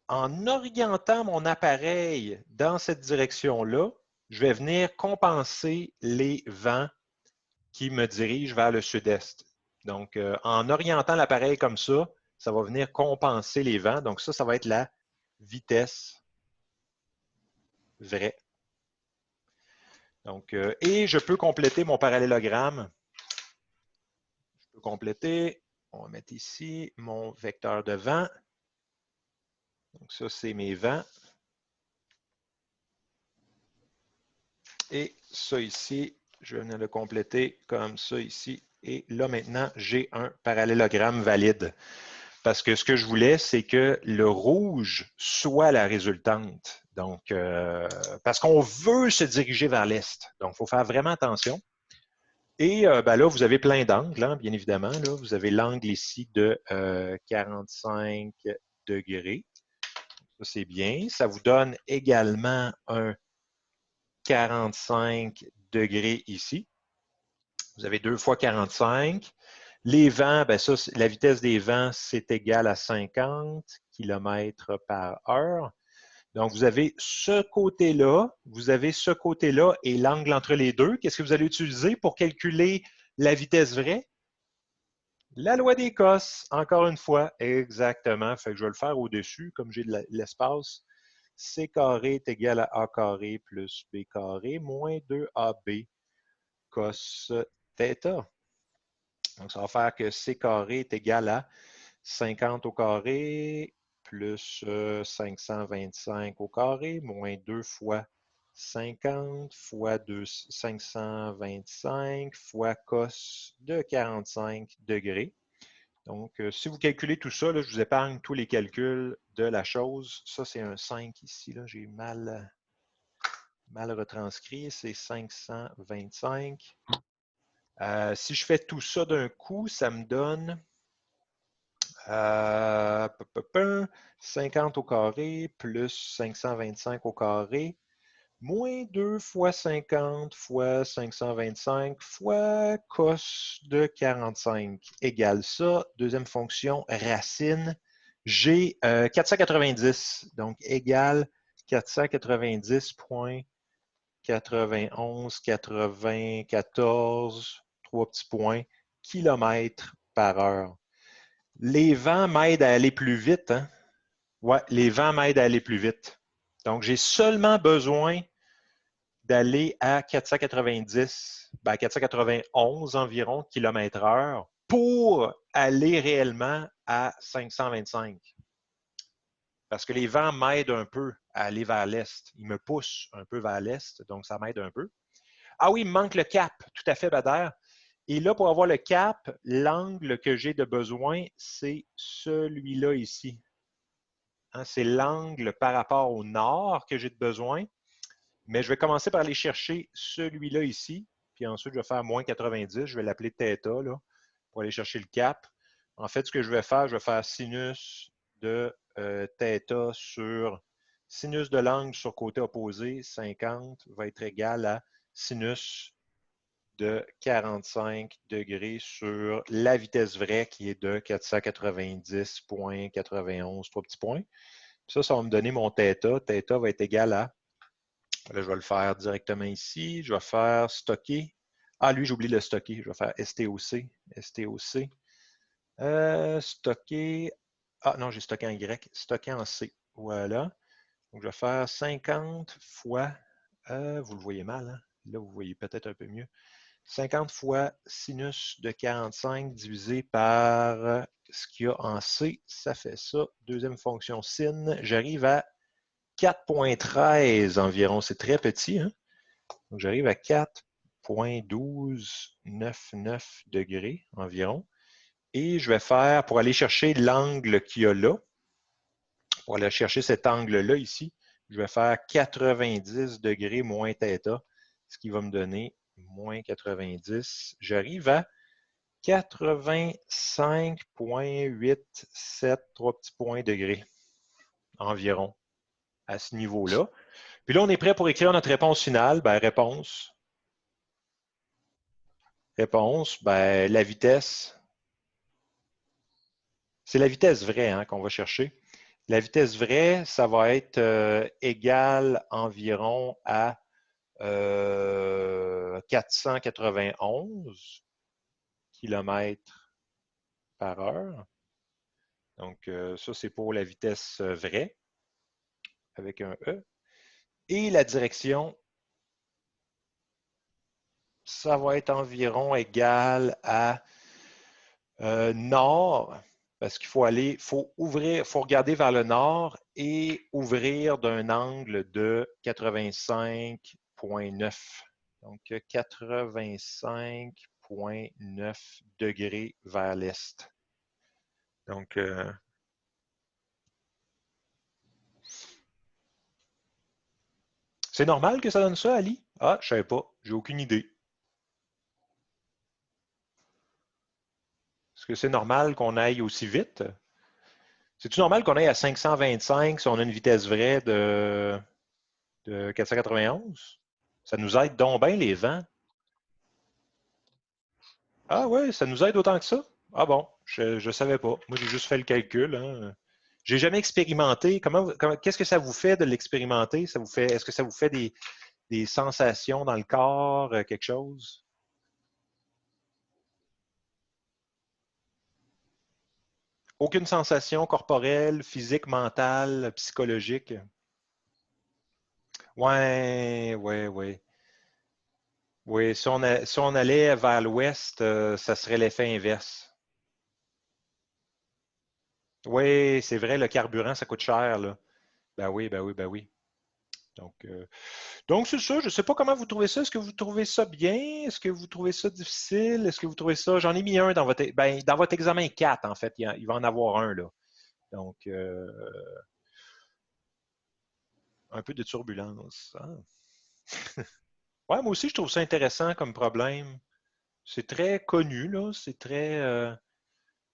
En orientant mon appareil dans cette direction-là, je vais venir compenser les vents qui me dirigent vers le sud-est. Donc, en orientant l'appareil comme ça va venir compenser les vents. Donc, ça va être la vitesse vraie. Donc, et je peux compléter mon parallélogramme. Je peux compléter. On va mettre ici mon vecteur de vent. Donc, ça, c'est mes vents. Et ça ici, je vais venir le compléter comme ça ici. Et là, maintenant, j'ai un parallélogramme valide. Parce que ce que je voulais, c'est que le rouge soit la résultante. Donc, parce qu'on veut se diriger vers l'est. Donc, il faut faire vraiment attention. Et ben là, vous avez plein d'angles, hein, bien évidemment. Là. Vous avez l'angle ici de 45 degrés. Ça, c'est bien. Ça vous donne également un 45 degrés ici. Vous avez 2 fois 45. Les vents, ben ça, la vitesse des vents, c'est égal à 50 km par heure. Donc, vous avez ce côté-là et l'angle entre les deux. Qu'est-ce que vous allez utiliser pour calculer la vitesse vraie? La loi des cos, encore une fois, exactement. Fait que je vais le faire au-dessus, comme j'ai de l'espace. C carré est égal à A carré plus B carré moins 2AB cos θ. Donc, ça va faire que C carré est égal à 50 au carré plus 525 au carré moins 2 fois 50 fois 525 fois cos de 45 degrés. Donc, si vous calculez tout ça, là, je vous épargne tous les calculs de la chose. Ça, c'est un 5 ici. J'ai mal retranscrit. C'est 525. Si je fais tout ça d'un coup, ça me donne 50 au carré plus 525 au carré moins 2 fois 50 fois 525 fois cos de 45 égale ça. Deuxième fonction, racine. J'ai 490, donc égale 490,91,94, 3 petits points, kilomètres par heure. Les vents m'aident à aller plus vite. Hein? Ouais, les vents m'aident à aller plus vite. Donc, j'ai seulement besoin d'aller à 490, 491 environ km/h pour aller réellement à 525. Parce que les vents m'aident un peu à aller vers l'est. Ils me poussent un peu vers l'est, donc ça m'aide un peu. Ah oui, il me manque le cap. Tout à fait, Bader. Et là, pour avoir le cap, l'angle que j'ai de besoin, c'est celui-là ici. Hein, c'est l'angle par rapport au nord que j'ai de besoin. Mais je vais commencer par aller chercher celui-là ici. Puis ensuite, je vais faire moins 90. Je vais l'appeler θ là, pour aller chercher le cap. En fait, ce que je vais faire sinus de θ sur sinus de l'angle sur côté opposé, 50, va être égal à sinus de 45 degrés sur la vitesse vraie qui est de 490,91, 3 petits points. Puis ça va me donner mon θ. θ va être égal à, là, je vais le faire directement ici. Je vais faire stocker. Ah, lui, j'oublie le stocker. Je vais faire STOC. STOC. Stocker. Ah non, j'ai stocké en Y. Stocker en C. Voilà. Donc, je vais faire 50 fois, vous le voyez mal, hein? Là, vous voyez peut-être un peu mieux. 50 fois sinus de 45 divisé par ce qu'il y a en C, ça fait ça. Deuxième fonction sin, j'arrive à 4,13 environ. C'est très petit. Hein? Donc, j'arrive à 4,1299 degrés environ. Et je vais faire, pour aller chercher l'angle qu'il y a là, pour aller chercher cet angle-là ici, je vais faire 90 degrés moins θ, ce qui va me donner moins 90, j'arrive à 85,87, 3 petits points degrés environ à ce niveau-là. Puis là, on est prêt pour écrire notre réponse finale. Ben, réponse, ben, la vitesse. C'est la vitesse vraie hein, qu'on va chercher. La vitesse vraie, ça va être égal environ à 491 km par heure. Donc, ça, c'est pour la vitesse vraie, avec un E. Et la direction, ça va être environ égal à nord, parce qu'il faut aller, faut ouvrir, faut regarder vers le nord et ouvrir d'un angle de 85,9. Donc, 85,9 degrés vers l'est. Donc, c'est normal que ça donne ça, Ali? Ah, je ne savais pas. J'ai aucune idée. Est-ce que c'est normal qu'on aille aussi vite? C'est-tu normal qu'on aille à 525 si on a une vitesse vraie de 491? Ça nous aide donc bien les vents. Ah ouais, ça nous aide autant que ça? Ah bon, je ne savais pas. Moi, j'ai juste fait le calcul. Hein. J'ai jamais expérimenté. Qu'est-ce que ça vous fait de l'expérimenter? Est-ce que ça vous fait des sensations dans le corps, quelque chose? Aucune sensation corporelle, physique, mentale, psychologique? Ouais, ouais, ouais. Oui, si on allait vers l'ouest, ça serait l'effet inverse. Oui, c'est vrai, le carburant, ça coûte cher, là. Ben oui, ben oui, ben oui. Donc c'est ça. Je ne sais pas comment vous trouvez ça. Est-ce que vous trouvez ça bien? Est-ce que vous trouvez ça difficile? Est-ce que vous trouvez ça? J'en ai mis un dans votre examen 4, en fait. Il va en avoir un, là. Donc, un peu de turbulence. Ah. Ouais, moi aussi, je trouve ça intéressant comme problème. C'est très connu, là. C'est très.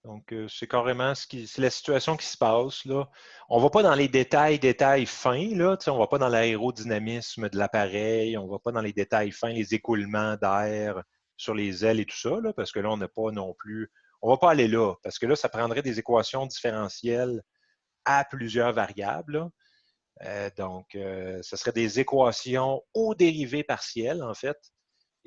Donc, c'est carrément c'est la situation qui se passe, là. On ne va pas dans les détails fins, là. On ne va pas dans l'aérodynamisme de l'appareil, on ne va pas dans les détails fins, les écoulements d'air sur les ailes et tout ça, là, parce que là, on n'a pas non plus. On ne va pas aller là, parce que là, ça prendrait des équations différentielles à plusieurs variables, là. Donc, ce serait des équations aux dérivées partielles, en fait.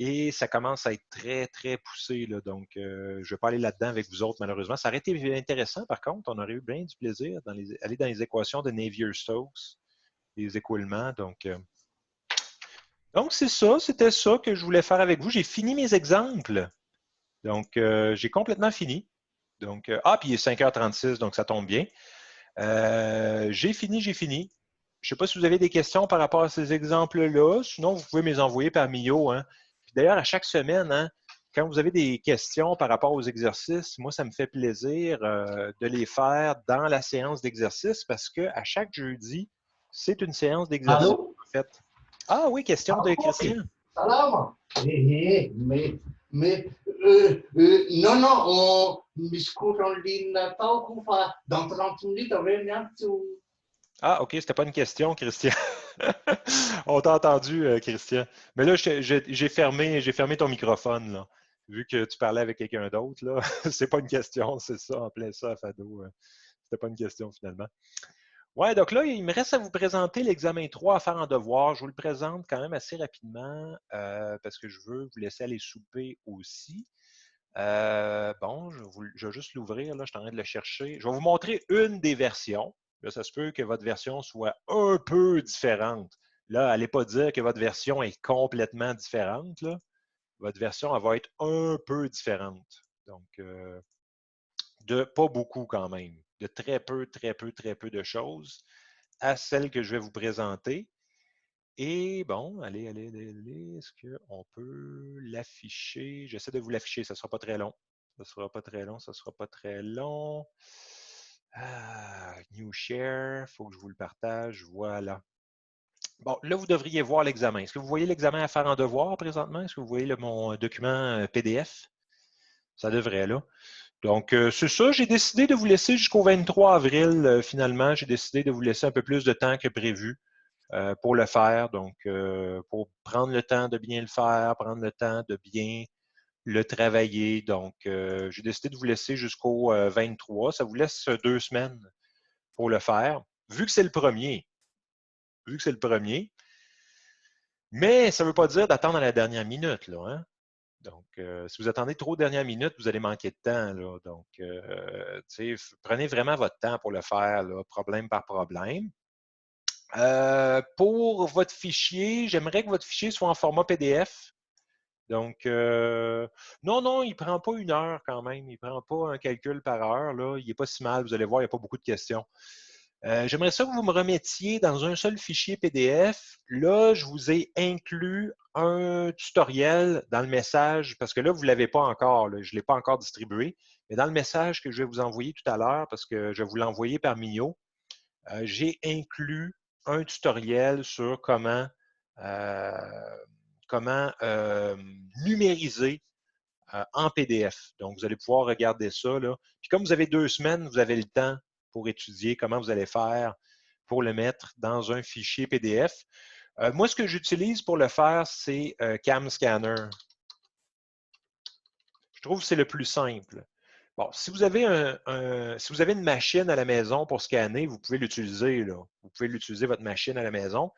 Et ça commence à être très, très poussé. Là. Donc, je ne vais pas aller là-dedans avec vous autres, malheureusement. Ça aurait été intéressant, par contre. On aurait eu bien du plaisir aller dans les équations de Navier-Stokes, les écoulements. Donc c'est ça. C'était ça que je voulais faire avec vous. J'ai fini mes exemples. Donc, j'ai complètement fini. Donc, puis il est 5h36, donc ça tombe bien. J'ai fini. Je ne sais pas si vous avez des questions par rapport à ces exemples-là. Sinon, vous pouvez me les envoyer par Mio. Hein. Puis d'ailleurs, à chaque semaine, hein, quand vous avez des questions par rapport aux exercices, moi, ça me fait plaisir de les faire dans la séance d'exercice parce qu'à chaque jeudi, c'est une séance d'exercice, Allô? en fait. Ah oui, question de Christian. Salam. Mais non, non, on din na tao kung fa dans 30 minutes avec Ah, OK, c'était pas une question, Christian. On t'a entendu, Christian. Mais là, j'ai fermé ton microphone, là. Vu que tu parlais avec quelqu'un d'autre, là. C'est pas une question, c'est ça, en plein ça, Fado. C'était pas une question, finalement. Ouais, donc là, il me reste à vous présenter l'examen 3 à faire en devoir. Je vous le présente quand même assez rapidement parce que je veux vous laisser aller souper aussi. Bon, je vais juste l'ouvrir, là, je suis en train de le chercher. Je vais vous montrer une des versions. Là, ça se peut que votre version soit un peu différente. Là, n'allez pas dire que votre version est complètement différente. Là. Votre version, elle va être un peu différente. Donc, de pas beaucoup quand même. De très peu, très peu, très peu de choses à celle que je vais vous présenter. Et bon, allez. Est-ce qu'on peut l'afficher? J'essaie de vous l'afficher, ça ne sera pas très long. Ça ne sera pas très long. New share, il faut que je vous le partage. Voilà. Bon, là, vous devriez voir l'examen. Est-ce que vous voyez l'examen à faire en devoir présentement? Est-ce que vous voyez mon document PDF? Ça devrait, là. Donc, c'est ça. J'ai décidé de vous laisser jusqu'au 23 avril, finalement. J'ai décidé de vous laisser un peu plus de temps que prévu pour le faire. Donc, pour prendre le temps de bien le faire, prendre le temps de bien le travailler. Donc, j'ai décidé de vous laisser jusqu'au 23. Ça vous laisse 2 semaines pour le faire. Vu que c'est le premier, mais ça ne veut pas dire d'attendre à la dernière minute, là, hein? Donc, si vous attendez trop dernière minute, vous allez manquer de temps, là. Donc, prenez vraiment votre temps pour le faire, là, problème par problème. Pour votre fichier, j'aimerais que votre fichier soit en format PDF. Donc, non, il ne prend pas 1 heure quand même. Il ne prend pas un calcul par heure, là. Il n'est pas si mal, vous allez voir, il n'y a pas beaucoup de questions. J'aimerais ça que vous me remettiez dans un seul fichier PDF. Là, je vous ai inclus un tutoriel dans le message, parce que là, vous ne l'avez pas encore, là, je ne l'ai pas encore distribué, mais dans le message que je vais vous envoyer tout à l'heure, parce que je vais vous l'envoyer par Mio, j'ai inclus un tutoriel sur comment numériser en PDF. Donc, vous allez pouvoir regarder ça, là. Puis comme vous avez 2 semaines, vous avez le temps pour étudier comment vous allez faire pour le mettre dans un fichier PDF. Moi, ce que j'utilise pour le faire, c'est CamScanner. Je trouve que c'est le plus simple. Bon, si vous avez si vous avez une machine à la maison pour scanner, vous pouvez l'utiliser, là. Vous pouvez l'utiliser, votre machine à la maison.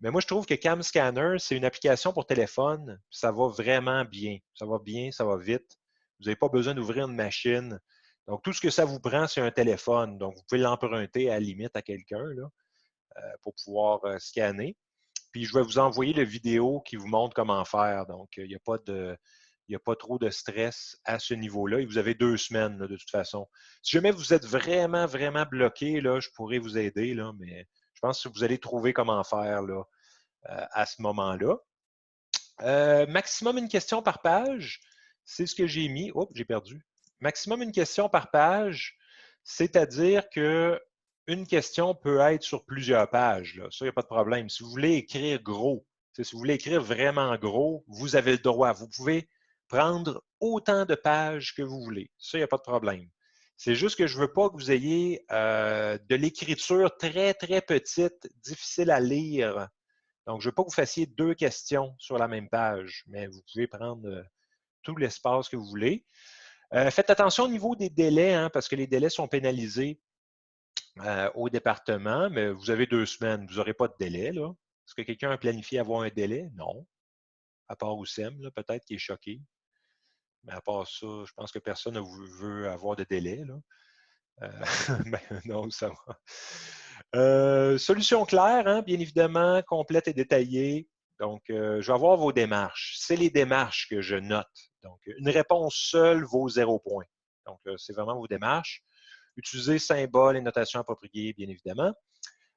Mais moi, je trouve que CamScanner, c'est une application pour téléphone. Ça va vraiment bien. Ça va bien, ça va vite. Vous n'avez pas besoin d'ouvrir une machine. Donc, tout ce que ça vous prend, c'est un téléphone. Donc, vous pouvez l'emprunter à la limite à quelqu'un pour pouvoir scanner. Puis, je vais vous envoyer la vidéo qui vous montre comment faire. Donc, il n'y a pas trop de stress à ce niveau-là. Et vous avez 2 semaines, là, de toute façon. Si jamais vous êtes vraiment, vraiment bloqué, là, je pourrais vous aider, là, mais je pense que vous allez trouver comment faire là, à ce moment-là. Maximum une question par page, c'est ce que j'ai mis. Oups, j'ai perdu. Maximum une question par page, c'est-à-dire que une question peut être sur plusieurs pages. Là. Ça, il n'y a pas de problème. Si vous voulez écrire gros, si vous voulez écrire vraiment gros, vous avez le droit. Vous pouvez prendre autant de pages que vous voulez. Ça, il n'y a pas de problème. C'est juste que je ne veux pas que vous ayez de l'écriture très, très petite, difficile à lire. Donc, je ne veux pas que vous fassiez 2 questions sur la même page, mais vous pouvez prendre tout l'espace que vous voulez. Faites attention au niveau des délais, hein, parce que les délais sont pénalisés au département, mais vous avez 2 semaines, vous n'aurez pas de délai. Là. Est-ce que quelqu'un a planifié avoir un délai? Non. À part Oussem, peut-être qu'il est choqué. Mais à part ça, je pense que personne ne veut avoir de délai. Là. Ben, non, ça va. Solution claire, hein, bien évidemment, complète et détaillée. Donc, je vais avoir vos démarches. C'est les démarches que je note. Donc, une réponse seule vaut 0 point. Donc, c'est vraiment vos démarches. Utilisez symboles et notations appropriées, bien évidemment.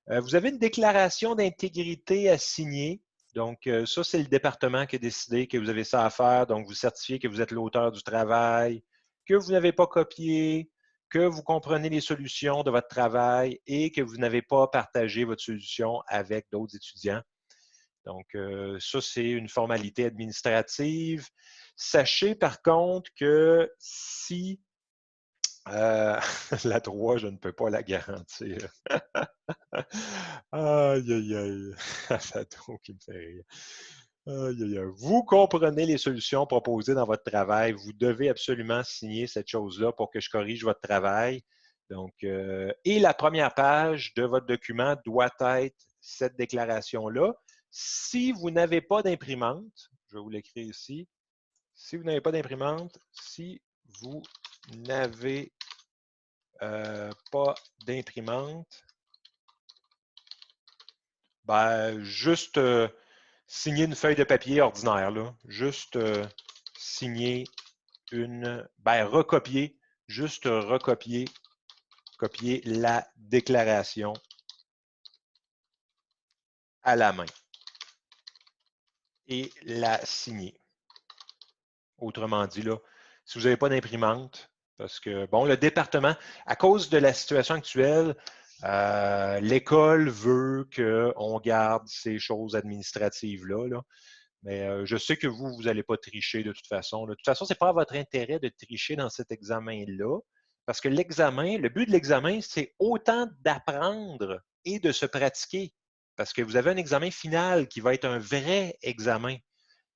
Vous avez une déclaration d'intégrité à signer. Donc, ça, c'est le département qui a décidé que vous avez ça à faire. Donc, vous certifiez que vous êtes l'auteur du travail, que vous n'avez pas copié, que vous comprenez les solutions de votre travail et que vous n'avez pas partagé votre solution avec d'autres étudiants. Donc, ça, c'est une formalité administrative. Sachez par contre que si la 3, je ne peux pas la garantir. Aïe, aïe, aïe. La 3 qui me fait rire. Aïe, aïe, aïe. Vous comprenez les solutions proposées dans votre travail. Vous devez absolument signer cette chose-là pour que je corrige votre travail. Donc, et la première page de votre document doit être cette déclaration-là. Si vous n'avez pas d'imprimante, je vais vous l'écrire ici. Si vous n'avez pas d'imprimante, si vous n'avez pas d'imprimante, ben, juste signer une feuille de papier ordinaire. Là. Juste signer recopier, juste recopier, copier la déclaration à la main et la signer. Autrement dit, là, si vous n'avez pas d'imprimante, parce que, bon, le département, à cause de la situation actuelle, L'école veut qu'on garde ces choses administratives-là, là. Mais je sais que vous n'allez pas tricher de toute façon. De toute façon, ce n'est pas à votre intérêt de tricher dans cet examen-là, parce que l'examen, le but de l'examen, c'est autant d'apprendre et de se pratiquer, parce que vous avez un examen final qui va être un vrai examen.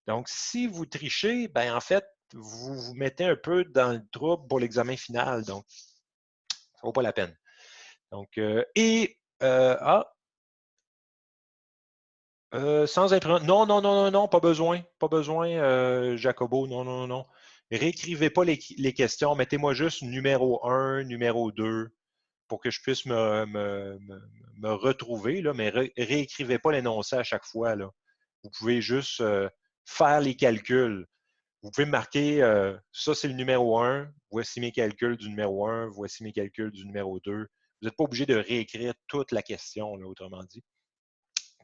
Donc, si vous trichez, ben en fait, vous vous mettez un peu dans le trouble pour l'examen final. Donc, ça ne vaut pas la peine. Donc, sans imprimante. Non, non, non, non, non, pas besoin. Pas besoin, Jacobo. Non, non, non, non. Réécrivez pas les questions. Mettez-moi juste numéro 1, numéro 2 pour que je puisse me retrouver, là, mais réécrivez pas l'énoncé à chaque fois, là. Vous pouvez juste faire les calculs. Vous pouvez marquer ça, c'est le numéro 1. Voici mes calculs du numéro 1. Voici mes calculs du numéro 2. Vous n'êtes pas obligé de réécrire toute la question, là, autrement dit.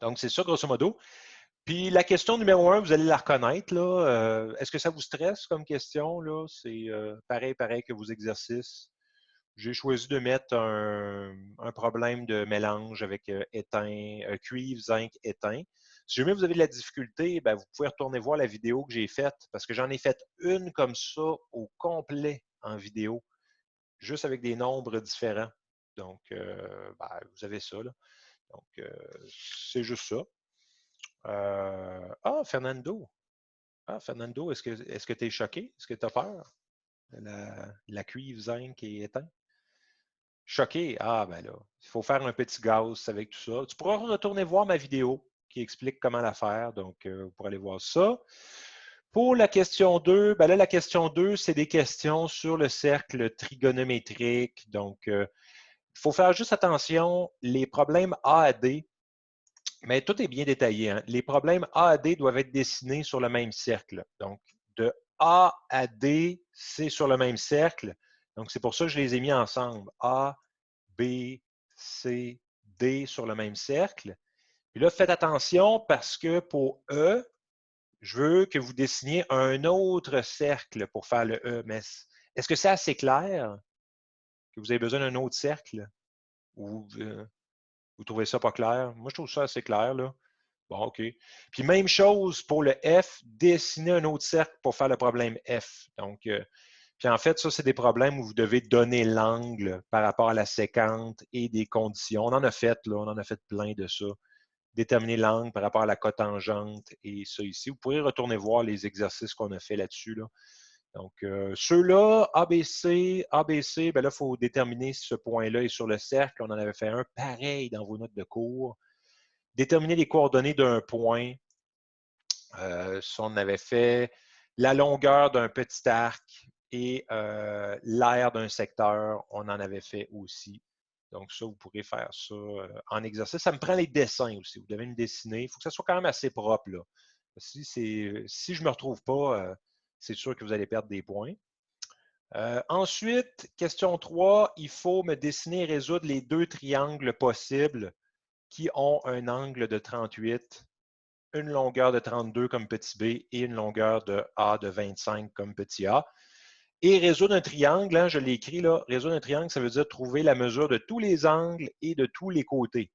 Donc, c'est ça, grosso modo. Puis la question numéro 1, vous allez la reconnaître. Là. Est-ce que ça vous stresse comme question? Là? C'est pareil que vos exercices. J'ai choisi de mettre un problème de mélange avec cuivre, zinc, étain. Si jamais vous avez de la difficulté, ben, vous pouvez retourner voir la vidéo que j'ai faite, parce que j'en ai fait une comme ça au complet en vidéo, juste avec des nombres différents. Donc, ben, vous avez ça. Là. Donc, c'est juste ça. Fernando. Fernando, est-ce que tu es choqué? Est-ce que tu as peur? La cuivre, zinc et étain? Choqué? Ah, ben là, il faut faire un petit gaz avec tout ça. Tu pourras retourner voir ma vidéo qui explique comment la faire. Donc, vous pourrez aller voir ça. Pour la question 2, ben là, la question 2, c'est des questions sur le cercle trigonométrique. Donc, il faut faire juste attention, les problèmes A à D, mais tout est bien détaillé. Hein. Les problèmes A à D doivent être dessinés sur le même cercle. Donc, de A à D, c'est sur le même cercle. Donc, c'est pour ça que je les ai mis ensemble. A, B, C, D sur le même cercle. Puis là, faites attention parce que pour E, je veux que vous dessiniez un autre cercle pour faire le E. Mais est-ce que c'est assez clair que vous avez besoin d'un autre cercle? Ou vous trouvez ça pas clair? Moi, je trouve ça assez clair, là. Bon, OK. Puis même chose pour le F, dessiner un autre cercle pour faire le problème F. Donc, puis en fait, ça, c'est des problèmes où vous devez donner l'angle par rapport à la séquente et des conditions. On en a fait, là, on en a fait plein de ça. Déterminer l'angle par rapport à la cotangente et ça ici. Vous pourrez retourner voir les exercices qu'on a fait là-dessus. Là. Donc, ceux-là, ABC, ben là, il faut déterminer si ce point-là est sur le cercle. On en avait fait un pareil dans vos notes de cours. Déterminer les coordonnées d'un point. Ça, on avait fait la longueur d'un petit arc et l'aire d'un secteur, on en avait fait aussi. Donc, ça, vous pourrez faire ça en exercice. Ça me prend les dessins aussi. Vous devez me dessiner. Il faut que ça soit quand même assez propre. Là. Si je ne me retrouve pas, c'est sûr que vous allez perdre des points. Ensuite, question 3, il faut me dessiner et résoudre les deux triangles possibles qui ont un angle de 38, une longueur de 32 comme petit b et une longueur de A de 25 comme petit a. Et résoudre un triangle, hein, je l'ai écrit là, résoudre un triangle, ça veut dire trouver la mesure de tous les angles et de tous les côtés.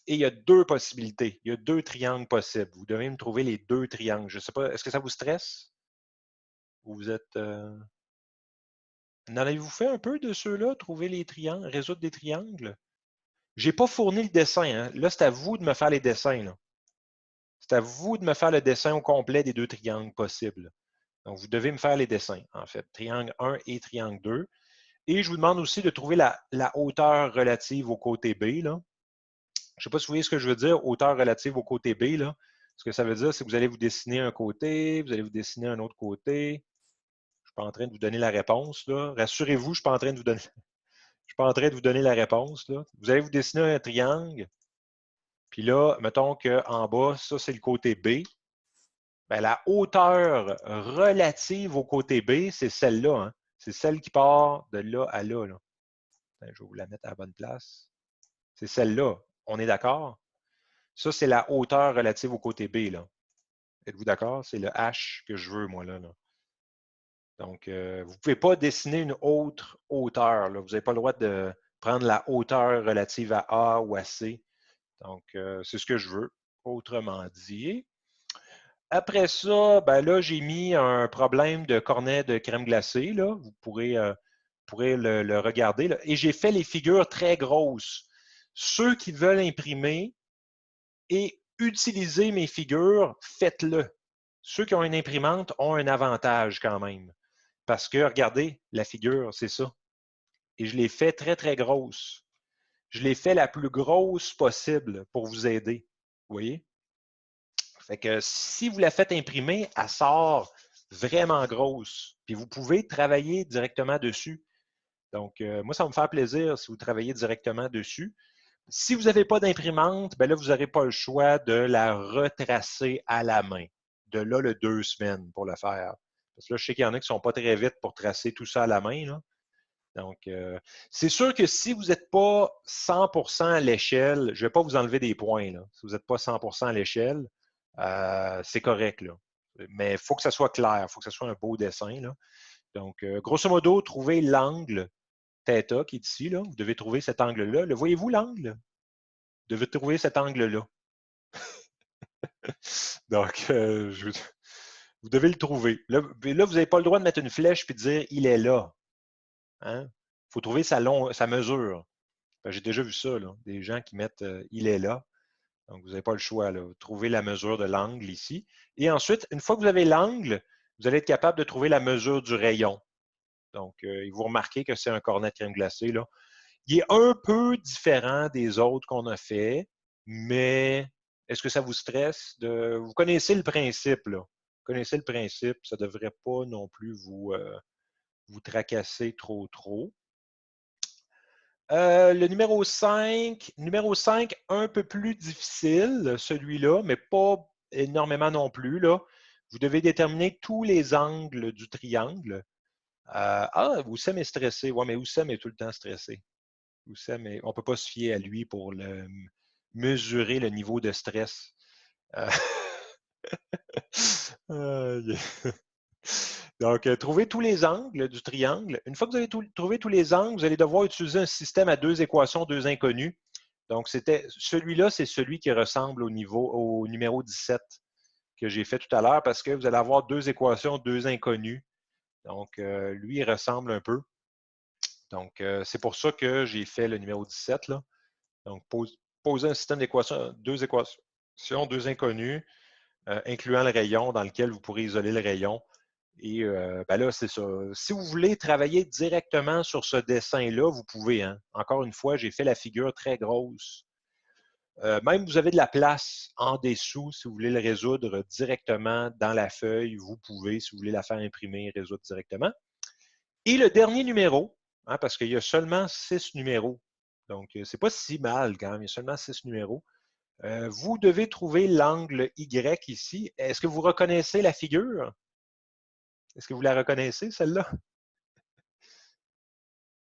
Et il y a deux possibilités, il y a deux triangles possibles. Vous devez me trouver les deux triangles. Je ne sais pas, est-ce que ça vous stresse? Ou vous êtes... En avez-vous fait un peu de ceux-là, trouver les triangles, résoudre des triangles? Je n'ai pas fourni le dessin. Hein. Là, c'est à vous de me faire les dessins. Là. C'est à vous de me faire le dessin au complet des deux triangles possibles. Donc, vous devez me faire les dessins, en fait, triangle 1 et triangle 2. Et je vous demande aussi de trouver la hauteur relative au côté B. Là. Je ne sais pas si vous voyez ce que je veux dire, hauteur relative au côté B. Là. Ce que ça veut dire, c'est que vous allez vous dessiner un côté, vous allez vous dessiner un autre côté. Je ne suis pas en train de vous donner la réponse. Rassurez-vous, je ne suis pas en train de vous donner. Je suis pas en train de vous donner la réponse. Là. Vous allez vous dessiner un triangle. Puis là, mettons qu'en bas, ça, c'est le côté B. Bien, la hauteur relative au côté B, c'est celle-là. Hein. C'est celle qui part de là à là. Là. Attends, je vais vous la mettre à la bonne place. C'est celle-là. On est d'accord? Ça, c'est la hauteur relative au côté B. Là. Êtes-vous d'accord? C'est le H que je veux, moi, là. Donc, vous ne pouvez pas dessiner une autre hauteur. Là. Vous n'avez pas le droit de prendre la hauteur relative à A ou à C. Donc, c'est ce que je veux, autrement dit. Après ça, ben là, j'ai mis un problème de cornet de crème glacée. Là. Vous pourrez le regarder. Là. Et j'ai fait les figures très grosses. Ceux qui veulent imprimer et utiliser mes figures, faites-le. Ceux qui ont une imprimante ont un avantage quand même. Parce que, regardez, la figure, c'est ça. Et je l'ai fait très, très grosse. Je l'ai fait la plus grosse possible pour vous aider. Vous voyez? Fait que si vous la faites imprimer, elle sort vraiment grosse. Puis vous pouvez travailler directement dessus. Donc, moi, ça va me faire plaisir si vous travaillez directement dessus. Si vous n'avez pas d'imprimante, ben là, vous n'aurez pas le choix de la retracer à la main. De là, le 2 semaines pour le faire. Parce que là, je sais qu'il y en a qui ne sont pas très vite pour tracer tout ça à la main. Là. Donc, c'est sûr que si vous n'êtes pas 100% à l'échelle, je ne vais pas vous enlever des points. Là. Si vous n'êtes pas 100% à l'échelle, c'est correct. Là. Mais il faut que ça soit clair, il faut que ça soit un beau dessin. Là. Donc, grosso modo, trouvez l'angle θ qui est ici. Là. Vous devez trouver cet angle-là. Le voyez-vous, l'angle? Vous devez trouver cet angle-là. Donc, vous devez le trouver. Là, vous n'avez pas le droit de mettre une flèche et de dire « il est là hein? ». Il faut trouver sa mesure. J'ai déjà vu ça, là, des gens qui mettent il est là. Donc, vous n'avez pas le choix. Là. Trouvez la mesure de l'angle ici. Et ensuite, une fois que vous avez l'angle, vous allez être capable de trouver la mesure du rayon. Donc, vous remarquez que c'est un cornet de crème glacée. Là. Il est un peu différent des autres qu'on a fait, mais est-ce que ça vous stresse? Vous connaissez le principe, là. Vous connaissez le principe. Ça ne devrait pas non plus vous tracasser trop. Le numéro 5, un peu plus difficile, celui-là, mais pas énormément non plus. Là. Vous devez déterminer tous les angles du triangle. Oussem est stressé. Oui, mais Oussem est tout le temps stressé. Oussem, on ne peut pas se fier à lui pour mesurer le niveau de stress. Donc, trouvez tous les angles du triangle. Une fois que vous avez trouvé tous les angles, vous allez devoir utiliser un système à 2 équations, 2 inconnues. Donc, celui-là, c'est celui qui ressemble au numéro 17 que j'ai fait tout à l'heure parce que vous allez avoir 2 équations, 2 inconnues. Donc, lui, il ressemble un peu. Donc, c'est pour ça que j'ai fait le numéro 17. Là. Donc, poser un système d'équations, 2 équations, 2 inconnues, incluant le rayon dans lequel vous pourrez isoler le rayon. Et ben là, c'est ça. Si vous voulez travailler directement sur ce dessin-là, vous pouvez. Hein. Encore une fois, j'ai fait la figure très grosse. Même vous avez de la place en dessous, si vous voulez le résoudre directement dans la feuille, vous pouvez, si vous voulez la faire imprimer, résoudre directement. Et le dernier numéro, hein, parce qu'il y a seulement 6 numéros. Donc, c'est pas si mal quand même, il y a seulement 6 numéros. Vous devez trouver l'angle Y ici. Est-ce que vous reconnaissez la figure? Est-ce que vous la reconnaissez, celle-là?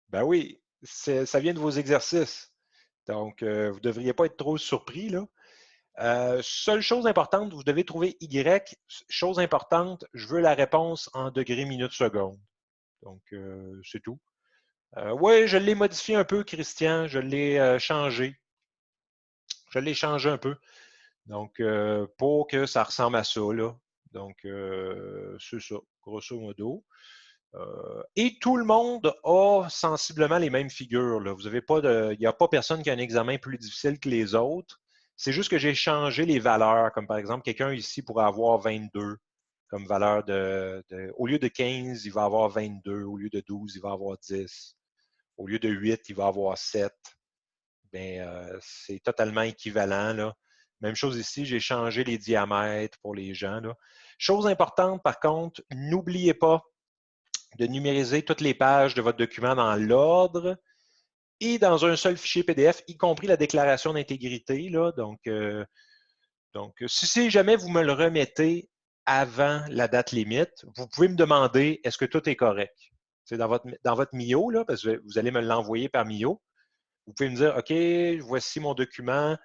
Ben oui, ça vient de vos exercices. Donc, vous ne devriez pas être trop surpris. Là. Seule chose importante, vous devez trouver Y. Chose importante, je veux la réponse en degrés, minutes, secondes. Donc, c'est tout. Oui, je l'ai modifié un peu, Christian. Je l'ai changé. Je l'ai changé un peu. Donc, pour que ça ressemble à ça. Là. Donc, c'est ça, grosso modo. Et tout le monde a sensiblement les mêmes figures. Là. Vous avez pas il n'y a pas personne qui a un examen plus difficile que les autres. C'est juste que j'ai changé les valeurs. Comme par exemple, quelqu'un ici pourrait avoir 22 comme valeur au lieu de 15, il va avoir 22. Au lieu de 12, il va avoir 10. Au lieu de 8, il va avoir 7. Bien, c'est totalement équivalent. Là. Même chose ici, j'ai changé les diamètres pour les gens. Là. Chose importante, par contre, n'oubliez pas de numériser toutes les pages de votre document dans l'ordre et dans un seul fichier PDF, y compris la déclaration d'intégrité. Donc, si jamais vous me le remettez avant la date limite, vous pouvez me demander est-ce que tout est correct. C'est dans votre MIO, là, parce que vous allez me l'envoyer par MIO. Vous pouvez me dire OK, voici mon document.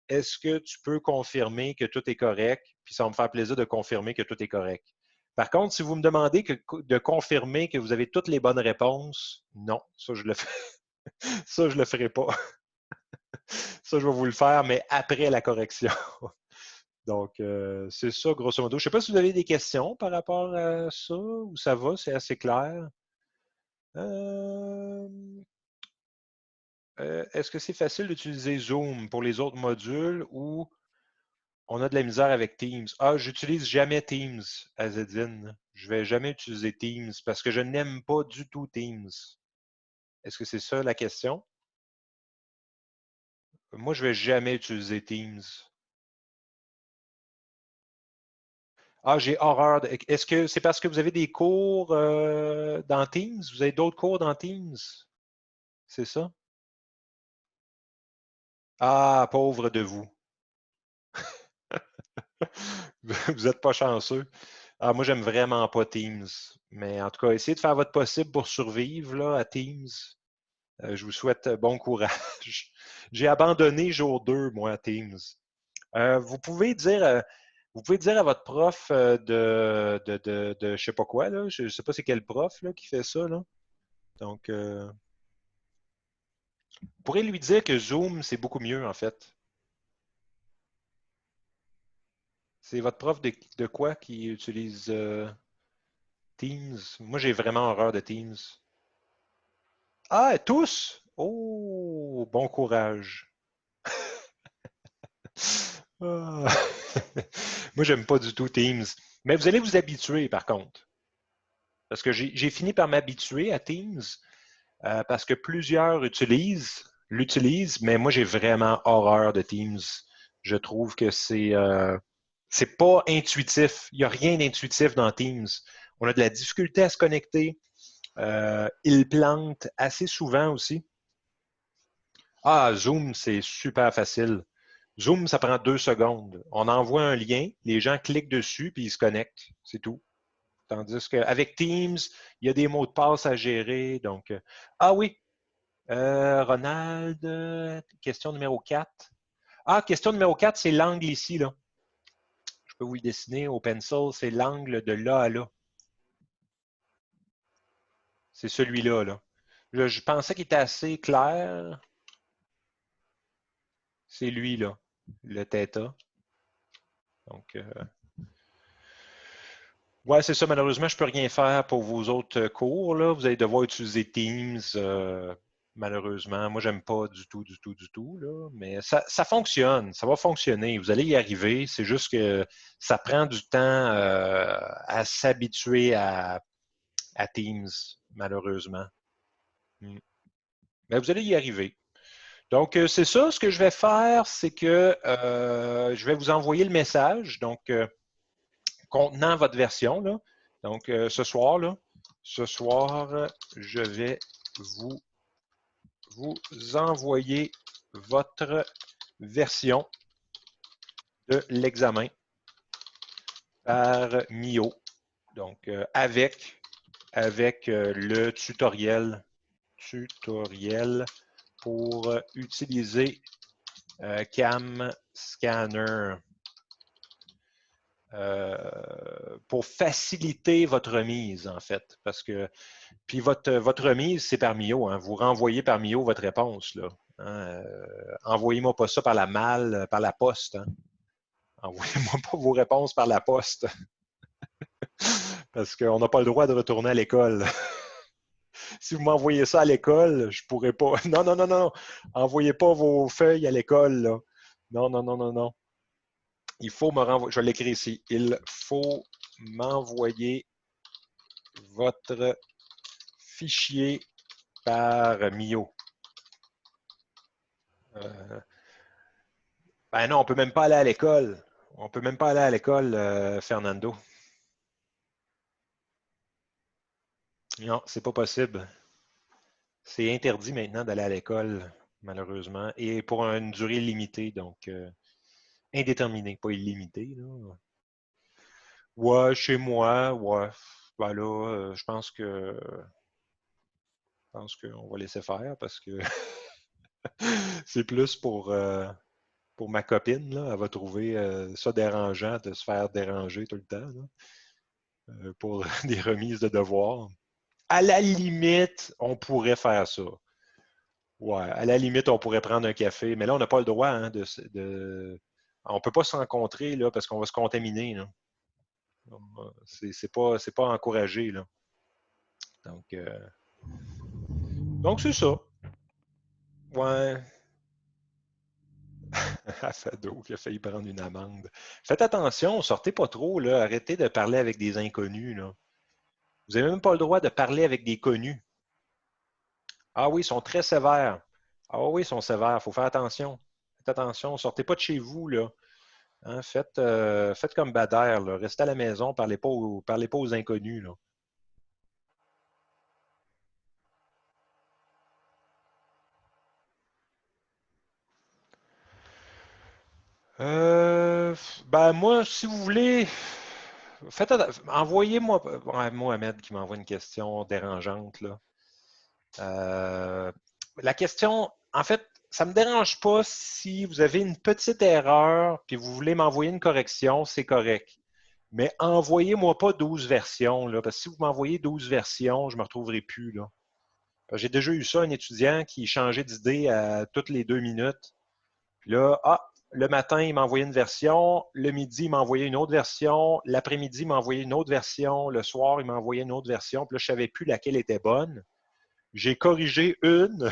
Est-ce que tu peux confirmer que tout est correct? Puis ça va me faire plaisir de confirmer que tout est correct. Par contre, si vous me demandez de confirmer que vous avez toutes les bonnes réponses, non, ça je le fais. Ça, je ne le ferai pas. Ça, je vais vous le faire, mais après la correction. Donc, c'est ça, grosso modo. Je ne sais pas si vous avez des questions par rapport à ça, ou ça va, c'est assez clair. Est-ce que c'est facile d'utiliser Zoom pour les autres modules ou on a de la misère avec Teams? Ah, j'utilise jamais Teams, Azedine. Je ne vais jamais utiliser Teams parce que je n'aime pas du tout Teams. Est-ce que c'est ça la question? Moi, je ne vais jamais utiliser Teams. Ah, j'ai horreur. Est-ce que c'est parce que vous avez des cours dans Teams? Vous avez d'autres cours dans Teams? C'est ça? Ah, pauvre de vous. Vous n'êtes pas chanceux. Ah, moi, j'aime vraiment pas Teams. Mais en tout cas, essayez de faire votre possible pour survivre là, à Teams. Je vous souhaite bon courage. J'ai abandonné jour 2, moi, à Teams. Vous pouvez dire à votre prof de je sais pas quoi, là. Je ne sais pas c'est quel prof là, qui fait ça. Là. Donc, vous pourrez lui dire que Zoom, c'est beaucoup mieux, en fait. C'est votre prof de quoi qui utilise Teams? Moi, j'ai vraiment horreur de Teams. Ah, tous? Oh, bon courage. Ah. Moi, j'aime pas du tout Teams. Mais vous allez vous habituer, par contre. Parce que j'ai fini par m'habituer à Teams parce que plusieurs l'utilisent, mais moi, j'ai vraiment horreur de Teams. Je trouve que c'est pas intuitif. Il n'y a rien d'intuitif dans Teams. On a de la difficulté à se connecter. Il plante assez souvent aussi. Ah, Zoom, c'est super facile. Zoom, ça prend 2 secondes. On envoie un lien, les gens cliquent dessus, puis ils se connectent. C'est tout. Tandis qu'avec Teams, il y a des mots de passe à gérer. Donc, ah oui, Ronald, question numéro 4. Ah, question numéro 4, c'est l'angle ici, là. Je peux vous le dessiner au pencil, c'est l'angle de là à là. C'est celui-là, là. Je pensais qu'il était assez clair. C'est lui, là, le θ. Donc, ouais, c'est ça. Malheureusement, je ne peux rien faire pour vos autres cours, là. Vous allez devoir utiliser Teams, malheureusement. Moi, j'aime pas du tout, du tout, du tout, là. Mais ça fonctionne. Ça va fonctionner. Vous allez y arriver. C'est juste que ça prend du temps à s'habituer à Teams, malheureusement. Mais vous allez y arriver. Donc, c'est ça. Ce que je vais faire, c'est que je vais vous envoyer le message, donc contenant votre version. Là. Donc, ce soir, je vais vous envoyer votre version de l'examen par Mio. Donc, avec le tutoriel pour utiliser Cam Scanner pour faciliter votre remise, en fait. Parce que, puis votre remise, c'est par Mio. Hein, vous renvoyez par Mio votre réponse. Là, hein, envoyez-moi pas ça par la malle, par la poste. Hein. Envoyez-moi pas vos réponses par la poste. Parce qu'on n'a pas le droit de retourner à l'école. Si vous m'envoyez ça à l'école, je ne pourrais pas. Non, non, non, non. Envoyez pas vos feuilles à l'école. Là. Non, non, non, non, non. Il faut me renvoyer. Je vais l'écrire ici. Il faut m'envoyer votre fichier par Mio. Ben non, on ne peut même pas aller à l'école. On ne peut même pas aller à l'école, Fernando. Non, c'est pas possible. C'est interdit maintenant d'aller à l'école, malheureusement, et pour une durée limitée, donc indéterminée, pas illimitée. Là. Ouais, chez moi, ouais. Ben là, je pense qu'on va laisser faire parce que c'est plus pour ma copine. Là. Elle va trouver ça dérangeant de se faire déranger tout le temps là, pour des remises de devoirs. À la limite, on pourrait faire ça. Ouais, à la limite, on pourrait prendre un café, mais là, on n'a pas le droit hein, on ne peut pas se rencontrer là, parce qu'on va se contaminer. Là. C'est pas encouragé. Là. Donc c'est ça. Ouais. À Fado qui a failli prendre une amende. Faites attention, sortez pas trop, là. Arrêtez de parler avec des inconnus, là. Vous n'avez même pas le droit de parler avec des connus. Ah oui, ils sont très sévères. Ah oui, ils sont sévères. Il faut faire attention. Faites attention. Sortez pas de chez vous, là. Hein, faites comme Bader, là. Restez à la maison, parlez pas aux inconnus, là. Ben moi, si vous voulez, envoyez-moi, ouais, Mohamed qui m'envoie une question dérangeante, là. La question, en fait, ça ne me dérange pas si vous avez une petite erreur puis vous voulez m'envoyer une correction, c'est correct. Mais envoyez-moi pas 12 versions, là, parce que si vous m'envoyez 12 versions, je ne me retrouverai plus, là. J'ai déjà eu ça, un étudiant qui changeait d'idée à toutes les 2 minutes. Puis là, le matin, il m'a envoyé une version, le midi, il m'a envoyé une autre version, l'après-midi, il m'a envoyé une autre version, le soir, il m'a envoyé une autre version, puis là, je ne savais plus laquelle était bonne. J'ai corrigé une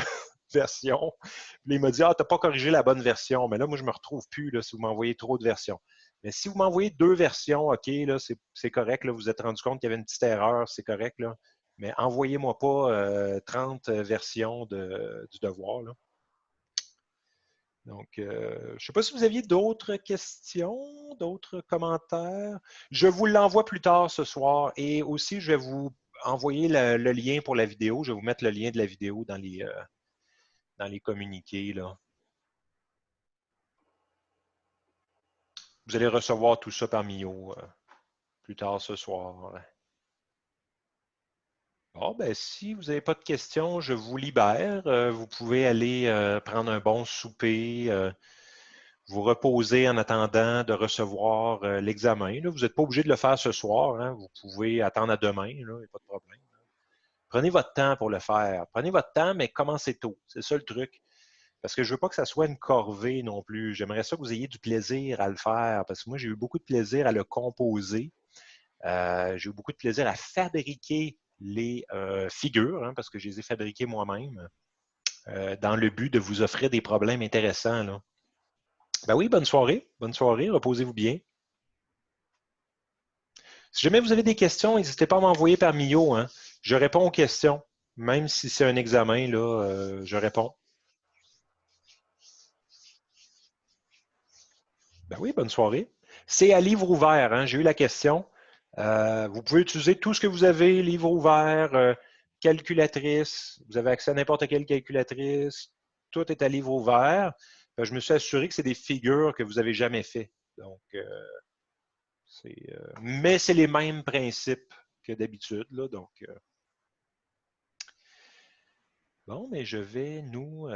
version. Puis il m'a dit, tu n'as pas corrigé la bonne version. Mais là, moi, je ne me retrouve plus là, si vous m'envoyez trop de versions. Mais si vous m'envoyez 2 versions, OK, là, c'est correct. Là, vous vous êtes rendu compte qu'il y avait une petite erreur, c'est correct. Là. Mais envoyez-moi pas 30 versions du devoir. Là. Donc, je ne sais pas si vous aviez d'autres questions, d'autres commentaires. Je vous l'envoie plus tard ce soir et aussi, je vais vous envoyer le lien pour la vidéo. Je vais vous mettre le lien de la vidéo dans les communiqués. Là. Vous allez recevoir tout ça par Mio plus tard ce soir. Bon, ben, si vous n'avez pas de questions, je vous libère. Vous pouvez aller prendre un bon souper, vous reposer en attendant de recevoir l'examen. Là. Vous n'êtes pas obligé de le faire ce soir. Hein. Vous pouvez attendre à demain, il n'y a pas de problème. Prenez votre temps pour le faire. Prenez votre temps, mais commencez tôt. C'est ça le truc. Parce que je ne veux pas que ça soit une corvée non plus. J'aimerais ça que vous ayez du plaisir à le faire. Parce que moi, j'ai eu beaucoup de plaisir à le composer. J'ai eu beaucoup de plaisir à fabriquer les figures, hein, parce que je les ai fabriquées moi-même, dans le but de vous offrir des problèmes intéressants. Là. Ben oui, bonne soirée. Bonne soirée. Reposez-vous bien. Si jamais vous avez des questions, n'hésitez pas à m'envoyer par Mio. Hein. Je réponds aux questions. Même si c'est un examen, là, je réponds. Ben oui, bonne soirée. C'est à livre ouvert. Hein. J'ai eu la question. Vous pouvez utiliser tout ce que vous avez, livre ouvert, calculatrice. Vous avez accès à n'importe quelle calculatrice. Tout est à livre ouvert. Je me suis assuré que c'est des figures que vous n'avez jamais fait. Donc, mais c'est les mêmes principes que d'habitude. Donc, bon, mais je vais nous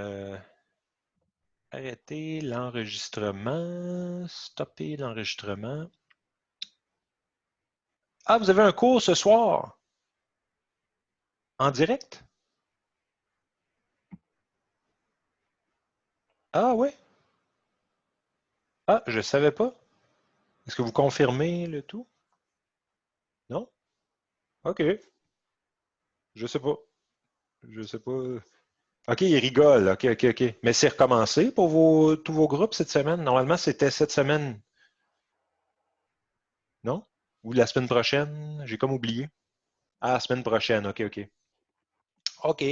arrêter l'enregistrement, stopper l'enregistrement. Ah, vous avez un cours ce soir? En direct? Ah oui? Ah, je ne savais pas. Est-ce que vous confirmez le tout? Non? OK. Je sais pas. Je sais pas. OK, il rigole. OK, OK, OK. Mais c'est recommencé pour tous vos groupes cette semaine? Normalement, c'était cette semaine. Non? Ou la semaine prochaine? J'ai comme oublié. Ah, la semaine prochaine. OK, OK. OK.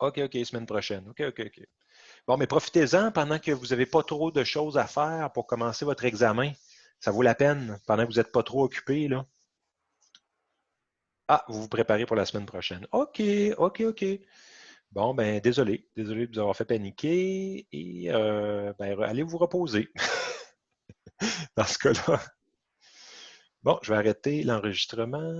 OK, OK, semaine prochaine. OK, OK, OK. Bon, mais profitez-en pendant que vous n'avez pas trop de choses à faire pour commencer votre examen. Ça vaut la peine pendant que vous n'êtes pas trop occupé, là. Ah, vous vous préparez pour la semaine prochaine. OK, OK, OK. Bon, ben désolé. Désolé de vous avoir fait paniquer. Et ben, allez vous reposer dans ce cas-là. Bon, je vais arrêter l'enregistrement.